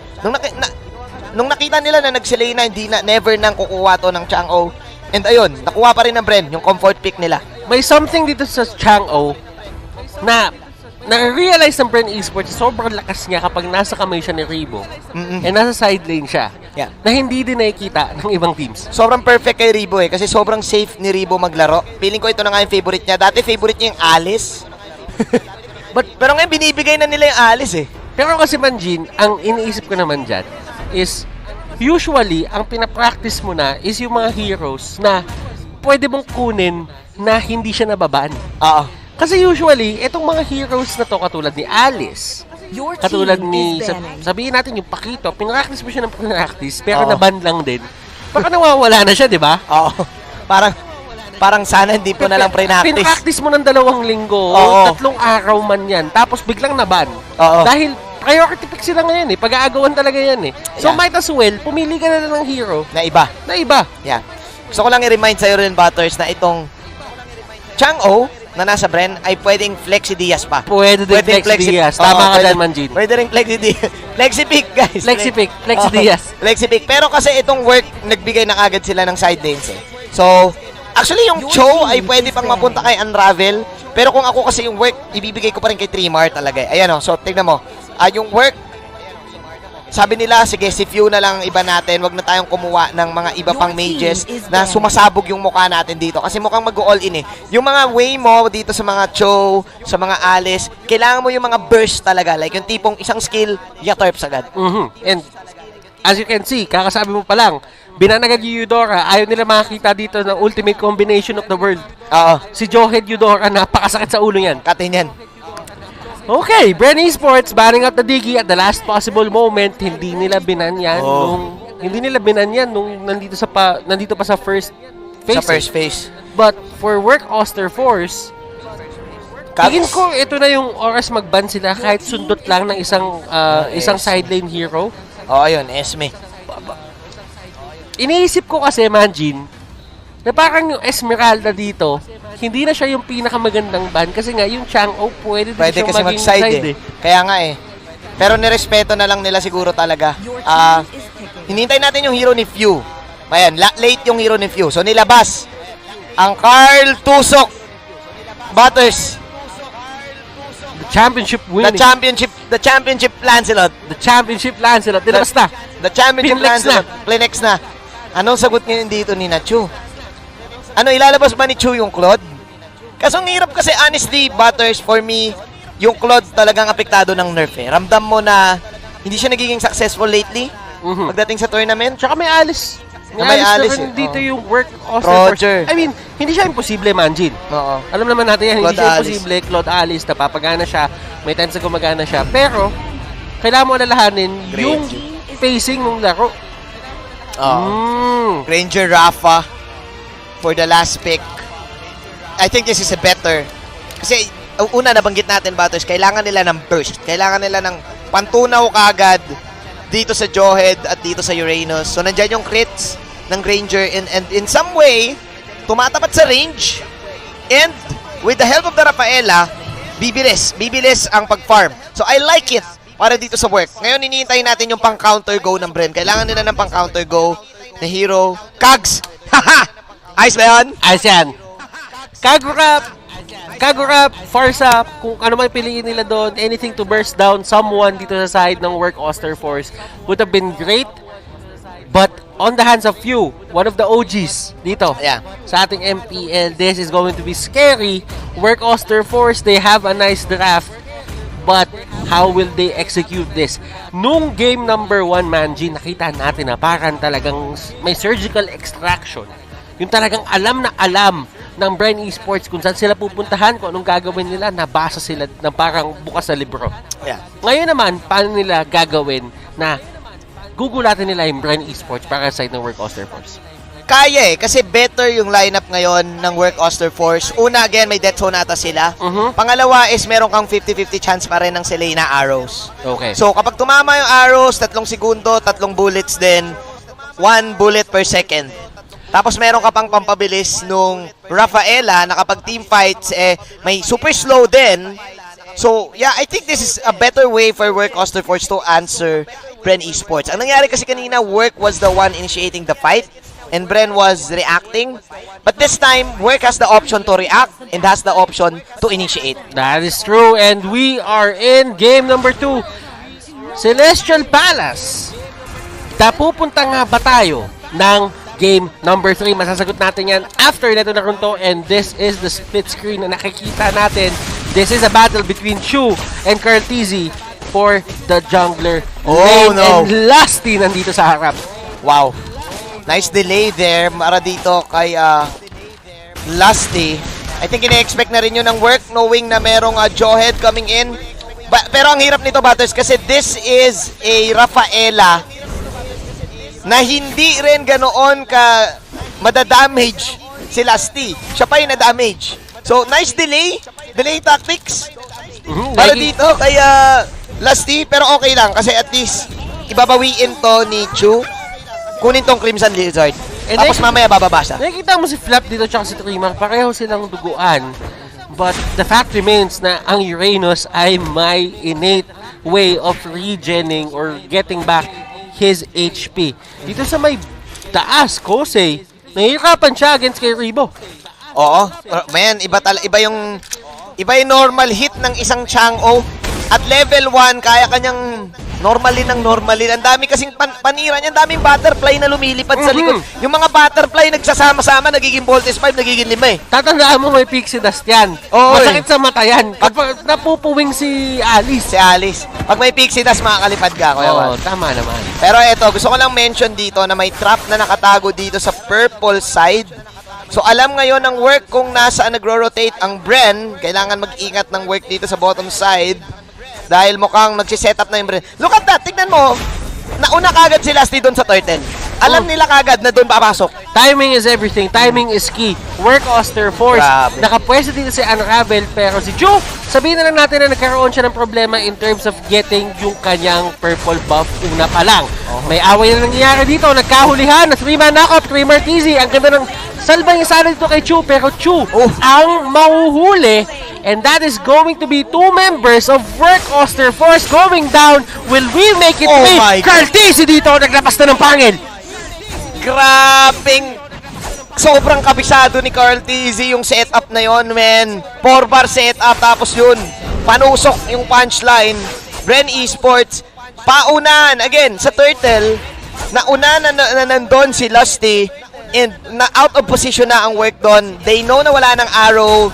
P: Nung nakita nila na nag-Selena, never nang kukuha to ng Chang'o. And ayun, nakuha pa rin ng Bren, yung comfort pick nila.
Q: May something dito sa Chang'o na na-realize ng Bren Esports, sobrang lakas niya kapag nasa kamay siya ni Ribo. And nasa side lane siya.
P: Yeah.
Q: Na hindi din nakikita ng ibang teams.
P: Sobrang perfect kay Ribo kasi sobrang safe ni Ribo maglaro. Feeling ko ito na nga yung favorite niya. Dati favorite niya yung Alice. Pero ngayon binibigay na nila yung Alice
Q: Pero kasi Manjin, ang iniisip ko naman dyan is usually, ang pinapractice mo na is yung mga heroes na pwede mong kunin na hindi siya nababaan. Kasi usually, itong mga heroes na to katulad ni Alice, katulad ni, sabihin natin yung Pakito, pinractice mo siya ng pinractice, pero naban lang din. Baka nawawala na siya, di ba?
P: Parang sana hindi po na lang pre-practice.
Q: Pinractice mo ng 2 linggo, 3 araw man yan, tapos biglang naban. Dahil priority pick sila ngayon pag-aagawan talaga yan So might as well, pumili ka na lang ng hero.
P: Na iba. Yeah. Gusto ko lang i-remind sa'yo rin, Butters, na itong Chang'o na nasa Bren ay pwedeng Flexi Diaz pa.
Q: Pwede din Flexi Diaz. Tama ka dyan, Manjin.
P: Pwede rin Flexi Diaz. Flexi pick, guys.
Q: Flexi Diaz.
P: Flexi pick. Pero kasi itong work, nagbigay na agad sila ng side lanes So, actually yung Cho ay pwede pang mapunta kay Unravel. Pero kung ako kasi yung work, ibibigay ko pa rin kay Trimar talaga. Ayan so tignan mo. Yung work, sabi nila, sige, si Fyooz na lang iba natin. Wag na tayong kumuha ng mga iba pang mages na sumasabog yung mukha natin dito. Kasi mukhang mag-all-in eh. Yung mga way mo dito sa mga Cho, sa mga Alice, kailangan mo yung mga burst talaga. Like yung tipong isang skill, yatorps agad.
Q: And as you can see, kakasabi mo pa lang, binanagag yung Eudora, ayaw nila makakita dito ng ultimate combination of the world. Si Johead Eudora, napakasakit sa ulo yan.
P: Katin yan.
Q: Okay, Bren Esports banning out the Diggy at the last possible moment. Hindi nila binanyan nung nandito pa sa first phase.
P: Sa first phase.
Q: But for work Auster Force, tingin ko ito na yung oras mag-ban sila kahit sundot lang ng isang side lane hero.
P: Ayun, Esme.
Q: Iniisip ko kasi, Manjin, na parang yung Esmeralda dito, hindi na siya yung pinakamagandang ban kasi nga yung Chang'o pwede
P: kasi
Q: maging
P: mag-side eh. Kaya nga eh. Pero nirespeto na lang nila siguro talaga. Hinintay natin yung hero ni Fyooz. Ayan, late yung hero ni Fyooz. So nilabas ang Carl Tusok Butters.
Q: The championship winning.
P: The championship Lancelot.
Q: Nilabas na.
P: The championship Lancelot. Clinex na. Anong sagot ngayon dito ni Nacho? Ilalabas ba ni Chu yung Claude? Kasi ang hirap kasi honestly, Butters, for me, yung Claude talagang apektado ng nerf eh. Ramdam mo na hindi siya nagiging successful lately pagdating sa tournament.
Q: Tsaka may Alice.
P: May Alice
Q: na dito yung work Auster. I mean, hindi siya imposible, Manjin. Alam naman natin yan, hindi siya imposible. Claude Alice, napapagana siya, may tense na gumagana siya. Pero, kailangan mo alalahanin yung pacing ng laro.
P: Granger Rafa for the last pick. I think this is a better. Kasi, una nabanggit natin, Butters, kailangan nila ng burst. Kailangan nila ng pantunaw kagad dito sa Johead at dito sa Uranus. So, nandyan yung crits ng Granger and in some way, tumatapat sa range. And, with the help of the Rafaela, bibilis ang pag-farm. So, I like it para dito sa work. Ngayon, iniintay natin yung pang-counter go ng Bren. Kailangan nila ng pang-counter go na hero. Kags! Haha! Ayos ba yan?
Q: Ayos yan. Kagurap, Farsa, kung ano man piliin nila doon, anything to burst down someone dito sa side ng work Auster Force would have been great. But on the hands of Fyooz, one of the OGs dito sa ating MPL, this is going to be scary. Work Auster Force, they have a nice draft. But how will they execute this? Nung game number 1, Manji, nakita natin na parang talagang may surgical extraction. Yung talagang alam ng Bren Esports kung saan sila pupuntahan, kung anong gagawin nila, nabasa sila ng parang bukas sa libro. Ngayon naman, paano nila gagawin na gugulatin nila yung Bren Esports para sa side ng work Auster Force?
P: Kaya eh, kasi better yung lineup ngayon ng work Auster Force. Una, again, may death zone ata sila. Pangalawa is meron kang 50-50 chance pa rin ng Selena arrows.
Q: Okay.
P: So, kapag tumama yung arrows, 3 segundo, 3 bullets din, 1 bullet per second. Tapos meron ka pang pampabilis nung Rafaela na kapag team fights, may super slow din. So, yeah, I think this is a better way for work Auster Force to answer Bren Esports. Ang nangyari kasi kanina, work was the one initiating the fight and Bren was reacting. But this time, work has the option to react and has the option to initiate.
Q: That is true, and we are in game number 2. Celestial Palace. Pupunta nga ba tayo ng game number 3? Masasagot natin yan after neto na runto, and this is the split screen na nakikita natin. This is a battle between Chu and Cartizi for the jungler lane. And Lusty nandito sa harap.
P: Wow. Nice delay there para dito kay Lusty. I think ina-expect na rin yun ng work knowing na merong Johead coming in. Pero ang hirap nito, Butters, kasi this is a Rafaela na hindi rin ganoon ka madadamage si Lusty. Siya pa yung na-damage. So, nice delay. Delay tactics. Para dito kay Lusty. Pero okay lang kasi at least ibabawiin to ni Chu. Kunin tong Crimson Lizard. Tapos mamaya bababa siya.
Q: Nakikita mo si Flap dito tsaka si Trimar. Pareho silang duguan. But the fact remains na ang Uranus ay may innate way of regening or getting back his HP. Dito sa may taas, Kosei, nahihirapan siya against kay Ribo.
P: Oo. Man, iba yung normal hit ng isang Chang'o. At level 1, kaya kanyang Normalin ng normalin. Ang dami kasing panira niyan, daming butterfly na lumilipad sa likod. Yung mga butterfly nagsasama-sama, nagiging voltage 5, nagiging 5 eh.
Q: Tatandaan mo may pixie dust yan.
P: Oo,
Q: Masakit sa mata yan. Kapag napupuwing si Alice.
P: Si Alice. Pag may pixie dust, makakalipad ka, Kuya Juan.
Q: Tama naman.
P: Pero eto, gusto ko lang mention dito na may trap na nakatago dito sa purple side. So alam ngayon ng work kung nasaan nagro-rotate ang Bren. Kailangan mag-ingat ng work dito sa bottom side. Dahil mukhang nagsiset up na yung Bren. Look at that, tignan mo. Nauna kagad si Lasty doon sa turtle. Alam nila kagad na doon papasok.
Q: Timing is everything. Timing is key. Work Auster Force.
P: Grabe.
Q: Nakapwesto dito si Unravel, pero si Chu, sabihin na lang natin na nagkaroon siya ng problema in terms of getting yung kanyang purple buff una pa lang. May away na nangyayari dito. Nagkahulihan. 3-man knockup. 3 Martizi. Ang ganda ng salba niya sana dito kay Chu, pero Chu ang mahuhuli. And that is going to be 2 members of Work Auster Force going down. Will we make it big? Carl Tizzy dito, naglapas na ng pangil.
P: Grabing sobrang kabisado ni Carl Tizzy yung setup na yon, men. 4-bar setup, tapos yun, panusok yung punchline. Bren Esports, paunahan, again, sa turtle, nauna na nandun si Lusty, and na out of position na ang work doon. They know na wala ng arrow.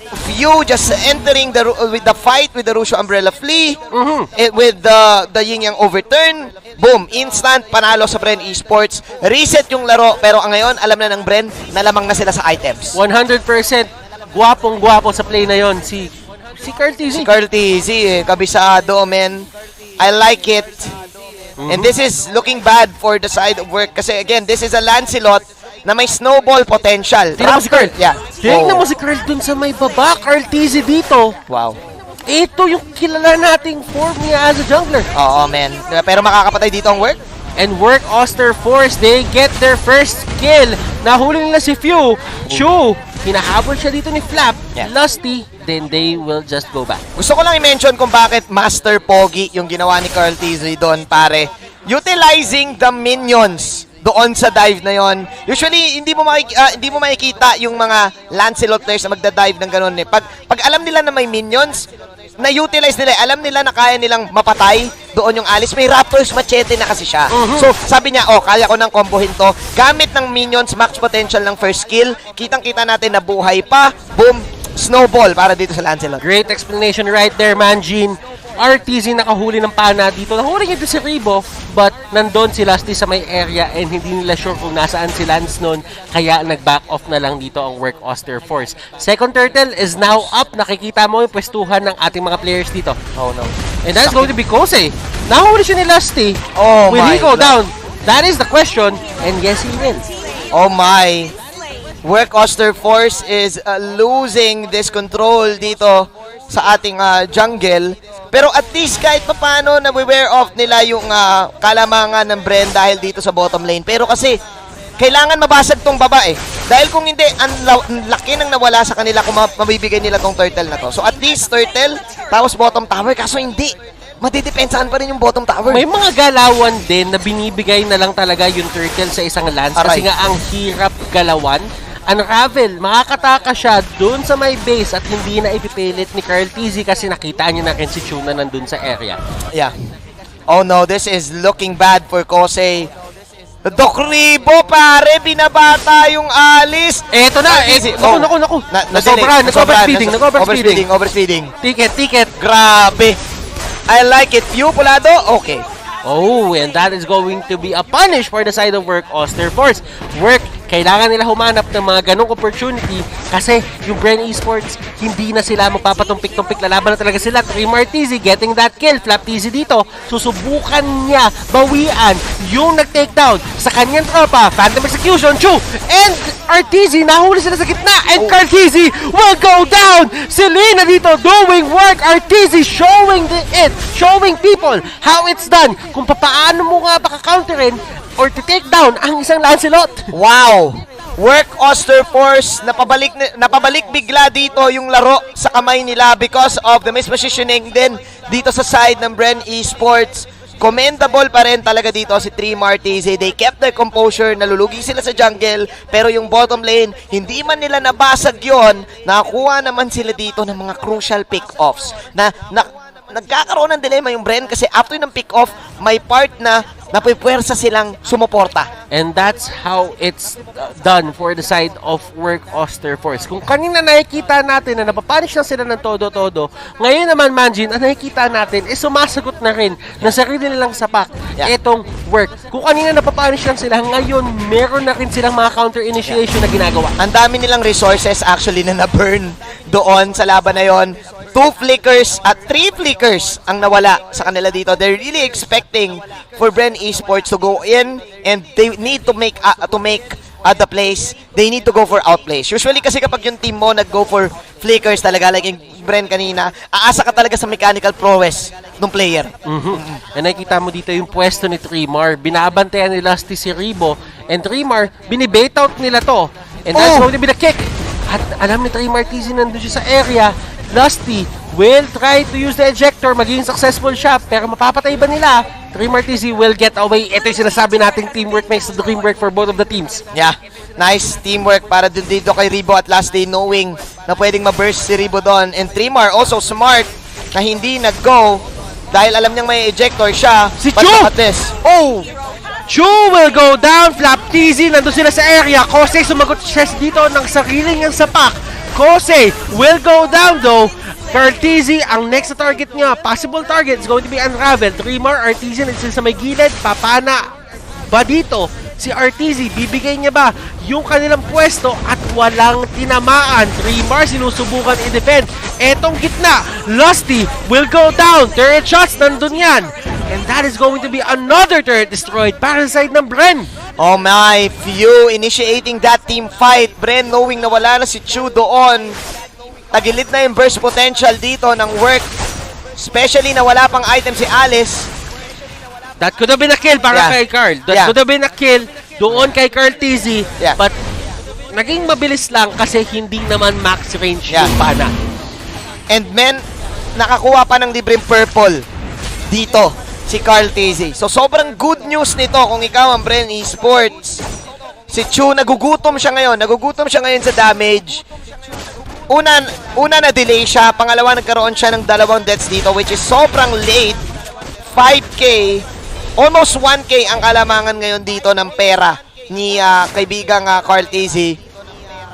P: Fyooz just entering with the fight with the Rusho Umbrella Flea, with the Yin Yang overturn. Boom, instant panalo sa Bren Esports. Reset yung laro, pero ang ngayon alam na ng Bren na lamang na sila sa items.
Q: 100% gwapong-gwapo sa play na yon si Carl Tizzy.
P: Si Carl Tizzy, kabisado, men. I like it. And this is looking bad for the side of work kasi again, this is a Lancelot na may snowball potential.
Q: Tingnan mo si Carl.
P: Yeah.
Q: Tingnan mo si Carl dun sa may baba. Carl Tizzy dito.
P: Wow.
Q: Ito yung kilala nating form niya as a jungler.
P: Oo, men. Pero makakapatay dito ang work.
Q: And Work Auster Force, they get their first kill. Nahuli nila si Fyooz. Chu, hinahabol siya dito ni Flap.
P: Yeah.
Q: Lusty, then they will just go back.
P: Gusto ko lang i-mention kung bakit Master Pogi yung ginawa ni Carl Tizzy doon, pare. Utilizing the minions doon sa dive na yon. Usually, hindi mo makikita yung mga Lancelot players na magda-dive ng ganun eh. Pag alam nila na may minions, na-utilize nila, alam nila na kaya nilang mapatay doon yung Alice. May Raptors machete na kasi siya. So, sabi niya, kaya ko nang kombohin to. Gamit ng minions, max potential ng first skill. Kitang-kita natin na buhay pa. Boom! Snowball para dito sa Lancelot.
Q: Great explanation right there, Manjin. RTZ nakahuli ng pana dito. Nahuli niya dito si Ribo, but nandun si Lusty sa may area and hindi nila sure kung nasaan si Lance nun. Kaya nag-back off na lang dito ang Work Auster Force. Second turtle is now up. Nakikita mo yung pwestuhan ng ating mga players dito.
P: Oh no.
Q: And that's going to be Kose. Nahuli siya ni Lusty.
P: Oh
Q: Will
P: my
Q: he go
P: God.
Q: down? That is the question. And yes, he will.
P: Oh my. Work Auster Force is losing this control dito sa ating jungle. Pero at least kahit paano na-beware off nila yung kalamangan ng Bren dahil dito sa bottom lane. Pero kasi kailangan mabasag tong baba eh. Dahil kung hindi, ang laki nang nawala sa kanila kung mabibigay nila tong turtle na to. So at least turtle, tapos bottom tower. Kaso hindi. Madidepensahan pa rin yung bottom tower.
Q: May mga galawan din na binibigay na lang talaga yung turtle sa isang lance. Kasi nga ang hirap galawan. Unravel, makakataka siya dun sa may base at hindi na ipipilit ni Carl Tizzy kasi nakita niya na rin si Chuna nandun sa area.
P: Yeah. Oh no, this is looking bad for Kose. Doc Ribo, pare, binabata yung Alice.
Q: Eto na, naku.
P: Overspeeding.
Q: Ticket.
P: Grabe. I like it. You, Pulado? Okay.
Q: Oh, and that is going to be a punish for the side of Work Auster Force. Work, kailangan nila humanap ng mga ganong opportunity kasi yung Bren Esports, hindi na sila magpapatumpik-tumpik. Lalaban na talaga sila. 3 Martizi getting that kill. Flap Tizzy dito. Susubukan niya bawian yung nag-takedown sa kanyang tropa. Phantom Execution, Chu, and Artizi, nahuli sila sa gitna, and Cartizi will go down. Selena dito doing work. Artizi showing people how it's done. Kung paano mo nga baka-counterin or to take down ang isang Lancelot.
P: Wow! Work Auster Force, napabalik bigla dito yung laro sa kamay nila because of the mispositioning din dito sa side ng Bren Esports. Commendable pa rin talaga dito si 3 Martizi. They kept their composure, nalulugi sila sa jungle, pero yung bottom lane, hindi man nila nabasag yon. Nakakuha naman sila dito ng mga crucial pick-offs na nagkakaroon ng dilema yung Bren kasi after ng pick-off, may part na napipwersa silang sumuporta.
Q: And that's how it's done for the side of work Auster Force. Kung kanina nakikita natin na napapanish lang sila ng todo-todo, ngayon naman, Manjin, ang nakikita natin is sumasagot na rin na sarili nilang sapak itong work. Kung kanina napapanish lang sila, ngayon meron na rin silang mga counter initiation na ginagawa.
P: Ang dami nilang resources actually na na-burn doon sa laban na yon. 2 flickers at 3 flickers ang nawala sa kanila dito. They're really expecting for Bren Esports to go in and they need to make the plays. They need to go for outplays. Usually kasi kapag yung team mo nag-go for flickers talaga, like yung Bren kanina, aasa ka talaga sa mechanical prowess ng player.
Q: And nakikita mo dito yung pwesto ni Trimar. Binabantayan ni Lusty si Ribo. And Trimar, binibait out nila to. And that's going to be the kick. At alam ni Trimar TZ nandun siya sa area. Lusty will try to use the ejector. Magiging successful siya. Pero mapapatay ba nila? Trimar TZ will get away. Ito yung sinasabi nating teamwork makes the dream work for both of the teams.
P: Yeah. Nice teamwork para dito kay Ribo at Lusty, knowing na pwedeng ma-burst si Ribo doon. And Trimar also smart na hindi nag-go dahil alam niyang may ejector siya.
Q: Si Chu! Chu will go down. Flap TZ nandun sila sa area. Kose sumagot siya dito ng sarili niyang sapak. Kose will go down though. Carl TZ, ang next na target niya, possible target is going to be Unravel. Trimar, RTZ, nandun sa may gilid. Papana ba dito? Si RTZ, bibigay niya ba yung kanilang pwesto at walang tinamaan? Trimar, sinusubukan i-defend. Etong gitna, Lusty will go down. Turret shots, nandun yan. And that is going to be another turret destroyed para sa side ng Bren.
P: Oh my, Fyooz initiating that team fight. Bren knowing na wala na si Chu doon. Tagilid na yung burst potential dito ng work. Especially na wala pang item si Alice.
Q: That could have been a kill para kay Carl. That could have been a kill doon kay Carl TZ. But naging mabilis lang kasi hindi naman max range yung pana.
P: And men, nakakuha pa ng libreng purple dito si Carl TZ. So sobrang good news nito kung ikaw ang Bren Esports. Si Chu, nagugutom siya ngayon. Nagugutom siya ngayon sa damage. Una na delay siya. Pangalawa, nagkaroon siya ng 2 deaths dito, which is sobrang late. 5K, almost 1K ang kalamangan ngayon dito ng pera ni kaibigang Carl TZ.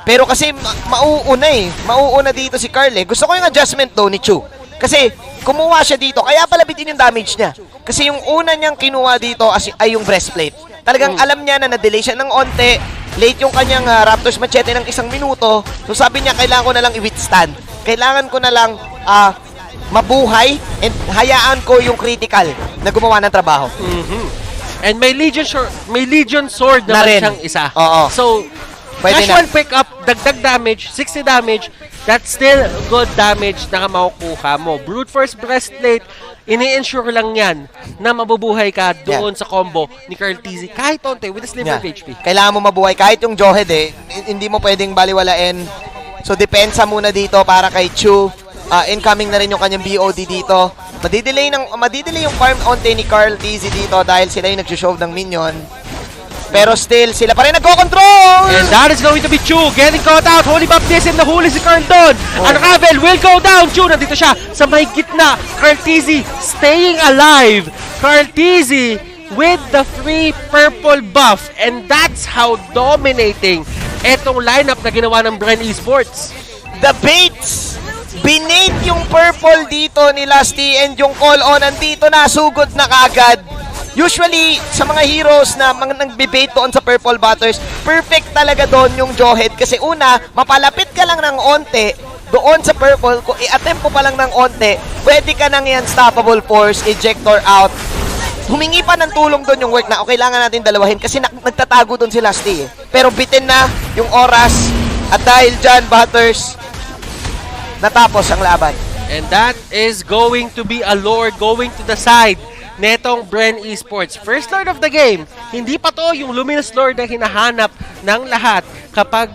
P: Pero kasi mauuna dito si Carl eh. Gusto ko yung adjustment though ni Chu. Kasi kumuha siya dito, kaya pala bitin yung damage niya. Kasi yung una niyang kinuha dito ay yung breastplate. Talagang alam niya na na-delay siya ng onte. Late yung kanyang Raptors Machete ng 1 minuto. So sabi niya, kailangan ko na lang i-withstand. Kailangan ko na lang mabuhay and hayaan ko yung critical na gumawa ng trabaho.
Q: And may Legion Sword naman siyang isa. So, casual pick up, dagdag damage, 60 damage, that's still good damage na makukuha mo. Brute Force Breastplate, ini-ensure lang yan na mabubuhay ka doon sa combo ni Carl TZ kahit onte with a sliver of HP.
P: Kailangan mo mabuhay kahit yung Jawhead hindi mo pwedeng baliwalain. So depensa muna dito para kay Chu. Incoming na rin yung kanyang BOD dito. Madidelay yung farm onte ni Carl TZ dito dahil sila yung nag-show ng minion. Pero still, sila pa rin nagko-control!
Q: And that is going to be Chu getting caught out. Holy baptism, nahuli si Carl doon. Unravel will go down. Chu, nandito siya sa may gitna. Carl TZ staying alive. Carl TZ with the free purple buff. And that's how dominating etong lineup na ginawa ng Bren Esports.
P: The baits! Binate yung purple dito ni Lusty and yung call-on nandito na, sugod na kagad. Usually, sa mga heroes na nag-bait doon sa Purple Butters, perfect talaga doon yung Jawhead. Kasi una, mapalapit ka lang ng onte doon sa Purple. Kung i-attempt mo pa lang ng onte, pwede ka nang i-unstoppable force, ejector out. Humingi pa ng tulong doon yung work na, kailangan natin dalawahin kasi nagtatago doon si Lusty. Pero bitin na yung oras at dahil dyan, Butters, natapos ang laban.
Q: And that is going to be a lord going to the side netong Bren Esports. First Lord of the game, hindi pa to yung Luminous Lord na hinahanap ng lahat kapag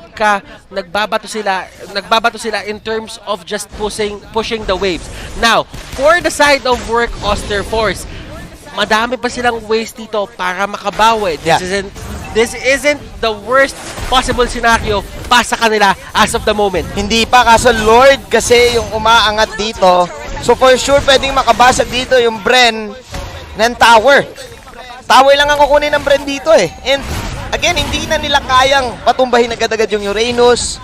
Q: nagbabato sila in terms of just pushing the waves. Now, for the side of work Auster Force, madami pa silang ways dito para makabawi. This isn't the worst possible scenario pa sa kanila as of the moment.
P: Hindi pa, kaso Lord kasi yung umaangat dito So for sure, pwedeng makabasag dito yung Bren ng tower. Tower lang ang kukunin ng Bren dito eh. And again, hindi na nila kayang patumbahin agad-agad yung Uranus.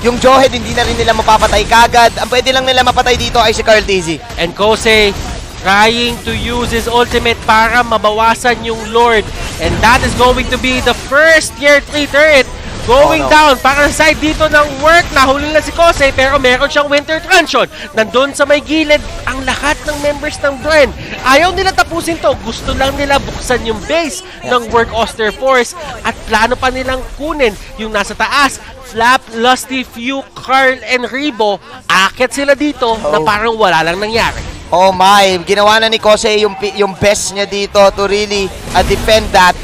P: Yung Johed, hindi na rin nila mapapatay kagad. Ang pwede lang nila mapatay dito ay si Carl Tizzy.
Q: And Kose trying to use his ultimate para mabawasan yung Lord. And that is going to be the first tier 3 turret going down para sa side dito ng work. Nahuli na si Kose pero meron siyang Winter Truncheon. Nandun sa may gilid ang lahat ng members ng Bren. Ayaw nila tapusin to. Gusto lang nila buksan yung base ng work Auster Force at plano pa nilang kunin yung nasa taas. Flap, Lusty, Fyooz, Carl, and Rebo. Akit sila dito na parang wala lang nangyari.
P: Oh my, ginawa na ni Kose yung best niya dito to really defend that.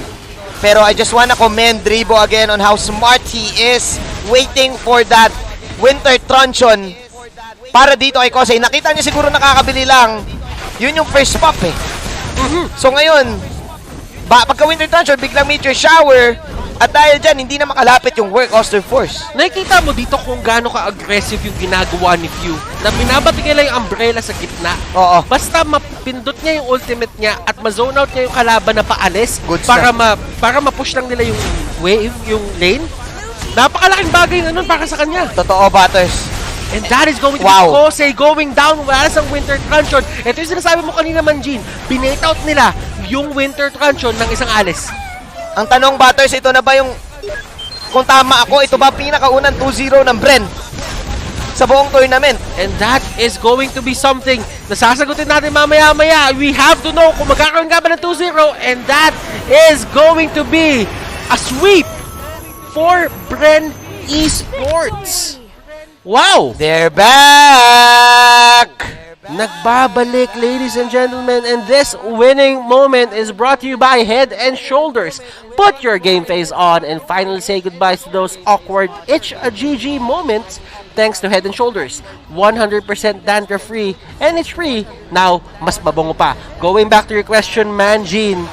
P: Pero I just wanna commend Rebo again on how smart he is waiting for that Winter Truncheon para dito kay Kose. Nakita niya siguro nakakabili lang. Yun yung first pop eh. So ngayon, pagka Winter Truncheon, biglang Meteor Shower. At dahil dyan, hindi na makalapit yung work Auster Force.
Q: Nakikita mo dito kung gaano ka-aggressive yung ginagawa ni Fyooz. Na binabati niya lang yung umbrella sa gitna.
P: Oo.
Q: Basta mapindot niya yung ultimate niya at ma-zone out niya yung kalaban na paalis para ma-push lang nila yung wave, yung lane. Napakalaking bagay na nun para sa kanya.
P: Totoo, Butters.
Q: And that is going to be Kose going down wala sa Winter Truncheon. Ito yung sinasabi mo kanina, Manjin. Binate out nila yung Winter Truncheon ng isang alis.
P: Ang tanong, Butters, ito na ba yung, kung tama ako, ito ba pinakaunang 2-0 ng Bren sa buong tournament?
Q: And that is going to be something na sasagutin natin mamaya-maya. We have to know kung magkakaroon nga ba ng 2-0, and that is going to be a sweep for Bren Esports. Wow!
P: They're back!
Q: Nagbabalik, ladies and gentlemen, and this winning moment is brought to you by Head and Shoulders. Put your game face on and finally say goodbye to those awkward itch-a-GG moments thanks to Head and Shoulders. 100% dandruff-free and it's free. Now, mas mabango pa. Going back to your question, Manjin,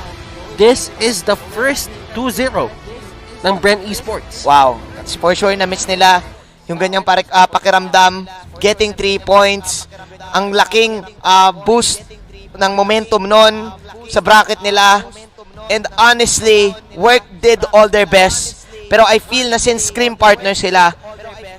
Q: this is the first 2-0 ng Bren Esports.
P: Wow, that's for sure na-miss nila yung ganyang pakiramdam, getting 3 points, ang laking boost ng momentum nun sa bracket nila. And honestly, work did all their best. Pero I feel na since Scream partner sila,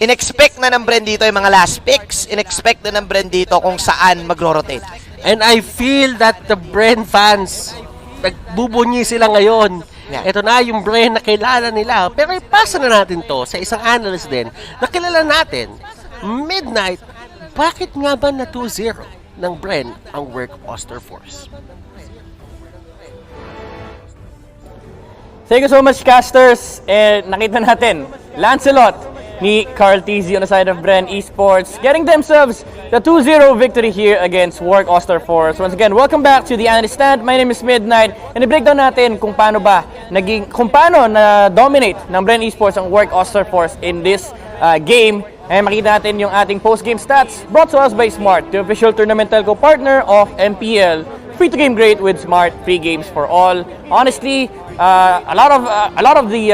P: in-expect na ng Bren dito yung mga last picks, in-expect na ng Bren dito kung saan magro-rotate.
Q: And I feel that the Bren fans, nagbubunyi sila ngayon. Ito na yung Bren na kilala nila. Pero ipasa na natin to sa isang analyst din na kilala natin. Midnight, bakit nga ba na 2-0 ng Bren ang work Auster Force?
C: Thank you so much, casters. Nakita natin, Lancelot ni Carl Tizzy on the side of Bren Esports getting themselves the 2-0 victory here against Work Auster Force. Once again, welcome back to the Analyst Stand. My name is Midnight, and i-breakdown natin kung paano na-dominate ng Bren Esports ang Work Auster Force in this game. And makita natin yung ating post-game stats brought to us by Smart, the official tournament telco partner of MPL. Free to game great with Smart, free games for all. Honestly, a lot of the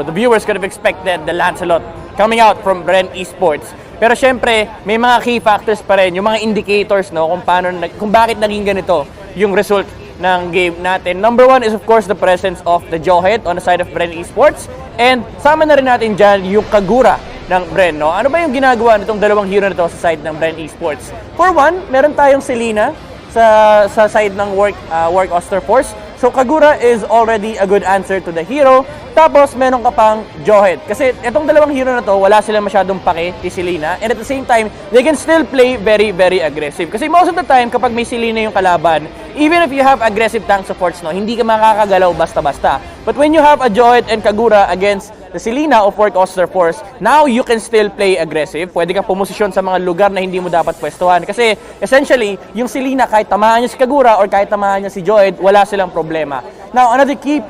C: the viewers could have expected the Lancelot coming out from Bren Esports. Pero syempre, may mga key factors pa rin, yung mga indicators kung bakit naging ganito yung result ng game natin. Number one is of course the presence of the Johed on the side of Bren Esports. And sama na rin natin dyan yung Kagura ng Bren, no? Ano ba yung ginagawa nitong dalawang hero na to sa side ng Bren Esports? For one, meron tayong Selena sa side ng Work Auster Force. So Kagura is already a good answer to the hero. Tapos meron ka pang Johed. Kasi itong dalawang hero na to, wala silang masyadong pake kay Selena. And at the same time, they can still play very, very aggressive. Kasi most of the time, kapag may Selena yung kalaban, even if you have aggressive tank supports, no, hindi ka makakagalaw basta-basta. But when you have a Johed and Kagura against the Selena of Work Auster Force, now you can still play aggressive. Pwede kang pumosisyon sa mga lugar na hindi mo dapat pwestuhan. Kasi essentially, yung Selena, kahit tamaan niya si Kagura or kahit tamaan niya si Johed, wala silang problema. Now, another key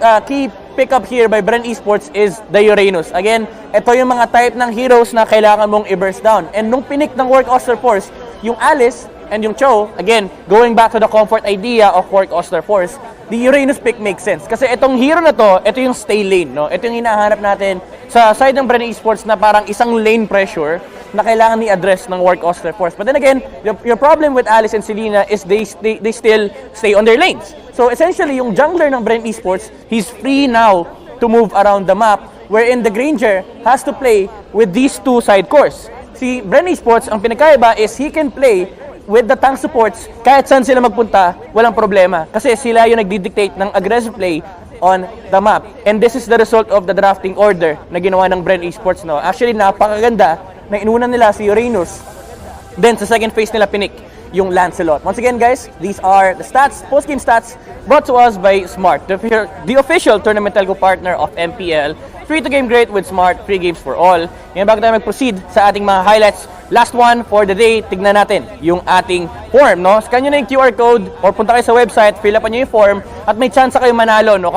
C: pick up here by Bren Esports is the Uranus. Again, ito yung mga type ng heroes na kailangan mong i-burst down. And nung pinik ng Work Auster Force, yung Alice and yung Cho, again, going back to the comfort idea of Work Auster Force, the Uranus pick makes sense. Kasi itong hero na to, ito yung stay lane, no? Ito yung hinahanap natin sa side ng Bren Esports na parang isang lane pressure na kailangan ni-address ng Work Auster Force. But then again, your problem with Alice and Selena is they still stay on their lanes. So essentially, yung jungler ng Bren Esports, he's free now to move around the map, wherein the Granger has to play with these two side cores. Si Bren Esports, ang pinakaiba is he can play with the tank supports kahit saan sila magpunta, walang problema. Kasi sila yung nagdi-dictate ng aggressive play on the map. And this is the result of the drafting order na ginawa ng Bren Esports. No? Actually, napakaganda na inuna nila si Uranus. Then, sa second phase nila, pinik yung Lancelot. Once again, guys, these are the stats, post-game stats, brought to us by Smart, the official tournament telco partner of MPL. Free to game great with Smart, free games for all. Ngayon, bago tayo mag-proceed sa ating mga highlights, last one for the day, tignan natin yung ating form, no? Scan nyo na yung QR code or punta kayo sa website, fill up nyo yung form, at may chance kayo manalo, no?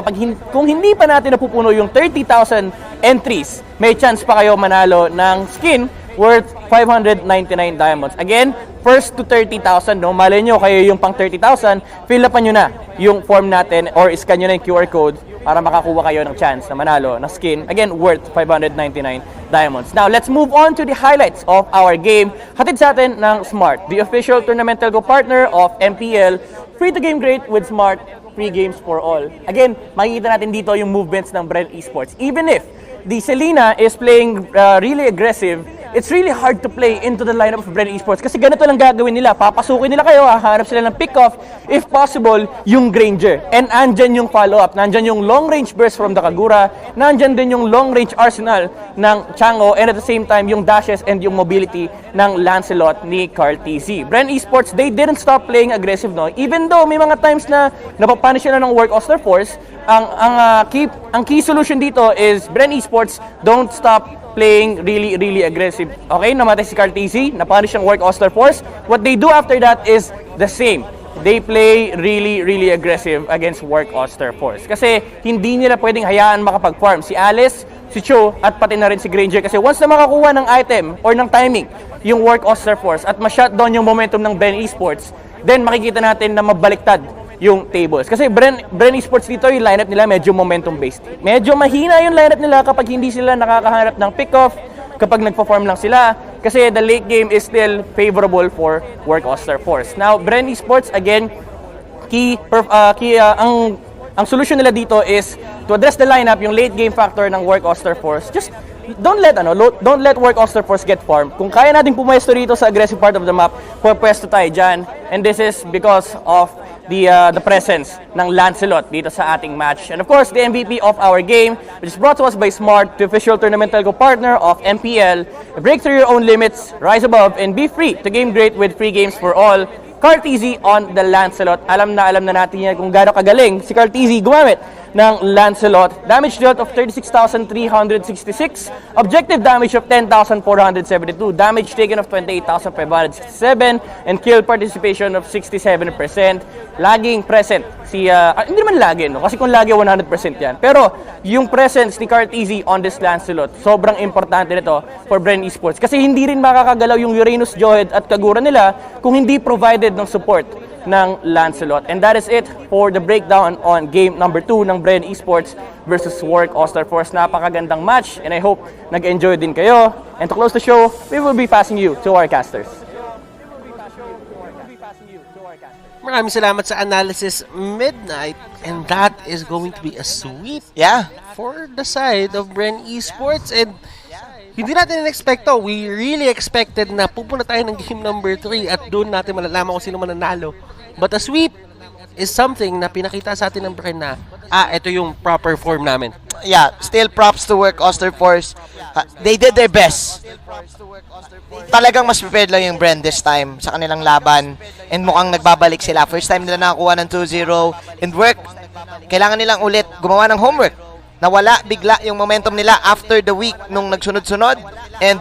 C: Kung hindi pa natin napupuno yung 30,000 entries, may chance pa kayo manalo ng skin worth 599 diamonds. Again, first to 30,000, no? Malay nyo, kayo yung pang 30,000, fill up nyo na yung form natin or scan nyo na yung QR code para makakuha kayo ng chance na manalo ng skin. Again, worth 599 diamonds. Now, let's move on to the highlights of our game. Hatid sa atin ng Smart, the official tournament telco partner of MPL. Free to game great with Smart, free games for all. Again, makikita natin dito yung movements ng Bren Esports. Even if the Selena is playing really aggressive, it's really hard to play into the lineup of Bren Esports kasi ganito lang gagawin nila. Papasukin nila kayo, hahanap sila ng pick-off, if possible, yung Granger. And andyan yung follow-up, nandyan yung long-range burst from the Kagura, nandyan din yung long-range arsenal ng Chango, and at the same time, yung dashes and yung mobility ng Lancelot ni Carl TZ. Bren Esports, they didn't stop playing aggressive, no? Even though may mga times na napapunish sila ng Work Auster Force, ang key solution dito is Bren Esports don't stop playing really aggressive. Okay, namatay si Carl TZ, napunish ang Work Auster Force. What they do after that is the same. They play really aggressive against Work Auster Force. Kasi hindi nila pwedeng hayaan makapag-farm. Si Alice, si Cho, at pati na rin si Granger. Kasi once na makakuha ng item or ng timing yung Work Auster Force at ma-shutdown yung momentum ng Bren Esports, then makikita natin na mabaliktad yung tables. Kasi Bren Esports dito, yung lineup nila medyo momentum-based. Medyo mahina yung lineup nila kapag hindi sila nakakahanap ng pick-off, kapag nagpa-farm lang sila. Kasi the late game is still favorable for Work Auster Force. Now, Bren Esports, again, ang solution nila dito is to address the lineup, yung late game factor ng Work Auster Force. Just don't let Work Auster Force get farm. Kung kaya nating pumwesto rito sa aggressive part of the map, pupwesto tayo dyan. And this is because of the presence ng Lancelot dito sa ating match. And of course, the MVP of our game, which is brought to us by Smart, the official tournament telco partner of MPL. Break through your own limits, rise above, and be free to game great with free games for all. Carl TZ on the Lancelot. Alam na natin yan kung gaano kagaling si Carl TZ gumamit ng Lancelot. Damage dealt of 36,366. Objective damage of 10,472. Damage taken of 28,567. And kill participation of 67%. Laging present si... hindi naman lagi, no? Kasi kung lagi, 100% yan. Pero yung presence ni Carl TZ on this Lancelot, sobrang importante nito for Bren Esports. Kasi hindi rin makakagalaw yung Uranus, Johed at Kagura nila kung hindi provided ng support ng Lancelot. And that is it for the breakdown on game number 2 ng Bren Esports versus Work Auster Force. Napakagandang match and I hope nag-enjoy din kayo. And to close the show, we will be passing you to our casters.
Q: Maraming salamat sa analysis, Midnight. And that is going to be a sweep for the side of Bren Esports. And hindi natin in-expect to. We really expected na pupunta tayo ng game number 3 at doon natin malalaman kung sino mananalo. But a sweep is something na pinakita sa atin ng Bren na, ito yung proper form namin.
P: Yeah, still props to Work Auster Force. They did their best. Talagang mas prepared lang yung Bren this time sa kanilang laban. And mukhang nagbabalik sila. First time nila nakakuha ng 2-0. And Work, kailangan nilang ulit gumawa ng homework. Nawala bigla yung momentum nila after the week nung nagsunod-sunod. And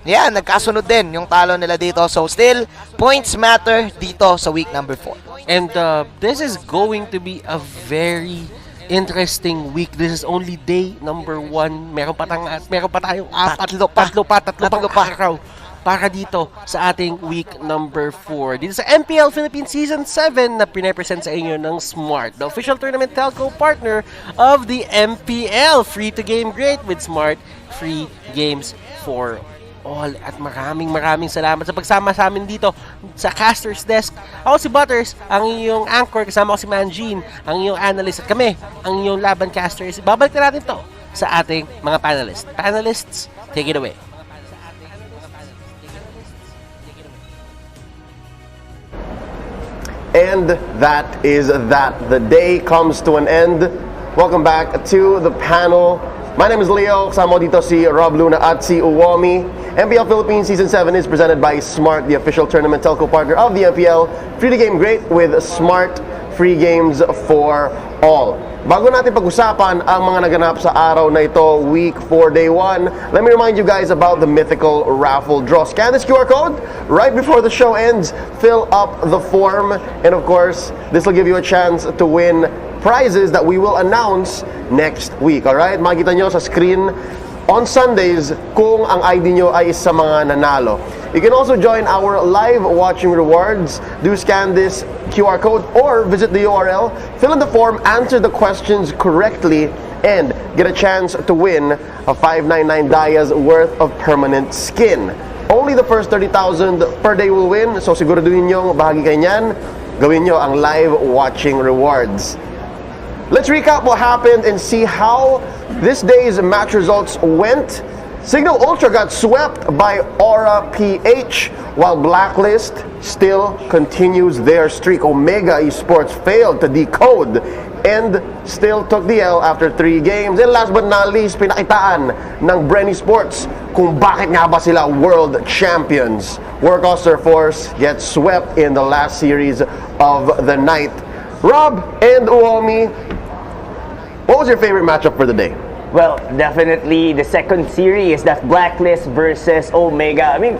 P: yeah, nagkasunod din yung talo nila dito. So still, points matter dito sa week number 4.
Q: And this is going to be a very interesting week. This is only day number 1. Meron pa tayong tatlo pa araw para dito sa ating week number 4. Dito sa MPL Philippines Season 7 na pinapresent sa inyo ng Smart, the official tournament telco partner of the MPL. Free to game great with Smart, free games for all at maraming salamat sa pagsama sa amin dito sa Caster's Desk. Ako si Butters, ang iyong anchor, kasama ko si Manjin, ang iyong analyst at kami, ang iyong laban casters. Babalik na natin to sa ating mga panelists. Panelists, take it away.
N: And that is that. The day comes to an end. Welcome back to the panel. My name is Leo. Kasama dito si Rob Luna at si Uwami. MPL Philippines Season 7 is presented by Smart, the official tournament telco partner of the MPL. Free to game great with Smart, free games for all. Bago natin pag-usapan ang mga naganap sa araw na ito, week 4, day 1, let me remind you guys about the mythical raffle draw. Scan this QR code right before the show ends, fill up the form, and of course, this will give you a chance to win prizes that we will announce next week. Alright? Makikita nyo sa screen on Sundays kung ang ID nyo ay sa mga nanalo. You can also join our live watching rewards. Do scan this QR code or visit the URL, fill in the form, answer the questions correctly, and get a chance to win a 599 Daya's worth of permanent skin. Only the first 30,000 per day will win, so siguraduhin nyo bahagi kayo niyan. Gawin nyo ang live watching rewards. Let's recap what happened and see how this day's match results went. Cignal Ultra got swept by Aura-PH, while Blacklist still continues their streak. Omega Esports failed to decode and still took the L after 3 games. And last but not least, pinakitaan ng Bren Esports kung bakit nga ba sila world champions. Auster Force gets swept in the last series of the night. Rob and Uomi, what was your favorite matchup for the day?
C: Well, definitely the second series, that's Blacklist versus Omega. I mean,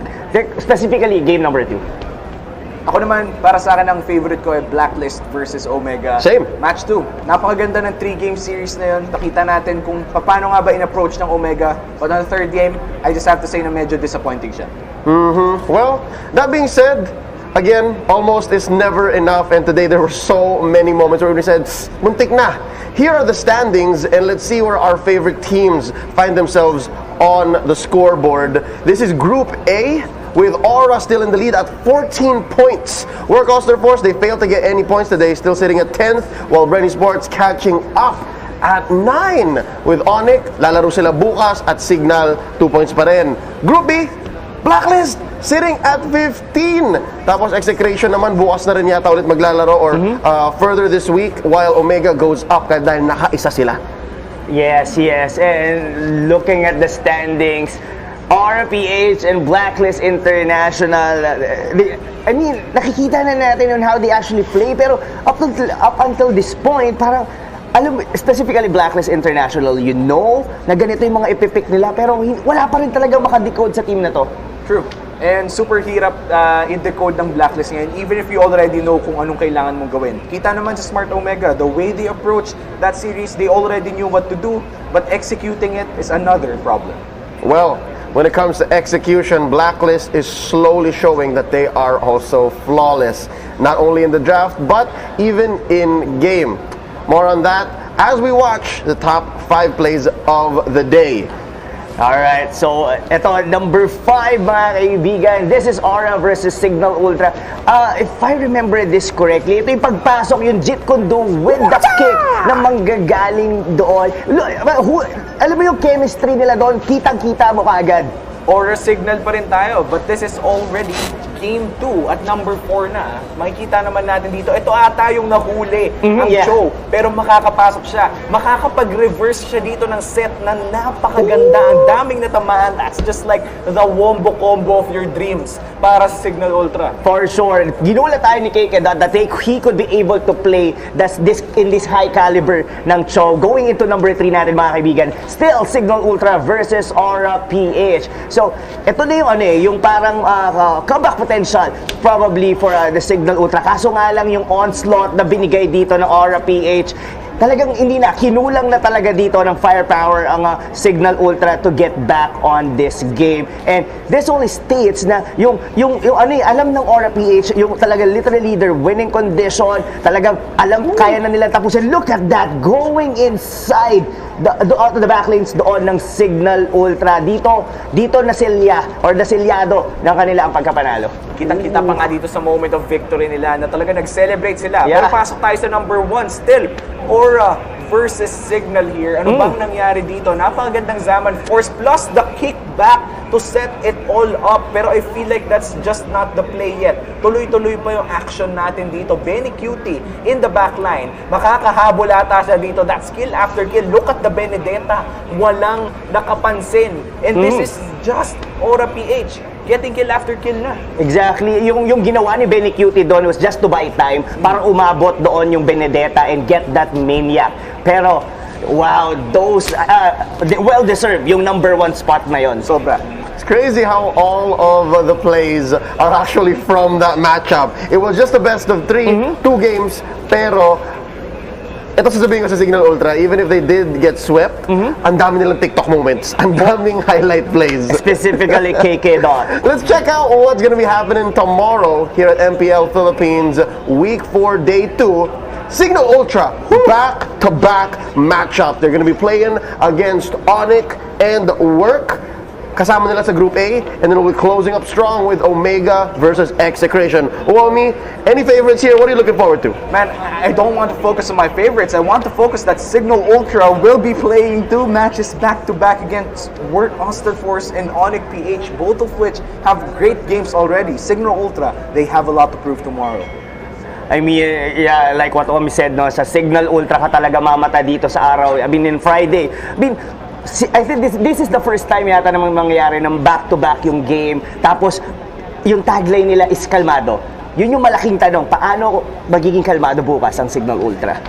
C: specifically game number 2.
O: Ako naman, para sa akin, ang favorite ko ay Blacklist versus Omega.
N: Same.
O: Match 2. Napakaganda ng 3-game series na yun. Nakita natin kung paano nga ba in-approach ng Omega. But on the third game, I just have to say na medyo disappointing siya.
N: Well, that being said, again, almost is never enough, and today there were so many moments where we said, muntik na. Here are the standings, and let's see where our favorite teams find themselves on the scoreboard. This is Group A, with Aura still in the lead at 14 points. Auster Force, they failed to get any points today, still sitting at 10th, while Bren Esports catching up at 9 with Onyx. Lalaro sila bukas at Cignal, 2 points pa rin. Group B, Blacklist sitting at 15. Tapos Execration naman bukas na rin yata ulit maglalaro or further this week, while Omega goes up dahil nakaisa sila.
C: Yes. And looking at the standings, Aura-PH and Blacklist International, I mean, nakikita na natin on how they actually play, pero up until this point, parang alam, specifically Blacklist International, you know na ganito yung mga ipipick nila, pero wala pa rin talaga makadecode sa team na to.
O: True. And super hirap i-decode ng Blacklist ngayon, even if you already know kung anong kailangan mong gawin. Kita naman sa Smart Omega, the way they approach that series, they already knew what to do, but executing it is another problem.
N: Well, when it comes to execution, Blacklist is slowly showing that they are also flawless, not only in the draft, but even in game. More on that as we watch the top 5 plays of the day.
C: Alright, so ito, number 5 mga kaibigan. This is Aura versus Cignal Ultra. If I remember this correctly, ito yung pagpasok yung Jeet Kune Do with the kick na manggagaling doon. Alam mo yung chemistry nila doon, kitang-kita mo kaagad.
O: Aura Cignal pa rin tayo, but this is already game 2 at number 4 na. Makikita naman natin dito, ito ata yung nahuli ang show, pero makakapasok siya. Makakapag-reverse siya dito ng set na napakaganda. Ang daming natamaan. That's just like the wombo combo of your dreams para sa Cignal Ultra.
C: For sure. Ginulat tayo ni Keke that he could be able to play in this high caliber ng show. Going into number 3 natin mga kaibigan. Still, Cignal Ultra versus Aura-PH. So, ito na yung yung parang comeback potential probably for the Cignal Ultra. Kaso nga lang yung onslaught na binigay dito ng Aura-PH,
B: talagang hindi na, kinulang na talaga dito ng firepower ang Cignal Ultra to get back on this game. And this only states na yung alam ng Aura PH, yung talaga literally their winning condition, talagang alam, kaya na nila tapusin. Look at that, going inside out of the backlinks doon ng Cignal Ultra. Dito nasilyado ng kanila ang pagkapanalo.
O: Kitang-kita pa nga dito sa moment of victory nila na talaga nag-celebrate sila.
B: Yeah.
O: Pero pasok tayo sa number 1 still. Aura versus Cignal here. Ano bang nangyari dito? Napakagandang Zaman Force plus the kickback to set it all up. Pero I feel like that's just not the play yet. Tuloy-tuloy pa yung action natin dito. Benny Cutie in the backline. Makakahabol ata siya dito. That's kill after kill. Look at the Benedetta. Walang nakapansin. And this is just Aura PH. Getting kill after kill na.
B: Exactly. Yung ginawa ni Benny Cutie doon was just to buy time para umabot doon yung Benedetta and get that maniac. Pero, wow, those, well-deserved yung number 1 spot na yon.
N: Sobra. It's crazy how all of the plays are actually from that matchup. It was just the best of 3, 2 games, pero ito sasabihin ko sa Cignal Ultra, even if they did get swept, ang dami nilang TikTok moments, ang daming highlight plays.
B: Specifically KK Dot.
N: Let's check out what's going to be happening tomorrow here at MPL Philippines Week 4 Day 2. Cignal Ultra, back-to-back matchup. They're going to be playing against Onyx and Work. Kasama nila sa Group A, and then we'll be closing up strong with Omega versus Execration. Uomi, any favorites here? What are you looking forward to?
O: Man, I don't want to focus on my favorites. I want to focus that Cignal Ultra will be playing 2 matches back-to-back against Work Auster Force and Onyx PH, both of which have great games already. Cignal Ultra, they have a lot to prove tomorrow.
B: I mean, yeah, like what Omi said, no, sa Cignal Ultra ka talaga mamata dito sa araw. I mean, in Friday. I think this is the first time yata namang mangyayari ng back-to-back yung game. Tapos, yung tagline nila is kalmado. Yun yung malaking tanong, paano magiging kalmado bukas ang Cignal Ultra?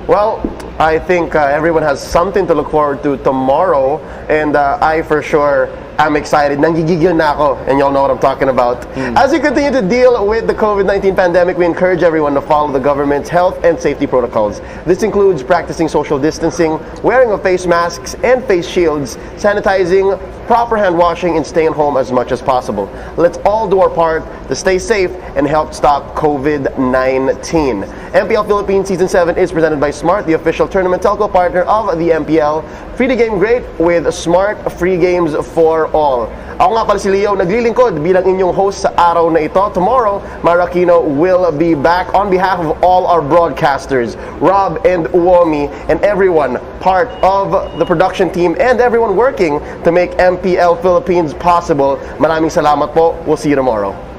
N: Well, I think everyone has something to look forward to tomorrow, and I for sure am excited. Nanggigigil na ako, and y'all know what I'm talking about. As we continue to deal with the COVID-19 pandemic, we encourage everyone to follow the government's health and safety protocols. This includes practicing social distancing, wearing of face masks and face shields, sanitizing, proper hand washing, and staying home as much as possible. Let's all do our part to stay safe and help stop COVID-19. MPL Philippines Season 7 is presented by Smart, the official tournament telco partner of the MPL. Free to game great with Smart free games for all. Ako nga pala si Leo, naglilingkod bilang inyong host sa araw na ito. Tomorrow, Marakino will be back on behalf of all our broadcasters, Rob and Uomi, and everyone part of the production team and everyone working to make MPL Philippines possible. Maraming salamat po. We'll see you tomorrow.